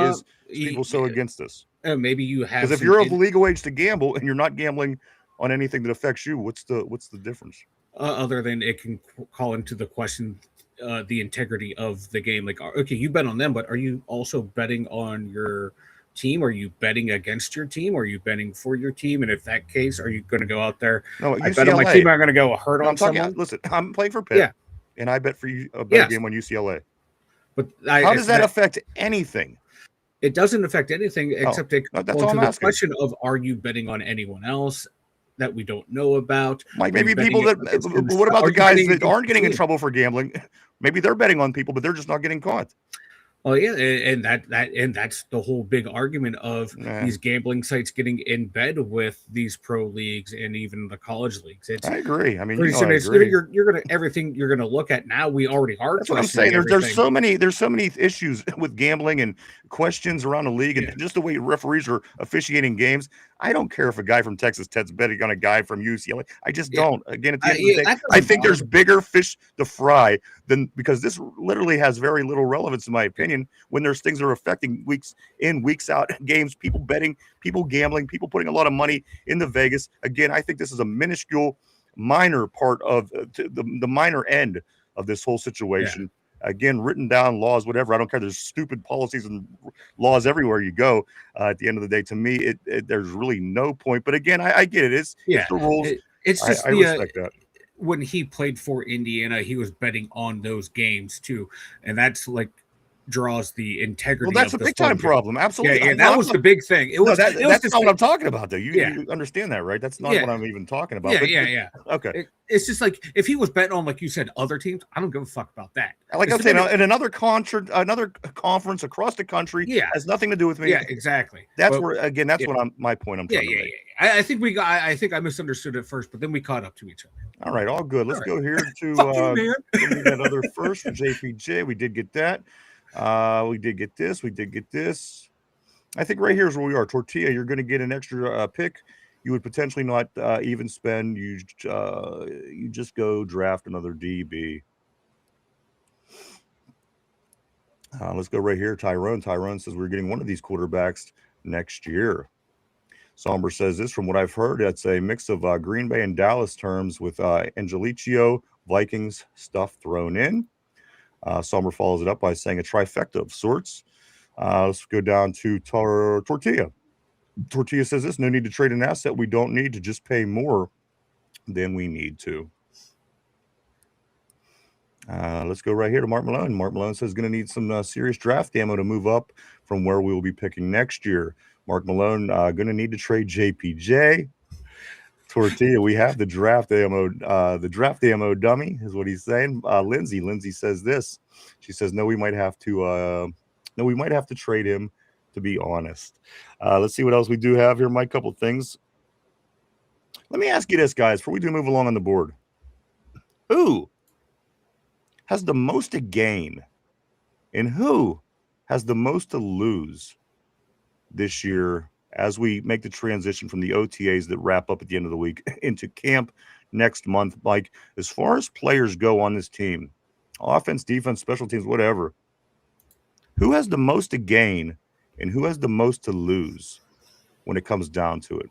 is people so against this? Maybe you have, because if you're of legal age to gamble and you're not gambling on anything that affects you, what's the difference? Other than it can call into the question the integrity of the game. Like, okay, you bet on them, but are you also betting on your team? Are you betting against your team? Are you betting for your team? And if that case, are you going to go out there? No, I bet on my team. I'm going to go hurt on someone. Listen, I'm playing for Pitt, and I bet for you a better game on UCLA. But how does that affect anything? It doesn't affect anything except it that's goes all to I'm the asking. question of, are you betting on anyone else that we don't know about? Like maybe people that. What about the guys that aren't getting in trouble for gambling? Maybe they're betting on people, but they're just not getting caught. Oh yeah, and that's the whole big argument of these gambling sites getting in bed with these pro leagues and even the college leagues. I agree. I mean, I agree. You're gonna everything you're gonna look at now. We already are. That's what I'm saying. There's so many issues with gambling and questions around the league and just the way referees are officiating games. I don't care if a guy from Texas Tech's betting on a guy from UCLA. I just don't. Again, at the end of the day, I think there's bigger fish to fry because this literally has very little relevance, in my opinion, when there's things that are affecting weeks in, weeks out games, people betting, people gambling, people putting a lot of money into Vegas. Again, I think this is a minor part of the minor end of this whole situation. again, written down laws, whatever. I don't care. There's stupid policies and laws everywhere you go. At the end of the day, to me, there's really no point. But again, I get it. It's the rules. It's just I respect that. When he played for Indiana, he was betting on those games too, and that's like draws the integrity. Well, that's a big time problem. Absolutely. Yeah, that was the big thing. That's not what I'm talking about, though. You understand that, right? That's not what I'm even talking about. Yeah. Okay. It's just like if he was betting on, like you said, other teams, I don't give a fuck about that. Like I'm saying, in another conference across the country, has nothing to do with me. Yeah, exactly. That's my point. I'm trying to make. I think I think I misunderstood it first, but then we caught up to each other. All right, all good. Let's go here to that other first for JPJ. We did get that. We did get this. I think right here is where we are. Tortilla, you're going to get an extra pick. You would potentially not even spend. You just go draft another DB. Let's go right here. Tyrone says we're getting one of these quarterbacks next year. Somber says this, from what I've heard, it's a mix of Green Bay and Dallas terms with Angelicio Vikings stuff thrown in. Somber follows it up by saying a trifecta of sorts. Let's go down to Tortilla. Tortilla says this, no need to trade an asset we don't need to just pay more than we need to. Let's go right here to Mark Malone. Mark Malone says going to need some serious draft ammo to move up from where we will be picking next year. Mark Malone going to need to trade JPJ. Tortilla, we have the draft ammo. The draft ammo dummy is what he's saying. Lindsay says this. She says no, we might have to trade him. To be honest, let's see what else we do have here, Mike. Couple things. Let me ask you this, guys, before we do move along on the board. Who has the most to gain, and who has the most to lose this year as we make the transition from the OTAs that wrap up at the end of the week into camp next month? Mike, as far as players go on this team, offense, defense, special teams, whatever, who has the most to gain and who has the most to lose when it comes down to it?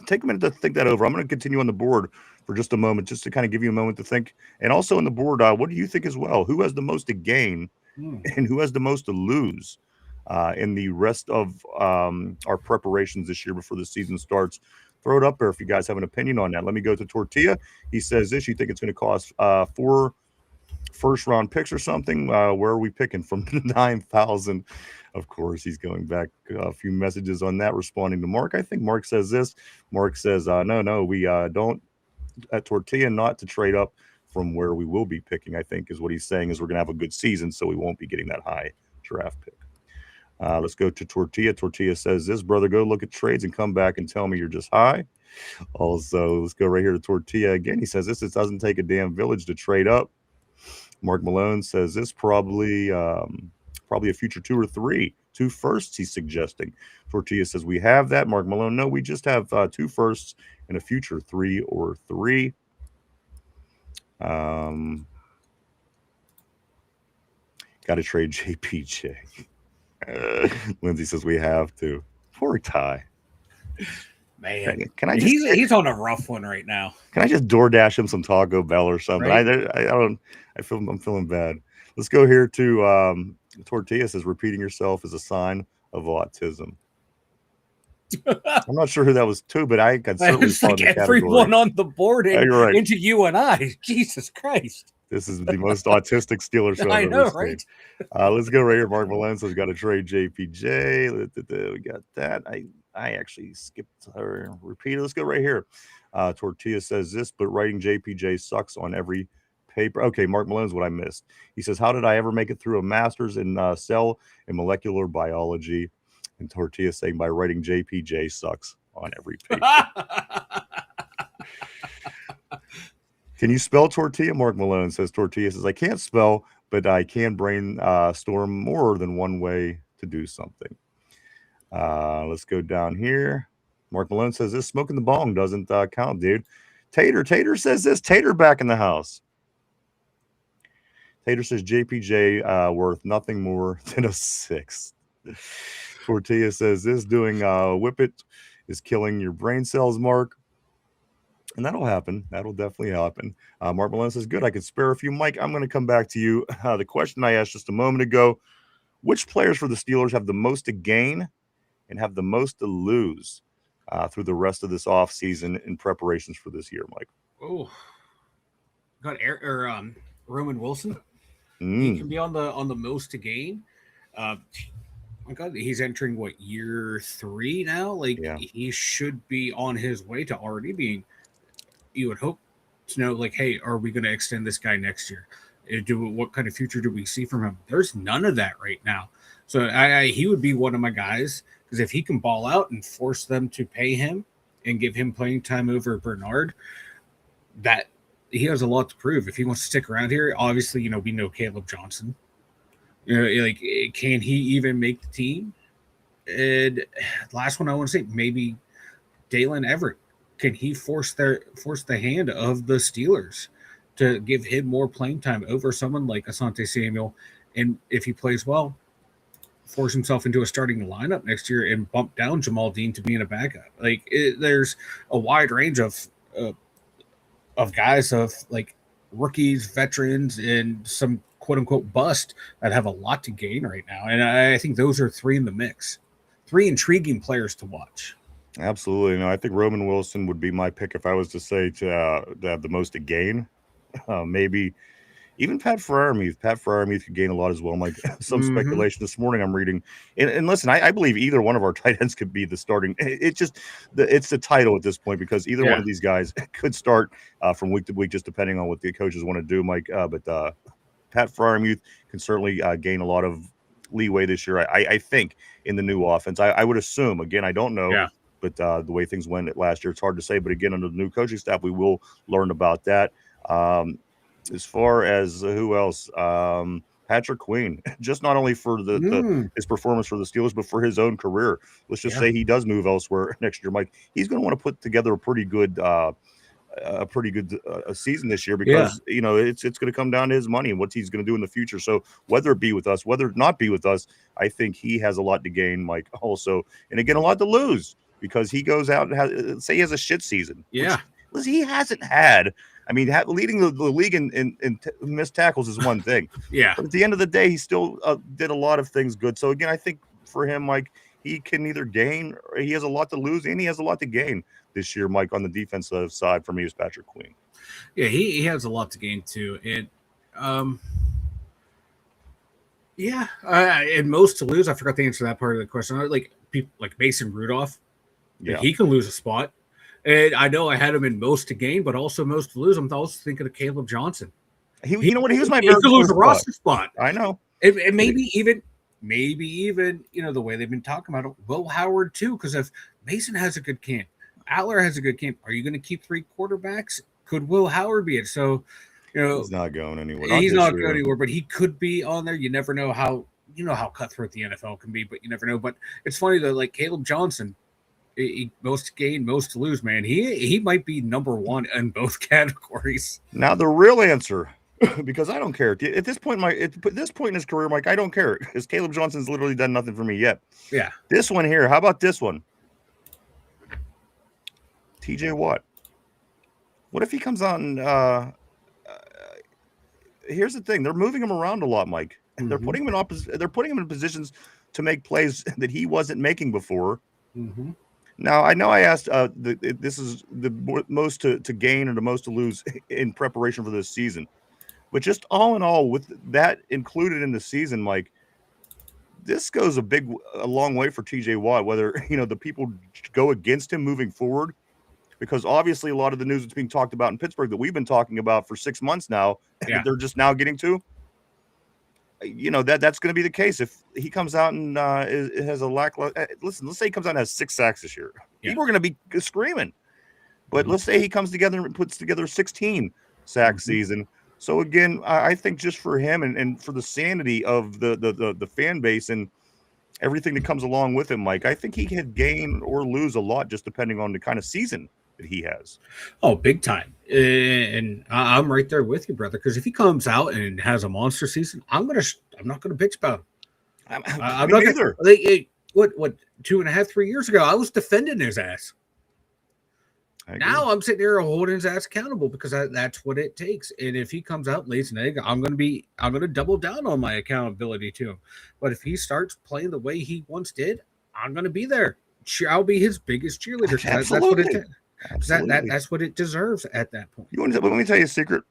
Take a minute to think that over. I'm going to continue on the board for just a moment, just to kind of give you a moment to think. And also on the board, what do you think as well? Who has the most to gain and who has the most to lose in the rest of our preparations this year before the season starts? Throw it up there if you guys have an opinion on that. Let me go to Tortilla. He says this, you think it's going to cost 4 first-round picks or something? Where are we picking from? 9,000. Of course, he's going back a few messages on that, responding to Mark. I think Mark says this. Mark says, no, we don't at Tortilla not to trade up from where we will be picking, I think is what he's saying, is we're going to have a good season, so we won't be getting that high draft pick. Let's go to Tortilla. Tortilla says this, brother, go look at trades and come back and tell me you're just high. Also, let's go right here to Tortilla again. He says this, it doesn't take a damn village to trade up. Mark Malone says this, probably a future 2 or 3. 2 firsts he's suggesting. Tortilla says we have that. Mark Malone, no, we just have 2 firsts and a future 3 or 3. Got to trade JPJ. Lindsay says we have to. Poor Ty. Man, can I? He's on a rough one right now. Can I just DoorDash him some Taco Bell or something? Right? I'm feeling bad. Let's go here to Tortilla says repeating yourself is a sign of autism. I'm not sure who that was to, but I can certainly it's like everyone on the board into you and I. Jesus Christ. This is the most autistic Steelers show I've ever seen. Right? Let's go right here. Mark Malone says got to trade JPJ. We got that. I actually skipped her. Repeat it. Let's go right here. Tortilla says this, but writing JPJ sucks on every paper. Okay, Mark Malone's what I missed. He says, how did I ever make it through a master's in cell and molecular biology? And Tortilla saying by writing JPJ sucks on every paper. Can you spell tortilla? Mark Malone says Tortilla says I can't spell, but I can brainstorm more than one way to do something. Let's go down here. Mark Malone says this smoking the bong doesn't count, dude. Tater says this. Tater back in the house. Tater says JPJ worth nothing more than a 6. Tortilla says this doing whip it is killing your brain cells, Mark. And that'll happen. That'll definitely happen. Mark Malone says, good. I could spare a few. Mike, I'm going to come back to you. The question I asked just a moment ago, which players for the Steelers have the most to gain and have the most to lose through the rest of this offseason in preparations for this year, Mike? Oh, got Roman Wilson. He Mm, can be on the most to gain. Uh, my God, he's entering what, year 3 now? Like, yeah. he should be on his way to already being. You would hope to know, like, hey, are we going to extend this guy next year? What kind of future do we see from him? There's none of that right now. So he would be one of my guys, because if he can ball out and force them to pay him and give him playing time over Bernard, that he has a lot to prove. If he wants to stick around here, obviously, we know Caleb Johnson. Like, can he even make the team? And last one I want to say, maybe Dalen Everett. Can he force the hand of the Steelers to give him more playing time over someone like Asante Samuel? And if he plays well, force himself into a starting lineup next year and bump down Jamal Dean to being a backup. Like, there's a wide range of guys, of like rookies, veterans, and some quote unquote bust that have a lot to gain right now. And I think those are 3 in the mix, 3 intriguing players to watch. Absolutely. No, I think Roman Wilson would be my pick if I was to say to have the most to gain. Maybe even Pat Freiermuth. Pat Freiermuth could gain a lot as well. Like some Mm-hmm. speculation this morning I'm reading. And listen, I believe either one of our tight ends could be the starting. It's just it's the title at this point, because either one Yeah. of these guys could start from week to week, just depending on what the coaches want to do, Mike. But Pat Freiermuth can certainly gain a lot of leeway this year, I think, in the new offense. I would assume, again, I don't know. Yeah. But the way things went last year, it's hard to say. But again, under the new coaching staff, we will learn about that. As far as who else, Patrick Queen, just not only for his performance for the Steelers, but for his own career. Let's just Yeah. say he does move elsewhere next year, Mike. He's going to want to put together a pretty good season this year, because it's going to come down to his money and what he's going to do in the future. So whether it be with us, whether it not be with us, I think he has a lot to gain, Mike, also, and again, a lot to lose, because he goes out and say he has a shit season. Yeah. Which he hasn't had. I mean, leading the league in missed tackles is one thing. Yeah. But at the end of the day, he still did a lot of things good. So again, I think for him, Mike, he can either gain, or he has a lot to lose, and he has a lot to gain this year, Mike. On the defensive side, for me, is Patrick Queen. Yeah, he has a lot to gain too. And yeah, and most to lose. I forgot to answer that part of the question. Like people like Mason Rudolph, Yeah, he can lose a spot. And I know I had him in most to gain, but also most to lose. I'm also thinking of Caleb Johnson. he was my He very could lose first a roster spot. I know. And maybe even the way they've been talking about it, Will Howard too. Because if Mason has a good camp, Aller has a good camp, are you going to keep 3 quarterbacks? Could Will Howard be it? So, He's not going anywhere. he's not going anywhere, but he could be on there. You never know how cutthroat the NFL can be, but you never know. But it's funny though, like Caleb Johnson, most to gain, most to lose, man. He might be number 1 in both categories. Now the real answer, because I don't care at this point, at this point in his career, Mike, I don't care, because Caleb Johnson's literally done nothing for me yet. Yeah. This one here, how about this one? TJ Watt. What if he comes on? Here's the thing: they're moving him around a lot, Mike. Mm-hmm. They're putting him in They're putting him in positions to make plays that he wasn't making before. Mm-hmm. Now, I know I asked, this is the most to gain and the most to lose in preparation for this season. But just all in all, with that included in the season, Mike, this goes a long way for TJ Watt, whether, the people go against him moving forward, because obviously a lot of the news that's being talked about in Pittsburgh that we've been talking about for 6 months now, they're just now getting to. That's going to be the case if he comes out and has a listen, let's say he comes out and has 6 sacks this year. Yeah. People are going to be screaming. But let's say he comes together and puts together 16 sack season. So again, I think just for him and for the sanity of the fan base and everything that comes along with him, Mike, I think he could gain or lose a lot just depending on the kind of season that he has. Oh, big time. And I'm right there with you, brother, because if he comes out and has a monster season, I'm not gonna bitch about him. I'm not either. What 2.5, 3 years ago, I was defending his ass. Now I'm sitting here holding his ass accountable because that's what it takes. And if he comes out and lays an egg, I'm gonna double down on my accountability to him. But if he starts playing the way he once did, I'm gonna be there. I'll be his biggest cheerleader. That's what it takes. That's what it deserves at that point. Let me tell you a secret.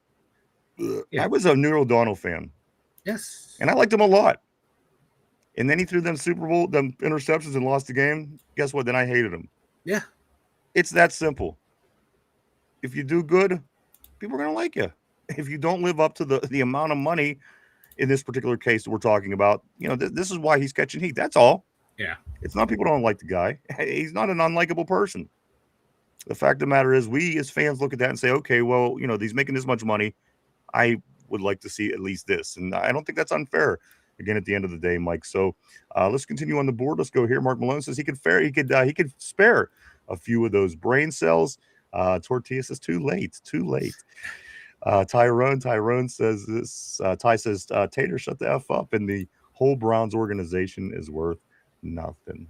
I was a Neil O'Donnell fan. Yes. And I liked him a lot. And then he threw them Super Bowl, them interceptions and lost the game. Guess what? Then I hated him. Yeah. It's that simple. If you do good, people are going to like you. If you don't live up to the amount of money, in this particular case that we're talking about, this is why he's catching heat. That's all. Yeah. It's not people don't like the guy. He's not an unlikable person. The fact of the matter is we as fans look at that and say, okay, well, he's making this much money. I would like to see at least this. And I don't think that's unfair, again, at the end of the day, Mike. So let's continue on the board. Let's go here. Mark Malone says he could spare a few of those brain cells. Tortilla says too late. Tyrone says this. Ty says, Tater, shut the F up. And the whole Browns organization is worth nothing.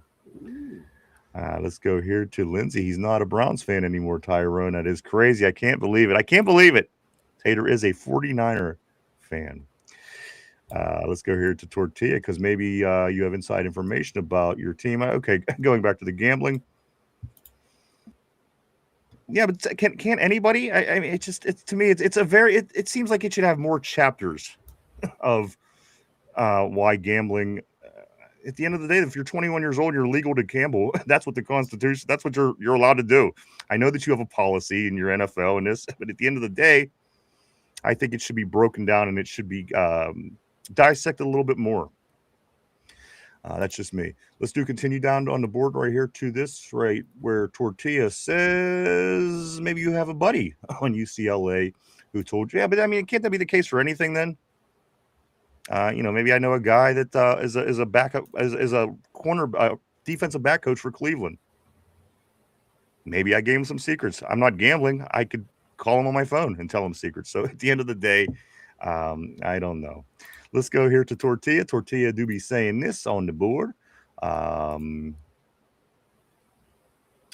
Let's go here to Lindsay. He's not a Browns fan anymore, Tyrone. That is crazy. I can't believe it. Tater is a 49er fan. Let's go here to Tortilla because maybe you have inside information about your team. Okay, going back to the gambling. Yeah, but can't anybody? I mean, it seems like it should have more chapters of why gambling. At the end of the day, if you're 21 years old, you're legal to gamble. That's what the Constitution. That's what you're allowed to do. I know that you have a policy in your NFL and this, but at the end of the day, I think it should be broken down and it should be dissected a little bit more. That's just me. Let's continue down on the board right here to this right where Tortilla says maybe you have a buddy on UCLA who told you. Yeah, but I mean, can't that be the case for anything then? Maybe I know a guy that is a backup is a corner defensive back coach for Cleveland. Maybe I gave him some secrets. I'm not gambling. I could call him on my phone and tell him secrets. So at the end of the day, I don't know. Let's go here to Tortilla. Tortilla do be saying this on the board.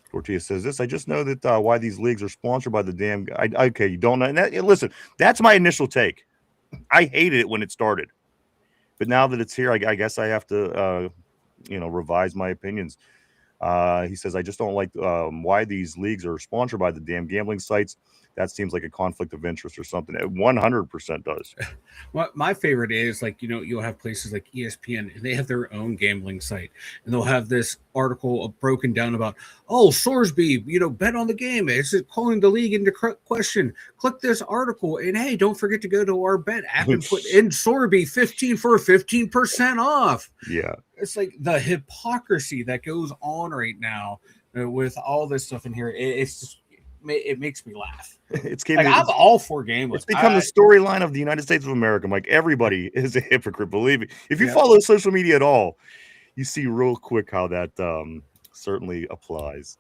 Tortilla says this. I just know that why these leagues are sponsored by the damn guy. Okay, you don't know. And listen, that's my initial take. I hated it when it started. But now that it's here, I guess I have to, revise my opinions. He says, I just don't like why these leagues are sponsored by the damn gambling sites. That seems like a conflict of interest or something. It 100% does. Well, my favorite is you'll have places like ESPN and they have their own gambling site and they'll have this article broken down about, Sorsby, bet on the game. Is it calling the league into question? Click this article and hey, don't forget to go to our bet app and put in Sorby 15 for 15% off. Yeah. It's like the hypocrisy that goes on right now with all this stuff in here. It makes me laugh. I'm all for gambling. It's become the storyline of the United States of America, Mike. Everybody is a hypocrite. Believe me. If you follow social media at all, you see real quick how that certainly applies.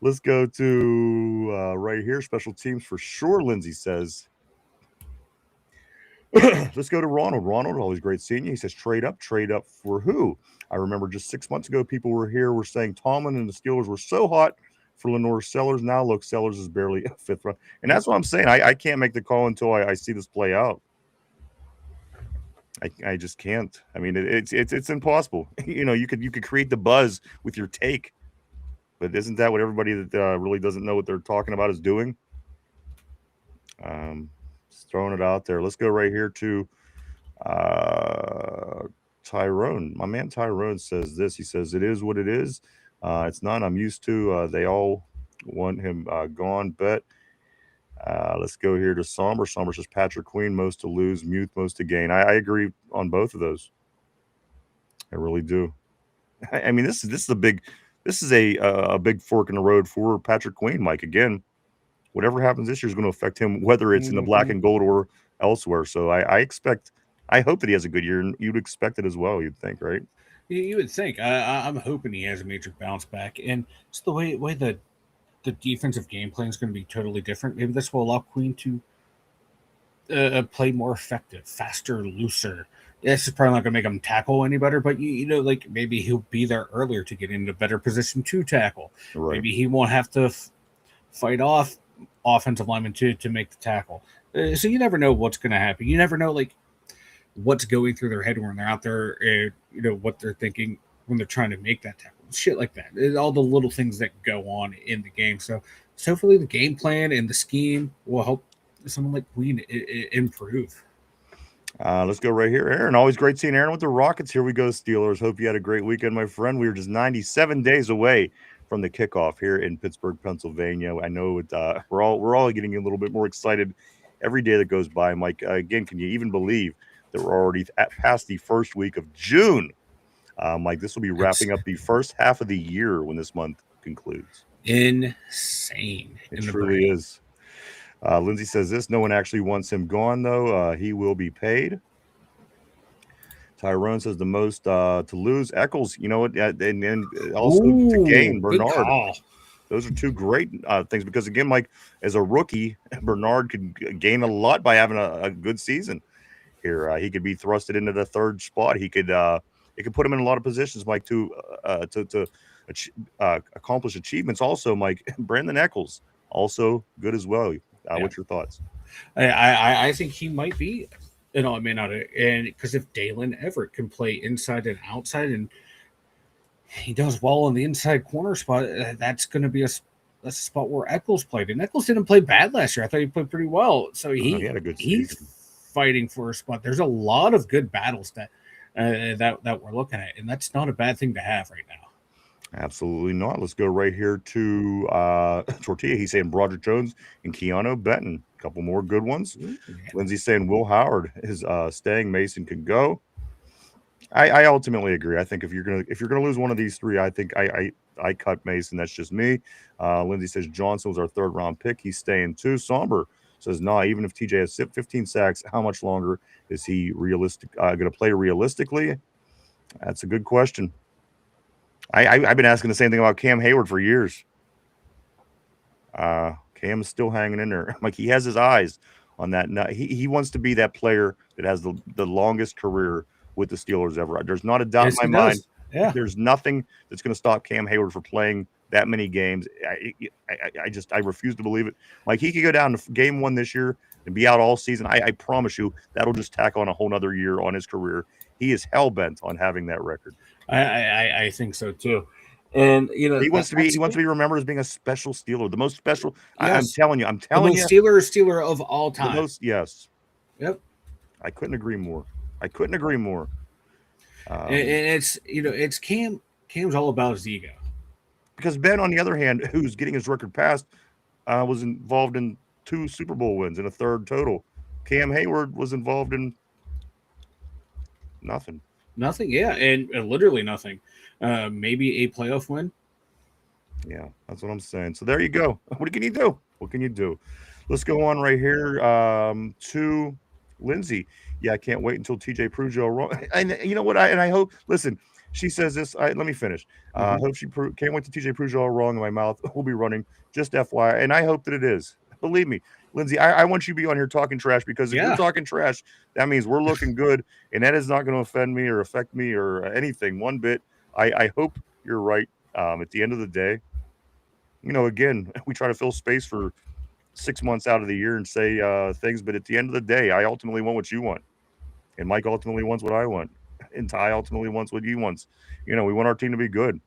Let's go to right here. Special teams for sure, Lindsay says. Let's go to Ronald. Ronald, always great seeing you. He says, trade up for who? I remember just 6 months ago, people were saying Tomlin and the Steelers were so hot for Lenore Sellers. Now, look, Sellers is barely a fifth round. And that's what I'm saying. I can't make the call until I see this play out. I just can't. I mean, it's impossible. You could create the buzz with your take. But isn't that what everybody that really doesn't know what they're talking about is doing? Just throwing it out there. Let's go right here to Tyrone. My man Tyrone says this. He says, it is what it is. It's not. I'm used to. They all want him gone. Bet. Let's go here to Somber. Somber says Patrick Queen, most to lose, Muth, most to gain. I agree on both of those. I really do. I mean, this is a big fork in the road for Patrick Queen, Mike. Again, whatever happens this year is going to affect him, whether it's in the black and gold or elsewhere. So I hope that he has a good year, and you'd expect it as well. You'd think, right? You would think. I'm hoping he has a major bounce back, and it's the way the defensive game plan is going to be totally different. Maybe this will allow Queen to play more effective, faster, looser. This is probably not going to make him tackle any better, but maybe he'll be there earlier to get into a better position to tackle. Right. Maybe he won't have to fight off offensive linemen to make the tackle. So you never know what's going to happen. You never know like what's going through their head when they're out there, what they're thinking when they're trying to make that tackle. Shit like that. All the little things that go on in the game. So hopefully the game plan and the scheme will help someone like Queen improve. Let's go right here. Aaron, always great seeing Aaron with the Rockets. Here we go, Steelers. Hope you had a great weekend, my friend. We were just 97 days away from the kickoff here in Pittsburgh, Pennsylvania. I know we're all getting a little bit more excited every day that goes by. Mike, again, can you even believe that we're already past the first week of June? Mike, this will be wrapping up the first half of the year when this month concludes. Insane. It truly is. Lindsay says this. No one actually wants him gone, though. He will be paid. Tyrone says the most to lose. Eccles, you know what? And also to gain Bernard. Those are two great things because, again, Mike, as a rookie, Bernard could gain a lot by having a good season here. He could be thrusted into the third spot. He could it could put him in a lot of positions, Mike, to accomplish achievements. Also, Mike, Brandon Eccles, also good as well. What's your thoughts? I think he might be, I may not, and because if Dalen Everett can play inside and outside, and he does well on the inside corner spot, that's going to be that's a spot where Eccles played, and Eccles didn't play bad last year. I thought he played pretty well, so he had a good season. He's fighting for a spot. There's a lot of good battles that we're looking at, and that's not a bad thing to have right now. Absolutely not. Let's go right here to Tortilla. He's saying Broderick Jones and Keanu Benton. A couple more good ones. Yeah. Lindsay's saying Will Howard is staying. Mason can go. I ultimately agree. I think if you're gonna lose one of these three, I think I cut Mason. That's just me. Lindsay says Johnson was our third round pick. He's staying too. Somber says even if TJ has 15 sacks, how much longer is he going to play realistically? That's a good question. I've been asking the same thing about Cam Hayward for years. Cam is still hanging in there. Like, he has his eyes on that. He wants to be that player that has the longest career with the Steelers ever. There's not a doubt in my mind. Yeah. There's nothing that's going to stop Cam Hayward from playing that many games. I refuse to believe it. Like, he could go down to game one this year and be out all season. I promise you that'll just tack on a whole nother year on his career. He is hell-bent on having that record. I think so too. And he wants to be remembered as being a special Steeler, the most special. Yes. I'm telling you, the most Steeler of all time. The most, yes. Yep. I couldn't agree more. And it's Cam's all about his ego. Because Ben, on the other hand, who's getting his record passed, was involved in 2 Super Bowl wins and a third total. Cam Hayward was involved in nothing. Nothing, yeah, and literally nothing. Maybe a playoff win. Yeah, that's what I'm saying. So there you go. What can you do? Let's go on right here to Lindsay. Yeah, I can't wait until TJ proves you all wrong. And you know what? I hope. Listen, she says this. Let me finish. Hope she can't wait till TJ proves you all wrong. In my mouth will be running. Just FYI, and I hope that it is. Believe me, Lindsay, I want you to be on here talking trash, because if you're talking trash, that means we're looking good, and that is not going to offend me or affect me or anything one bit. I hope you're right. At the end of the day, again, we try to fill space for 6 months out of the year and say things, but at the end of the day, I ultimately want what you want, and Mike ultimately wants what I want, and Ty ultimately wants what he wants. We want our team to be good.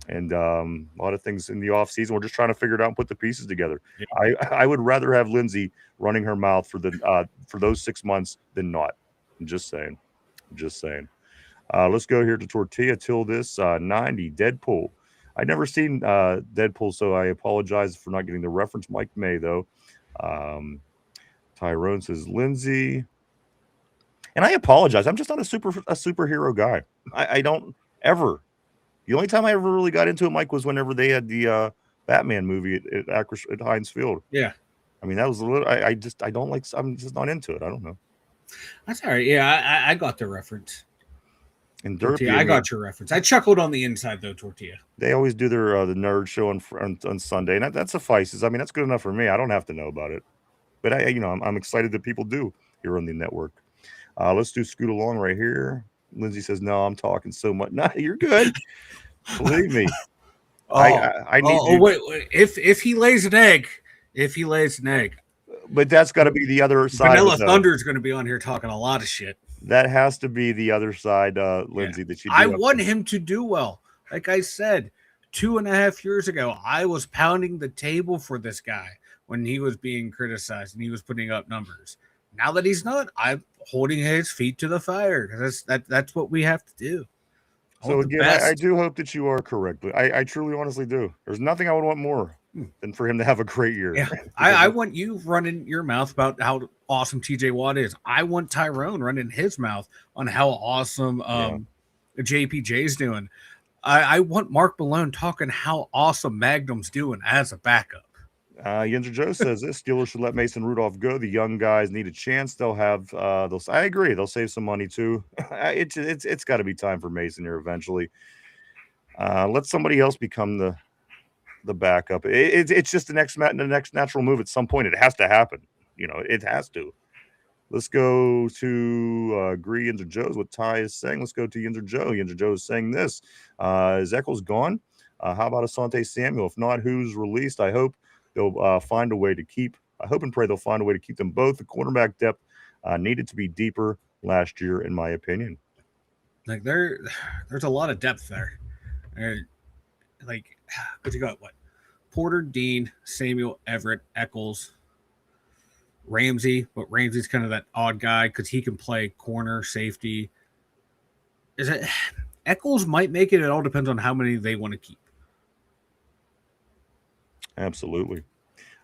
And a lot of things in the off season, we're just trying to figure it out and put the pieces together. Yeah. I would rather have Lindsay running her mouth for those 6 months than not. I'm just saying. Let's go here to Tortilla till this 90 Deadpool. I'd never seen Deadpool, so I apologize for not getting the reference. Mike May, though. Tyrone says Lindsay, and I apologize. I'm just not a superhero guy. I don't ever. The only time I ever really got into it, Mike, was whenever they had the Batman movie at Heinz Field. Yeah. I mean, that was a little. I don't like. I'm just not into it. I don't know. That's all right. Yeah, I got the reference. And Tortilla, I got your reference. I chuckled on the inside though, Tortilla. They always do their the nerd show on Sunday, and that suffices. I mean, that's good enough for me. I don't have to know about it, but I'm excited that people do here on the network. Let's do Scoot Along right here. Lindsay says, "No, I'm talking so much." No, you're good. Believe me. I need you. Wait, if he lays an egg, But that's got to be the other side of Vanilla it, though. Thunder is going to be on here talking a lot of shit. That has to be the other side, Lindsay. Yeah. That you do. I want him to do well. Like I said, 2.5 years ago, I was pounding the table for this guy when he was being criticized and he was putting up numbers. Now that he's not, I'm holding his feet to the fire because that's what we have to do. So again, I do hope that you are correct. I truly, honestly do. There's nothing I would want more than for him to have a great year. Yeah, I want you running your mouth about how awesome TJ Watt is. I want Tyrone running his mouth on how awesome JPJ is doing. I want Mark Malone talking how awesome Magnum's doing as a backup. Yinzer Joe says this: Steelers should let Mason Rudolph go. The young guys need a chance. They'll have those. I agree. They'll save some money too. It's got to be time for Mason here eventually. Let somebody else become the backup. It's just the next natural move at some point. It has to happen. It has to. Let's go to agree Yinzer Joe's what Ty is saying. Let's go to Yinzer Joe. Yinzer Joe is saying this: is Eccles gone? How about Asante Samuel? If not, who's released? I hope they'll find a way to keep. I hope and pray they'll find a way to keep them both. The quarterback depth needed to be deeper last year, in my opinion. Like there's a lot of depth there. Like, but you got what? Porter, Dean, Samuel, Everett, Eccles, Ramsey, but Ramsey's kind of that odd guy because he can play corner, safety. Is it Eccles might make it? It all depends on how many they want to keep. Absolutely.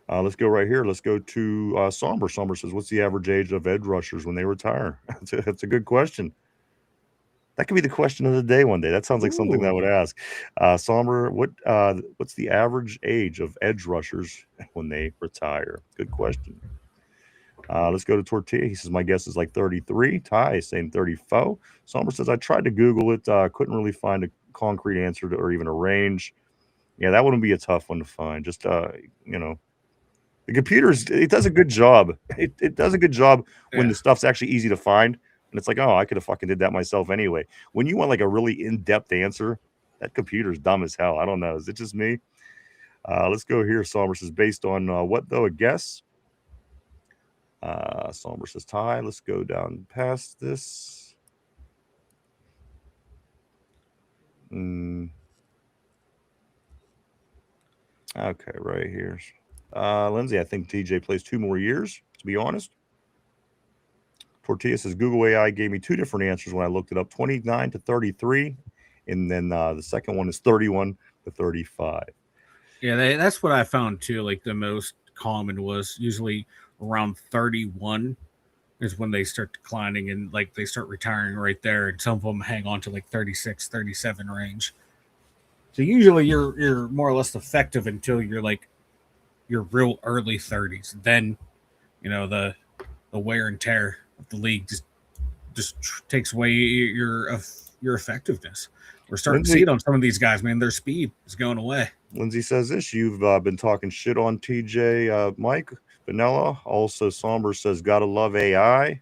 Let's go right here. Let's go to Somber. Somber says, what's the average age of edge rushers when they retire? That's a good question. That could be the question of the day one day. That sounds like something that I would ask. Somber, what's the average age of edge rushers when they retire? Good question. Let's go to Tortilla. He says, my guess is like 33. Ty is saying 34. Somber says, I tried to Google it. Couldn't really find a concrete answer or even a range. Yeah, that wouldn't be a tough one to find. Just, the computers, it does a good job. It does a good job when the stuff's actually easy to find. And it's like, oh, I could have fucking did that myself anyway. When you want like a really in-depth answer, that computer's dumb as hell. I don't know. Is it just me? Let's go here. Somber says, based on what though? A guess? Somber says, Ty. Let's go down past this. Okay, right here. Lindsay, I think TJ plays 2 more years, to be honest. Tortilla says, Google AI gave me 2 different answers when I looked it up, 29 to 33. And then the second one is 31 to 35. Yeah, that's what I found too. Like the most common was usually around 31 is when they start declining and like they start retiring right there. And some of them hang on to like 36, 37 range. So usually you're more or less effective until you're like your real early 30s. Then, the wear and tear of the league just takes away your effectiveness. We're starting to see it on some of these guys, man. Their speed is going away. Lindsay says this: you've been talking shit on TJ, Mike Vanilla. Also, Somber says, gotta love AI.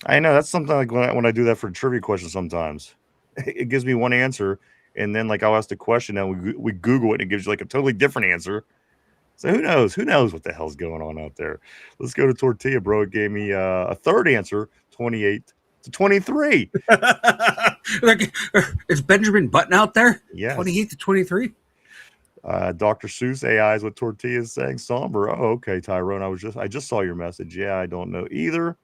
I know that's something like when I do that for a trivia question. Sometimes it gives me one answer, and then like I'll ask the question, and we Google it, and it gives you like a totally different answer. So who knows? Who knows what the hell's going on out there? Let's go to Tortilla, bro. It gave me a third answer, 28 to 23. Like, is Benjamin Button out there? Yes. 28 to 23. Dr. Seuss AI is what Tortilla is saying. Somber. Oh, okay, Tyrone. I just saw your message. Yeah, I don't know either.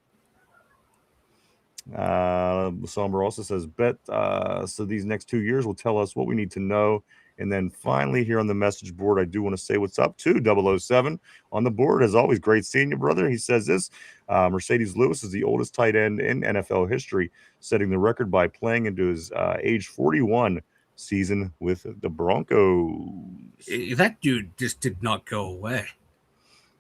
Somber also says, bet so these next 2 years will tell us what we need to know. And then finally here on the message board, I do want to say what's up to 007 on the board. As always, great seeing you, brother. He says this: Mercedes Lewis is the oldest tight end in NFL history, setting the record by playing into his age 41 season with the Broncos. That dude just did not go away.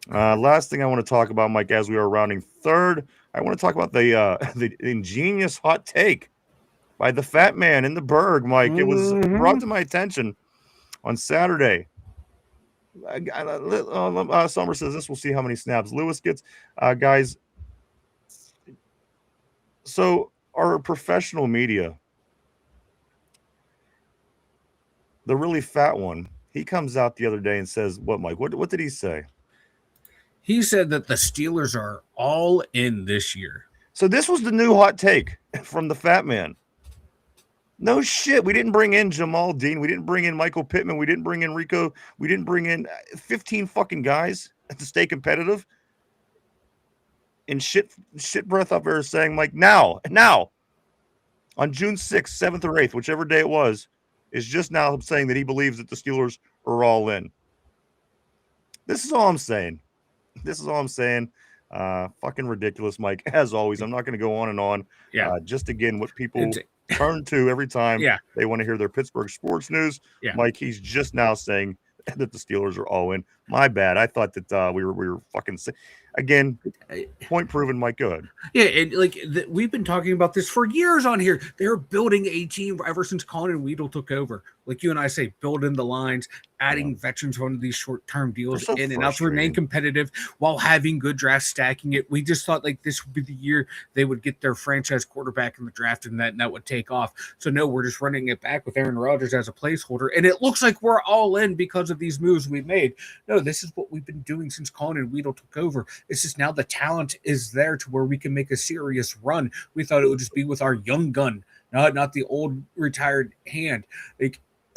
Last thing I want to talk about, Mike, as we are rounding third, I want to talk about the ingenious hot take by the fat man in the Berg, Mike. It was brought to my attention on Saturday. Summer says this. We'll see how many snaps Lewis gets. Guys, so our professional media the really fat one, he comes out the other day and says, "What, Mike? What did he say?" He said that the Steelers are all in this year. So this was the new hot take from the fat man. No shit. We didn't bring in Jamal Dean. We didn't bring in Michael Pittman. We didn't bring in Rico. We didn't bring in 15 fucking guys to stay competitive. And shit breath up there saying, like, now, on June 6th, 7th, or 8th, whichever day it was, is just now saying that he believes that the Steelers are all in. This is all I'm saying. Fucking ridiculous, Mike. As always, I'm not going to go on and on. Yeah. Just again, what people turn to every time Yeah. they want to hear their Pittsburgh sports news. Yeah. Mike, he's just now saying that the Steelers are all in. My bad. I thought that we were fucking again. Point proven, Mike. Go ahead. Yeah, and like we've been talking about this for years on here. They're building a team ever since Colin and Weedle took over. Like you and I say, building the lines, adding veterans on these short-term deals so in and out to remain competitive while having good drafts, stacking it. We just thought like this would be the year they would get their franchise quarterback in the draft and that would take off. So no, we're just running it back with Aaron Rodgers as a placeholder. And it looks like we're all in because of these moves we've made. No, this is what we've been doing since Colin and Weedle took over. It's just now the talent is there to where we can make a serious run. We thought it would just be with our young gun, not the old retired hand.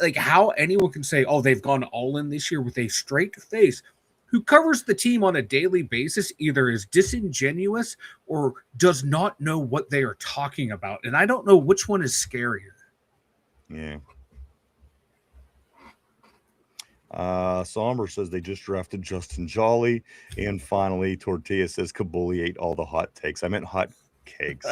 Like how anyone can say, oh, they've gone all in this year with a straight face. Who covers the team on a daily basis either is disingenuous or does not know what they are talking about. And I don't know which one is scarier. Yeah. Somber says they just drafted Justin Jolly. And finally, Tortilla says Kabuli ate all the hot takes. I meant hot cakes.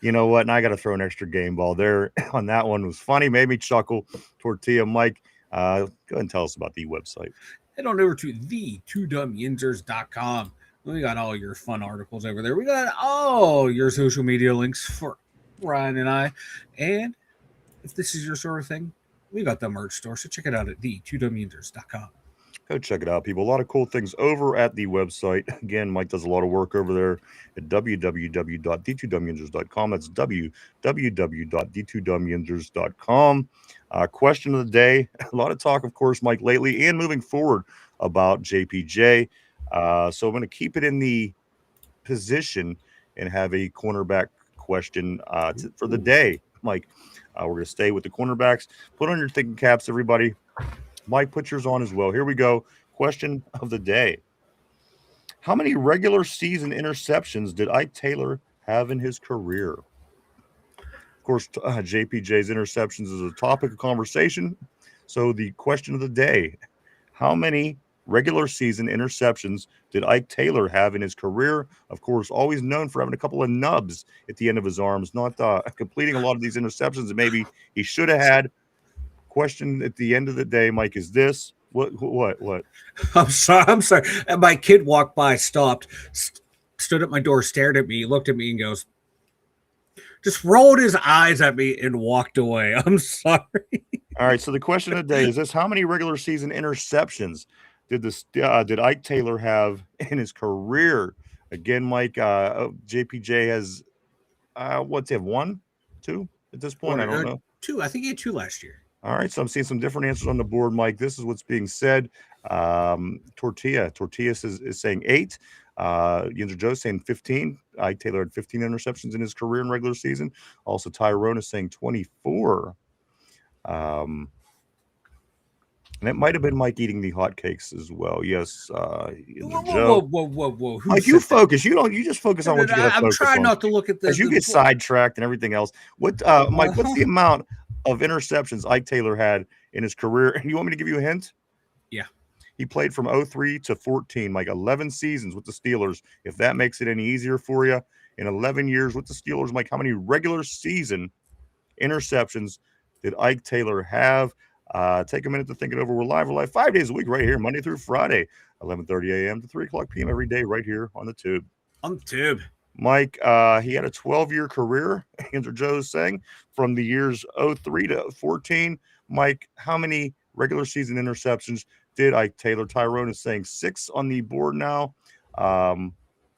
You know what? And I got to throw an extra game ball there on that one. It was funny, made me chuckle. Tortilla, Mike, go ahead and tell us about the website. Head on over to the2dumyinzers.com. We got all your fun articles over there. We got all your social media links for Ryan and I. And if this is your sort of thing, we got the merch store. So check it out at the2dumyinzers.com. Go check it out, people. A lot of cool things over at the website. Again, Mike does a lot of work over there at www.d2dumyinzers.com. That's www.d2dumyinzers.com. Question of the day. A lot of talk, of course, Mike, lately and moving forward about JPJ. So I'm going to keep it in the position and have a cornerback question for the day, Mike. We're going to stay with the cornerbacks. Put on your thinking caps, everybody. Mike, put yours on as well. Here we go. Question of the day. How many regular season interceptions did Ike Taylor have in his career? Of course, JPJ's interceptions is a topic of conversation. So the question of the day, how many regular season interceptions did Ike Taylor have in his career? Of course, always known for having a couple of nubs at the end of his arms, not completing a lot of these interceptions that maybe he should have had. Question at the end of the day, Mike, is this what? I'm sorry. And my kid walked by, stopped, stood at my door, stared at me, looked at me, and goes, just rolled his eyes at me and walked away. I'm sorry. All right. So the question of the day is this: how many regular season interceptions did Ike Taylor have in his career? Again, Mike, JPJ has what's he have? 1, 2 at this point? I don't know. 2. I think he had 2 last year. All right, so I'm seeing some different answers on the board, Mike. This is what's being said. Tortilla is saying 8. Yinzer Joe saying 15. Ike Taylor had 15 interceptions in his career in regular season. Also, Tyrone is saying 24. And it might have been Mike eating the hotcakes as well. Yes. Whoa. Mike, you focus. You just focus on what you got to focus on. I'm trying not to look at as you get sidetracked and everything else. What, Mike? What's the amount of interceptions Ike Taylor had in his career? And you want me to give you a hint? Yeah. He played from 03 to 14, like 11 seasons with the Steelers. If that makes it any easier for you, in 11 years with the Steelers, Mike, how many regular season interceptions did Ike Taylor have? Take a minute to think it over. We're live 5 days a week right here, Monday through Friday, 11:30 a.m. to 3 o'clock p.m. every day right here on the Tube. On the Tube. Mike, he had a 12-year career, Andrew Joe's saying, from the years 03 to 14. Mike, how many regular season interceptions did Ike Taylor? Tyrone is saying 6 on the board now.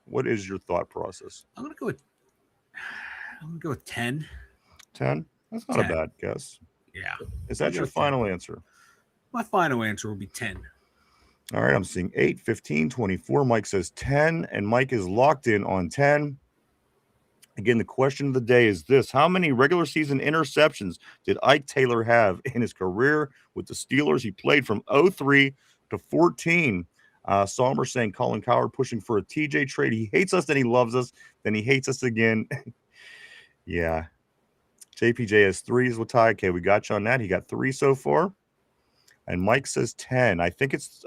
What is your thought process? I'm gonna go with 10. 10? That's not 10. A bad guess. Yeah. Is that your final answer? My final answer will be 10. All right, I'm seeing 8, 15, 24. Mike says 10, and Mike is locked in on 10. Again, the question of the day is this: how many regular season interceptions did Ike Taylor have in his career with the Steelers? He played from 03 to 14. Sommer saying Colin Cowherd pushing for a TJ trade. He hates us, then he loves us, then he hates us again. Yeah. JPJ has 3 is what Ty. Okay, we got you on that. He got 3 so far. And Mike says 10. I think it's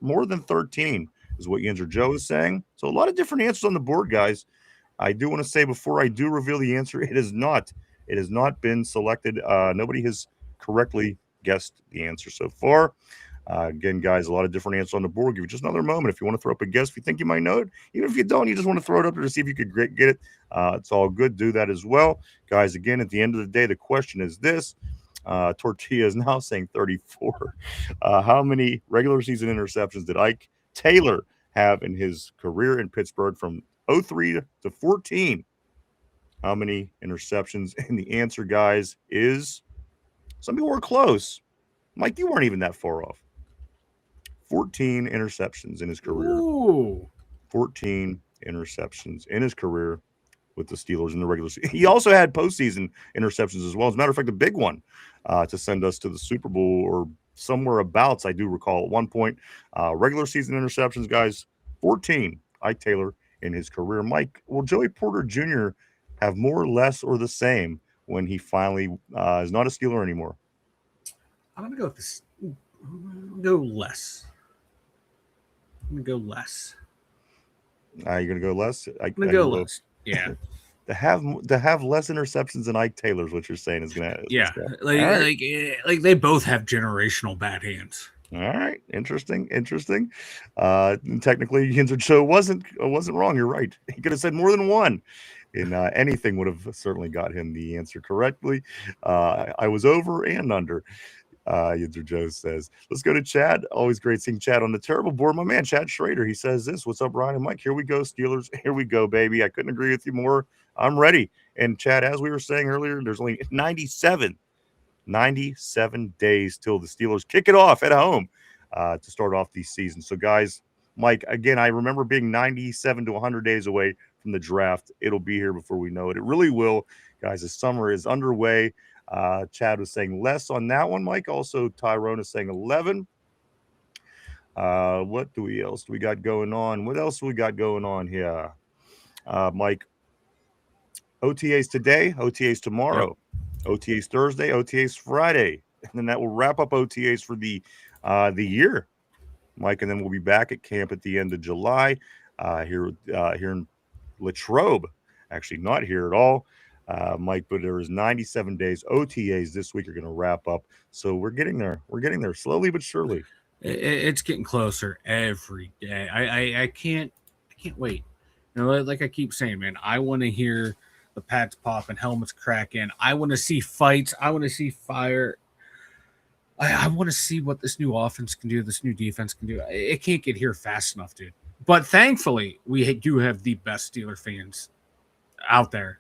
more than 13 is what Yinzer Joe is saying. So a lot of different answers on the board, guys. I do want to say before I do reveal the answer, it has not been selected. Nobody has correctly guessed the answer so far. Again, guys, a lot of different answers on the board. Give you just another moment if you want to throw up a guess. If you think you might know it, even if you don't, you just want to throw it up there to see if you could get it. It's all good. Do that as well, guys. Again, at the end of the day, the question is this: Tortilla is now saying 34. How many regular season interceptions did Ike Taylor have in his career in Pittsburgh from 03 to 14? How many interceptions? And the answer, guys, is some people were close. Mike, you weren't even that far off. 14 interceptions in his career. Ooh. 14 interceptions in his career with the Steelers in the regular season. He also had postseason interceptions as well. As a matter of fact, a big one to send us to the Super Bowl or somewhere abouts, I do recall at one point. Regular season interceptions, guys, 14. Ike Taylor in his career. Mike, will Joey Porter Jr. have more, less, or the same when he finally is not a Steeler anymore? I'm going to go with this. Go less. I'm going to go less. You're going to go less? I'm going to go less. Yeah. To have less interceptions than Ike Taylor is what you're saying is going to. Yeah. Like they both have generational bad hands. All right, interesting. Technically, Yinzer Joe wasn't wrong. You're right. He could have said more than one, and anything would have certainly got him the answer correctly. I was over and under. Yinzer Joe says, let's go to Chad. Always great seeing Chad on the terrible board. My man, Chad Schrader. He says this: what's up, Ryan and Mike? Here we go, Steelers. Here we go, baby. I couldn't agree with you more. I'm ready. And Chad, as we were saying earlier, there's only 97 days till the Steelers kick it off at home to start off the season. So, guys, Mike, again, I remember being 97 to 100 days away from the draft. It'll be here before we know it. It really will, guys. The summer is underway. Chad was saying less on that one, Mike. Also, Tyrone is saying 11. What else do we got going on? What else we got going on here? Mike, OTAs today, OTAs tomorrow, OTAs Thursday, OTAs Friday, and then that will wrap up OTAs for the year, Mike. And then we'll be back at camp at the end of July here in Latrobe. Actually, not here at all, Mike. But there is 97 days. OTAs this week are going to wrap up, so we're getting there. We're getting there slowly but surely. It's getting closer every day. I can't wait. You know, like I keep saying, man, I want to hear the pads pop and helmets cracking. I want to see fights. I want to see fire. I want to see what this new offense can do, this new defense can do. It can't get here fast enough, dude. But thankfully, we do have the best Steeler fans out there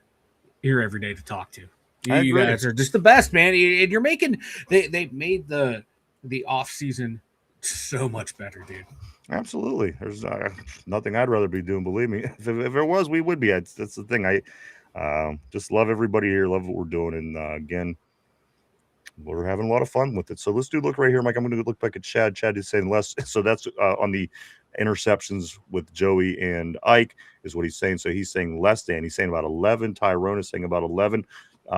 here every day to talk to. You guys are just the best, man. And you're making they made the off season so much better, dude. Absolutely. There's nothing I'd rather be doing. Believe me, if there was, we would be. That's the thing. I just love everybody here. Love what we're doing. And again, we're having a lot of fun with it. So let's look right here, Mike. I'm going to look back at Chad. Chad is saying less. So that's on the interceptions with Joey and Ike is what he's saying. So he's saying less than. He's saying about 11. Tyrone is saying about 11.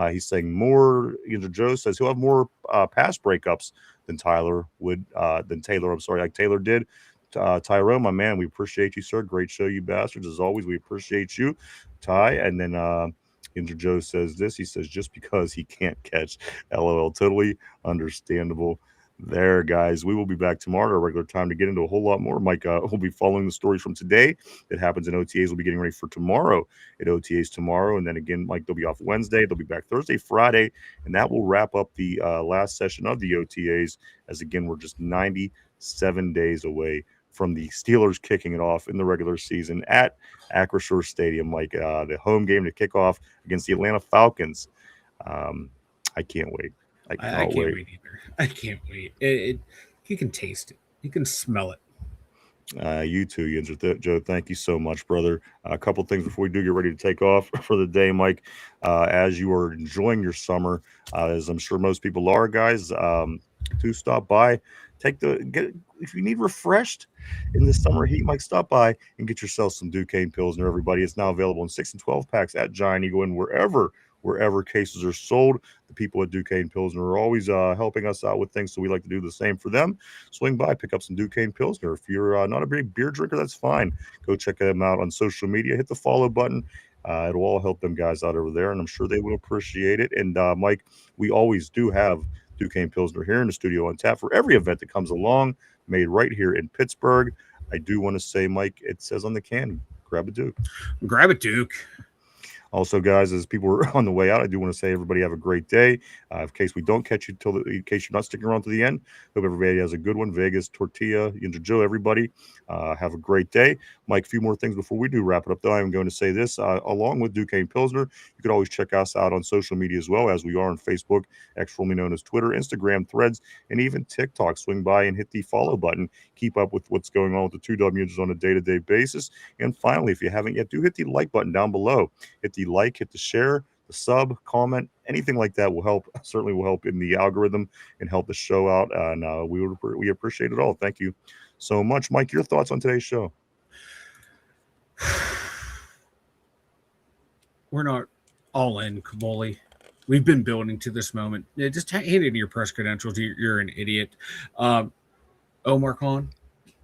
He's saying more. Joe says he'll have more pass breakups than Taylor. I'm sorry, like Taylor did. Tyrone, my man, we appreciate you, sir. Great show, you bastards. As always, we appreciate you, Ty. And then Yinzer Joe says this. He says, just because he can't catch. LOL. Totally understandable there, guys. We will be back tomorrow at our regular time to get into a whole lot more. Mike will be following the stories from today that happens in OTAs. We'll be getting ready for tomorrow at OTAs tomorrow. And then again, Mike, they'll be off Wednesday. They'll be back Thursday, Friday. And that will wrap up the last session of the OTAs, as again, we're just 97 days away from the Steelers kicking it off in the regular season at Acrisure Stadium, Mike. The home game to kick off against the Atlanta Falcons. I can't wait. I cannot can't wait. wait either. I can't wait. You can taste it. You can smell it. You too, Yinzer. Joe, thank you so much, brother. A couple things before we do get ready to take off for the day, Mike. As you are enjoying your summer, as I'm sure most people are, guys, do stop by. Get if you need refreshed in the summer heat, Mike, stop by and get yourself some Duquesne Pilsner. Everybody, it's now available in 6 and 12 packs at Giant Eagle and wherever cases are sold. The people at Duquesne Pilsner are always helping us out with things, so we like to do the same for them. Swing by, pick up some Duquesne Pilsner. If you're not a big beer drinker, that's fine. Go check them out on social media. Hit the follow button. It'll all help them guys out over there, and I'm sure they will appreciate it. And Mike, we always do have Duquesne Pilsner here in the studio on tap for every event that comes along, made right here in Pittsburgh. I do want to say, Mike, it says on the can, grab a Duke. Grab it, Duke. Also, guys, as people are on the way out, I do want to say everybody have a great day. In case we don't catch you in case you're not sticking around to the end, hope everybody has a good one. Vegas, Tortilla, Yinzer Joe, everybody, have a great day. Mike, a few more things before we do wrap it up, though. I'm going to say this, along with Duquesne Pilsner, you can always check us out on social media as well, as we are on Facebook, formerly known as Twitter, Instagram, Threads, and even TikTok. Swing by and hit the follow button. Keep up with what's going on with the two Dum Yinzers on a day-to-day basis. And finally, if you haven't yet, do hit the like button down below. Hit the like, hit the share, the sub, comment, anything like that will help. Certainly will help in the algorithm and help the show out. And we appreciate it all. Thank you so much, Mike. Your thoughts on today's show? We're not all in, Kamoli. We've been building to this moment. Just hand in your press credentials. You're an idiot. Omar Khan,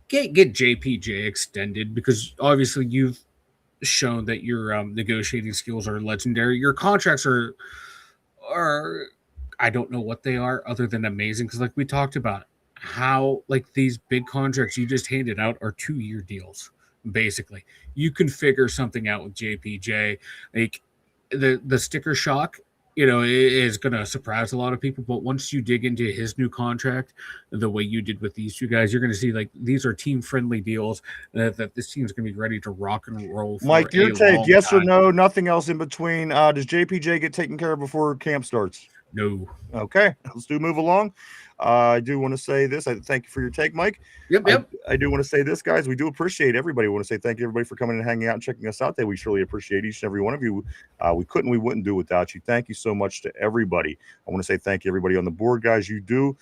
get JPJ extended, because obviously you've shown that your negotiating skills are legendary. Your contracts are I don't know what they are other than amazing, because like we talked about, how like these big contracts you just handed out are 2-year deals. Basically, you can figure something out with JPJ. Like the sticker shock, is going to surprise a lot of people. But once you dig into his new contract, the way you did with these two guys, you're going to see like these are team friendly deals that this team's going to be ready to rock and roll for Mike, your take, yes or time. no? Nothing else in between. Does JPJ get taken care of before camp starts? No. Okay, let's move along. I do want to say this. I thank you for your take, Mike. Yep. I do want to say this, guys. We do appreciate everybody. We want to say thank you, everybody, for coming and hanging out and checking us out today. We surely appreciate each and every one of you. We wouldn't do without you. Thank you so much to everybody. I want to say thank you, everybody on the board, guys. You do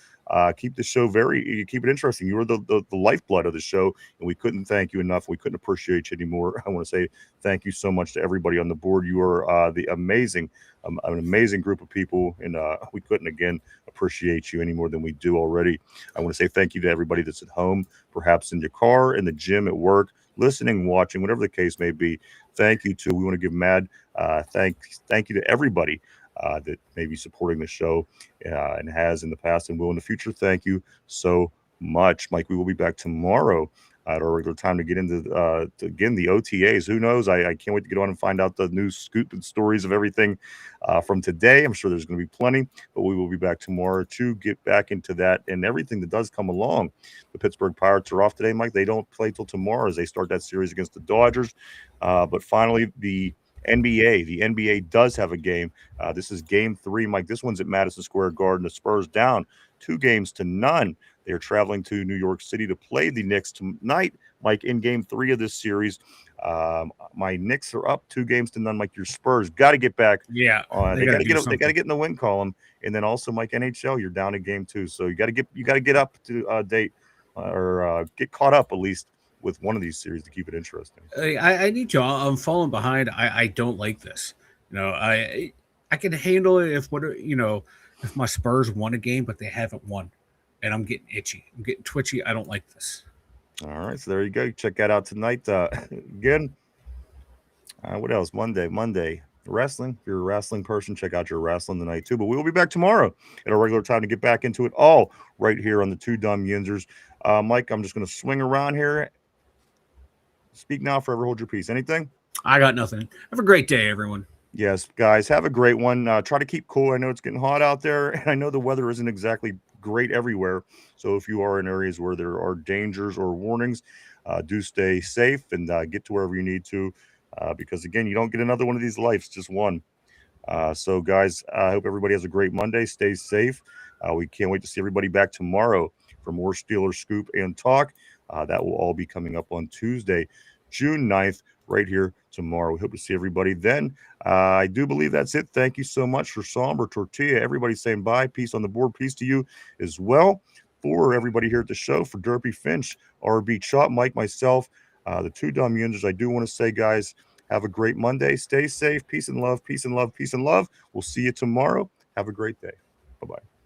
keep the show you keep it interesting. You are the lifeblood of the show, and we couldn't thank you enough. We couldn't appreciate you anymore. I want to say thank you so much to everybody on the board. You are an amazing group of people, and we couldn't again appreciate you any more than we do already. I want to say thank you to everybody that's at home, perhaps in your car, in the gym, at work, listening, watching, whatever the case may be. Thank you to. We want to give mad thank you to everybody that may be supporting the show and has in the past and will in the future. Thank you so much, Mike. We will be back tomorrow at our regular time to get into again the OTAs. Who knows? I can't wait to get on and find out the new scoop and stories of everything from today. I'm sure there's going to be plenty, but we will be back tomorrow to get back into that and everything that does come along. The Pittsburgh Pirates are off today, Mike. They don't play till tomorrow as they start that series against the Dodgers. But finally, the NBA does have a game. This is game 3, Mike. This one's at Madison Square Garden. The Spurs down 2-0. They are traveling to New York City to play the Knicks tonight, Mike, in game 3 of this series. My Knicks are up 2-0. Mike, your Spurs got to get back. Yeah, They got to get in the win column, and then also, Mike, NHL, you're down in game 2, so you got to get up to date or get caught up at least with one of these series to keep it interesting. I need you. I'm falling behind. I don't like this. I can handle it if if my Spurs won a game, but they haven't won, and I'm getting itchy. I'm getting twitchy. I don't like this. All right, so there you go. Check that out tonight. Again, what else? Monday. Wrestling. If you're a wrestling person, check out your wrestling tonight too. But we will be back tomorrow at our regular time to get back into it all right here on the Two Dum Yinzers. Mike, I'm just going to swing around here. Speak now, forever hold your peace. Anything? I got nothing. Have a great day, everyone. Yes, guys, have a great one. Try to keep cool. I know it's getting hot out there, and I know the weather isn't exactly great everywhere. So if you are in areas where there are dangers or warnings, do stay safe and get to wherever you need to. Because, again, you don't get another one of these lives, just one. So, guys, I hope everybody has a great Monday. Stay safe. We can't wait to see everybody back tomorrow for more Steelers Scoop and Talk. That will all be coming up on Tuesday, June 9th, right here tomorrow. We hope to see everybody then. I do believe that's it. Thank you so much for Somber Tortilla. Everybody saying bye. Peace on the board. Peace to you as well. For everybody here at the show, for Derpy Finch, RB Chop, Mike, myself, the two Dum Yinzers, I do want to say, guys, have a great Monday. Stay safe. Peace and love. Peace and love. Peace and love. We'll see you tomorrow. Have a great day. Bye-bye.